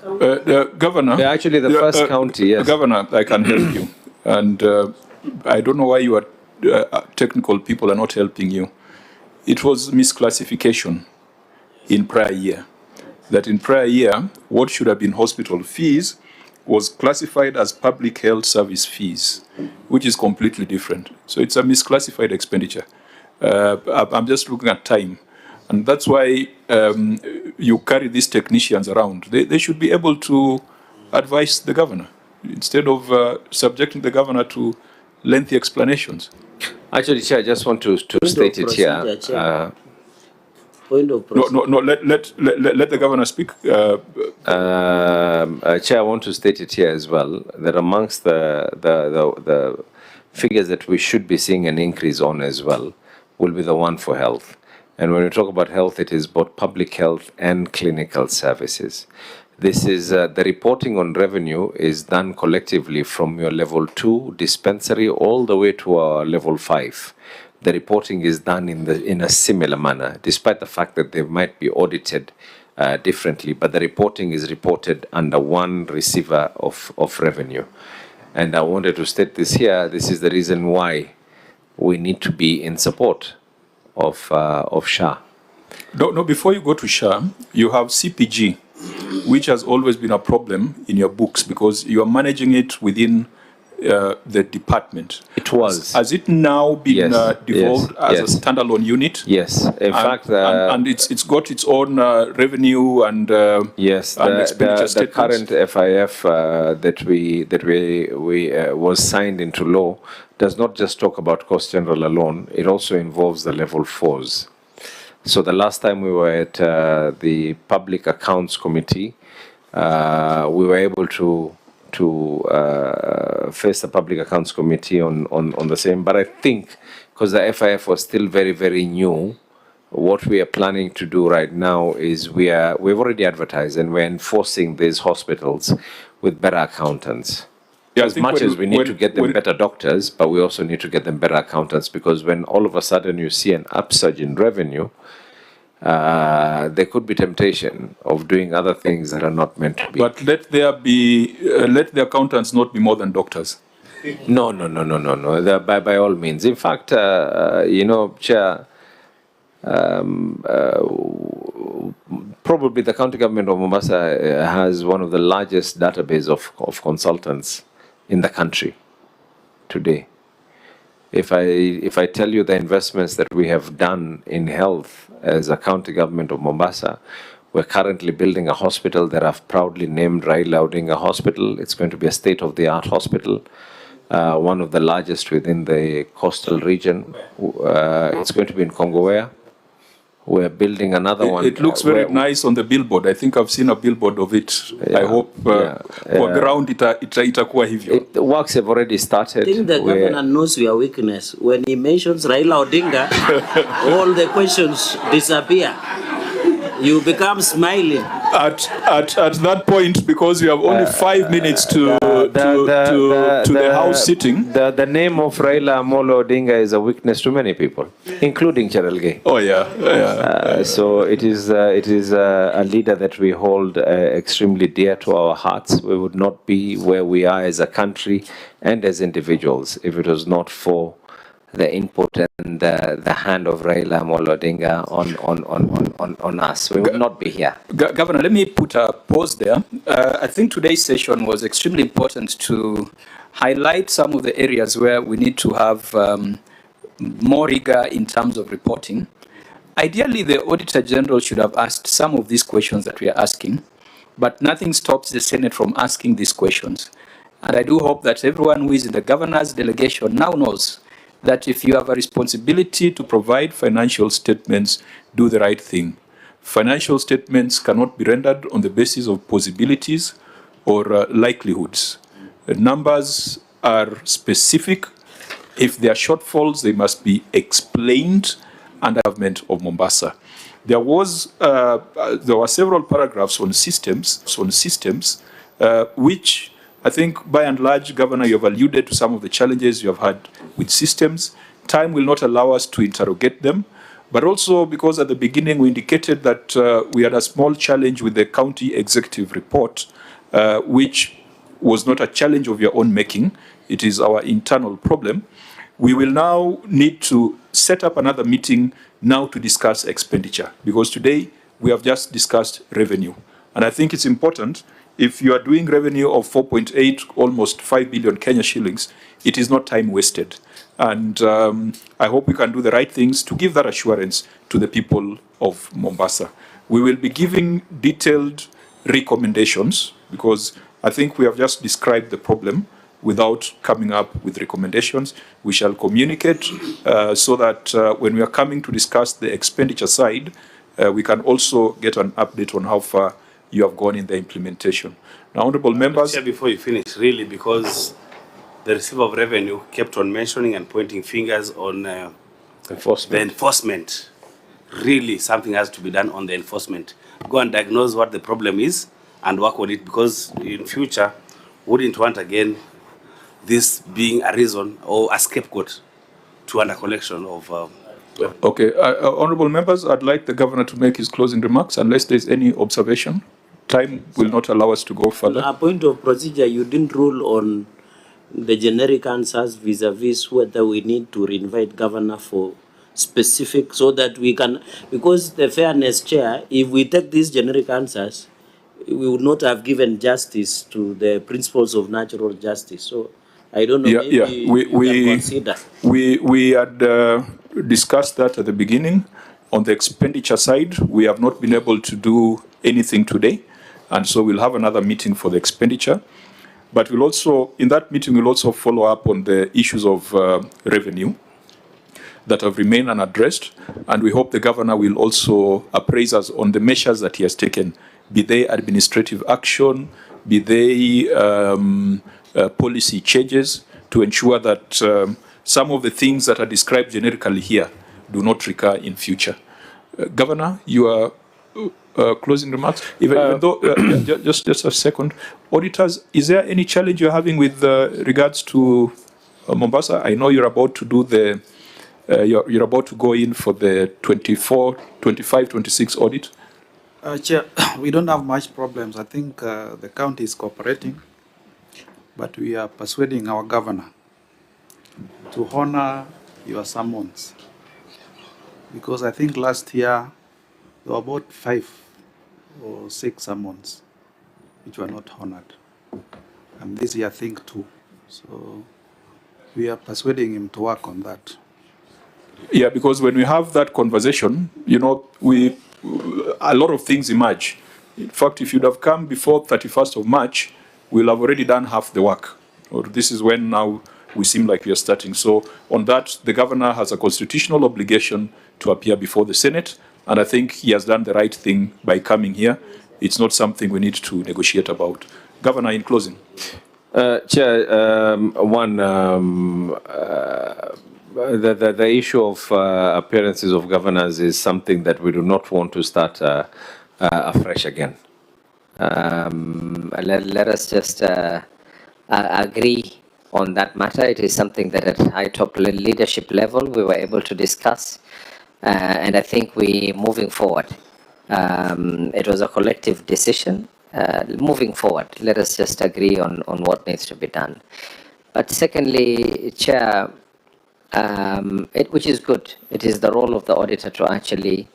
The governor. Actually, the first county, yes. Governor, I can help you. And I don't know why you are technical people are not helping you. It was misclassification in prior year. That in prior year, what should have been hospital fees was classified as public health service fees, which is completely different. So it's a misclassified expenditure. I'm just looking at time. And that's why you carry these technicians around. They should be able to advise the governor instead of subjecting the governor to lengthy explanations. Actually, Chair, I just want to state it here. Point of procedure. No, let the governor speak. Chair, I want to state it here as well, that amongst the figures that we should be seeing an increase on as well will be the one for health. And when we talk about health, it is both public health and clinical services. This is the reporting on revenue is done collectively from your level 2 dispensary all the way to our level 5. The reporting is done in a similar manner, despite the fact that they might be audited differently, but the reporting is reported under one receiver of revenue. And I wanted to state this here. This is the reason why we need to be in support of SHA. No, before you go to SHA, you have CPG, which has always been a problem in your books because you are managing it within the department. It was. Has it now been devolved as a standalone unit? Yes. In fact, and it's got its own revenue and yes, and expenditure the current FIF that we was signed into law does not just talk about cost general alone. It also involves the level 4s. So the last time we were at the Public Accounts Committee, we were able to face the Public Accounts Committee on the same. But I think because the FIF was still very, very new, what we are planning to do right now is we've already advertised and we're enforcing these hospitals with better accountants. Yeah, as much as we need to get them better doctors, but we also need to get them better accountants, because when all of a sudden you see an upsurge in revenue, there could be temptation of doing other things that are not meant to be. But let the accountants not be more than doctors. No. By all means. In fact, Chair, probably the county government of Mombasa has one of the largest database of consultants in the country today. If I tell you the investments that we have done in health as a county government of Mombasa, we're currently building a hospital that I've proudly named Raila Odinga Hospital. It's going to be a state-of-the-art hospital, one of the largest within the coastal region. It's going to be in Kongowea. We're building another one. It looks very nice on the billboard. I think I've seen a billboard of it. Yeah, I hope ground itakuwa hivyo. The works have already started. I think the governor knows your weakness. When he mentions Raila Odinga, all the questions disappear. You become smiling. At that point, because you have only 5 minutes to the House sitting. The name of Raila Amolo Odinga is a weakness to many people, including Cherelgei. Oh yeah. So it is a leader that we hold extremely dear to our hearts. We would not be where we are as a country and as individuals if it was not for the input and the hand of Raila Amolo Odinga on us. We would not be here. Governor, let me put a pause there. I think today's session was extremely important to highlight some of the areas where we need to have more rigor in terms of reporting. Ideally, the Auditor General should have asked some of these questions that we are asking, but nothing stops the Senate from asking these questions. And I do hope that everyone who is in the governor's delegation now knows that if you have a responsibility to provide financial statements, do the right thing. Financial statements cannot be rendered on the basis of possibilities or likelihoods. The numbers are specific. If there are shortfalls, they must be explained under the government of Mombasa. There were several paragraphs on systems, which I think by and large, Governor, you have alluded to some of the challenges you have had with systems. Time will not allow us to interrogate them, but also because at the beginning we indicated that we had a small challenge with the county executive report, which was not a challenge of your own making. It is our internal problem. We will now need to set up another meeting now to discuss expenditure, because today we have just discussed revenue. And I think it's important. If you are doing revenue of 4.8, almost 5 billion Kenya shillings, it is not time wasted. And I hope we can do the right things to give that assurance to the people of Mombasa. We will be giving detailed recommendations, because I think we have just described the problem without coming up with recommendations. We shall communicate so that when we are coming to discuss the expenditure side, we can also get an update on how far you have gone in the implementation. Now, honorable members. Before you finish, really, because the receiver of revenue kept on mentioning and pointing fingers on the enforcement. really something has to be done on the enforcement. Go and diagnose what the problem is and work on it, because in future, wouldn't want again this being a reason or a scapegoat to under collection of. Okay, honorable members, I'd like the governor to make his closing remarks unless there's any observation. Time will not allow us to go further. A point of procedure, you didn't rule on the generic answers vis-a-vis whether we need to invite governor for specific, so that we can, because the fairness, Chair, if we take these generic answers, we would not have given justice to the principles of natural justice. So I don't know, maybe you can consider. We had discussed that at the beginning. On the expenditure side, we have not been able to do anything today, and so we'll have another meeting for the expenditure. But we'll also, in that meeting, we'll also follow up on the issues of revenue that have remained unaddressed, and we hope the governor will also appraise us on the measures that he has taken, be they administrative action, be they policy changes, to ensure that some of the things that are described generically here do not recur in future. Governor, your closing remarks? Even though, just a second. Auditors, is there any challenge you're having with regards to Mombasa? I know you're about to do the, you're about to go in for the 25-26 audit. Chair, we don't have much problems. I think the county is cooperating, but we are persuading our governor to honor your summons. Because I think last year there were about 5 or 6 summons which were not honored. And this year I think 2. So we are persuading him to work on that. Yeah, because when we have that conversation, you know, a lot of things emerge. In fact, if you'd have come before 31st of March, we'll have already done half the work. Or this is when now we seem like we are starting. So on that, the governor has a constitutional obligation to appear before the Senate, and I think he has done the right thing by coming here. It's not something we need to negotiate about. Governor, in closing. Chair, the issue of appearances of governors is something that we do not want to start afresh again. Let us just agree on that matter. It is something that at high top leadership level we were able to discuss, and I think we're moving forward. It was a collective decision. Moving forward, let us just agree on what needs to be done. But secondly, Chair, which is good, it is the role of the auditor to actually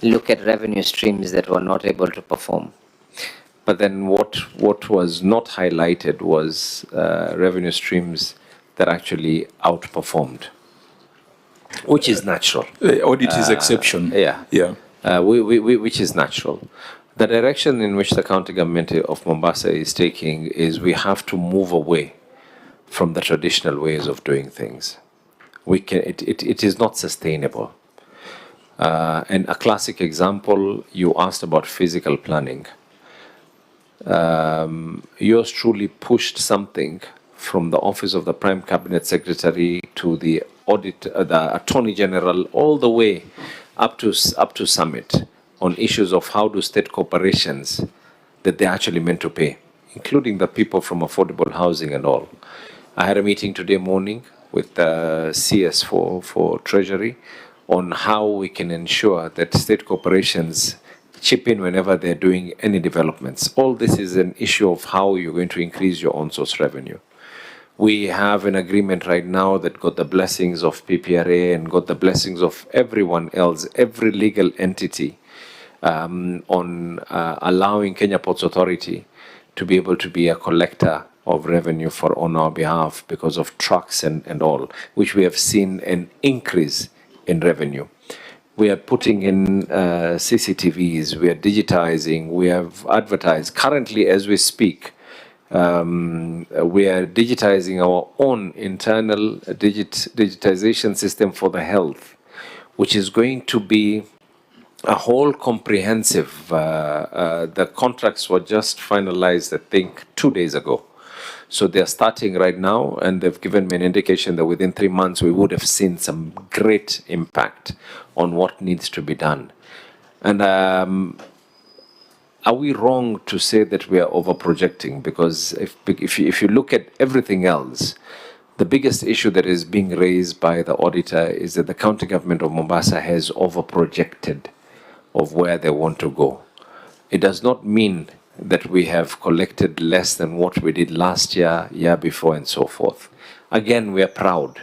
look at revenue streams that were not able to perform. But then what was not highlighted was revenue streams that actually outperformed, which is natural. Audit is exception. Yeah. Which is natural. The direction in which the county government of Mombasa is taking is we have to move away from the traditional ways of doing things. It is not sustainable. And a classic example, you asked about physical planning. Yours truly pushed something from the office of the Prime Cabinet Secretary to the the Attorney General, all the way up to Summit, on issues of how do state corporations that they're actually meant to pay, including the people from affordable housing and all. I had a meeting today morning with the CS for Treasury on how we can ensure that state corporations chip in whenever they're doing any developments. All this is an issue of how you're going to increase your own source revenue. We have an agreement right now that got the blessings of PPRA and got the blessings of everyone else, every legal entity, on allowing Kenya Ports Authority to be able to be a collector of revenue on our behalf because of trucks and all, which we have seen an increase in revenue. We are putting in CCTVs, we are digitizing, we have advertised. Currently, as we speak, we are digitizing our own internal digitization system for the health, which is going to be a whole comprehensive, the contracts were just finalized, I think, 2 days ago. So they're starting right now, and they've given me an indication that within 3 months we would have seen some great impact on what needs to be done. And are we wrong to say that we are over-projecting? Because if you look at everything else, the biggest issue that is being raised by the auditor is that the county government of Mombasa has over-projected of where they want to go. It does not mean that we have collected less than what we did last year, year before, and so forth. Again, we are proud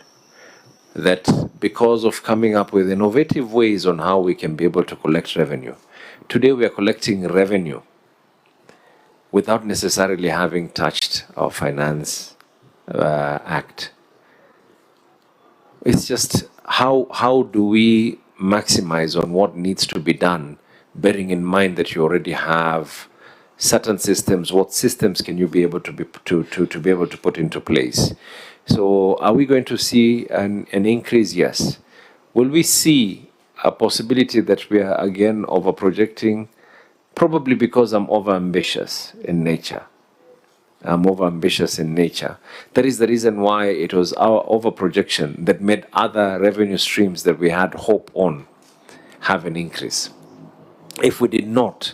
that because of coming up with innovative ways on how we can be able to collect revenue, today we are collecting revenue without necessarily having touched our Finance Act. It's just how do we maximize on what needs to be done, bearing in mind that you already have certain systems. What systems can you be able to be able to put into place? So are we going to see an increase? Yes. Will we see a possibility that we are again over projecting? Probably because I'm over ambitious in nature. I'm over ambitious in nature. That is the reason why it was our over projection that made other revenue streams that we had hope on have an increase. If we did not,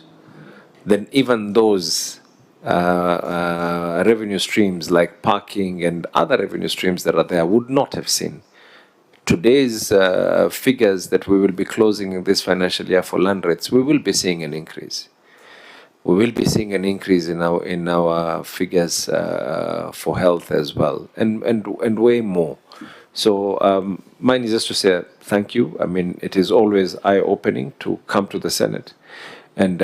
then even those revenue streams like parking and other revenue streams that are there would not have seen. Today's figures that we will be closing in this financial year for land rates, we will be seeing an increase. We will be seeing an increase in our figures for health as well, and way more. So mine is just to say thank you. I mean, it is always eye-opening to come to the Senate and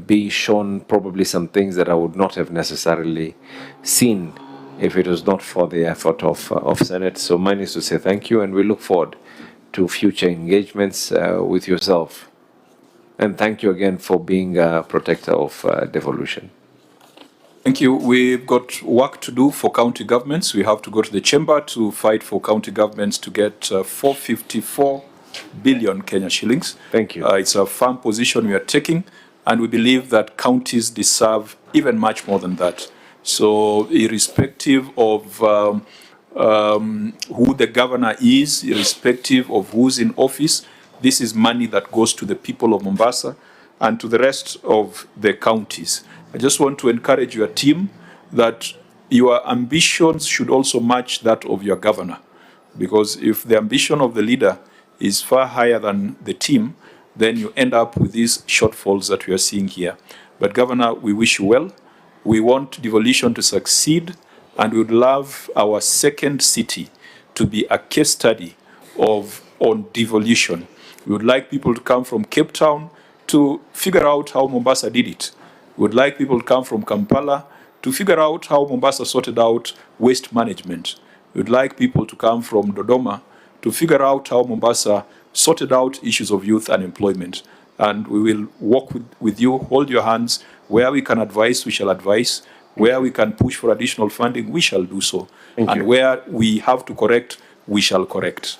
be shown probably some things that I would not have necessarily seen if it was not for the effort of Senate. So mine is to say thank you, and we look forward to future engagements with yourself. And thank you again for being a protector of devolution. Thank you. We've got work to do for county governments. We have to go to the chamber to fight for county governments to get 454 billion Kenya shillings. Thank you. It's a firm position we are taking, and we believe that counties deserve even much more than that. So irrespective of who the governor is, irrespective of who's in office, this is money that goes to the people of Mombasa and to the rest of the counties. I just want to encourage your team that your ambitions should also match that of your governor. Because if the ambition of the leader is far higher than the team, then you end up with these shortfalls that we are seeing here. But Governor, we wish you well. We want devolution to succeed, and we would love our second city to be a case study on devolution. We would like people to come from Cape Town to figure out how Mombasa did it. We would like people to come from Kampala to figure out how Mombasa sorted out waste management. We would like people to come from Dodoma to figure out how Mombasa sorted out issues of youth unemployment. And we will work with you, hold your hands. Where we can advise, we shall advise. Where we can push for additional funding, we shall do so. And where we have to correct, we shall correct.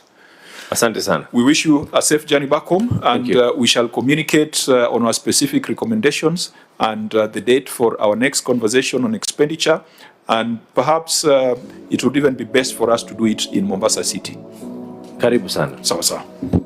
Asante sana. We wish you a safe journey back home, and we shall communicate on our specific recommendations and the date for our next conversation on expenditure. And perhaps it would even be best for us to do it in Mombasa City. Karibu sana. Sawa sawa.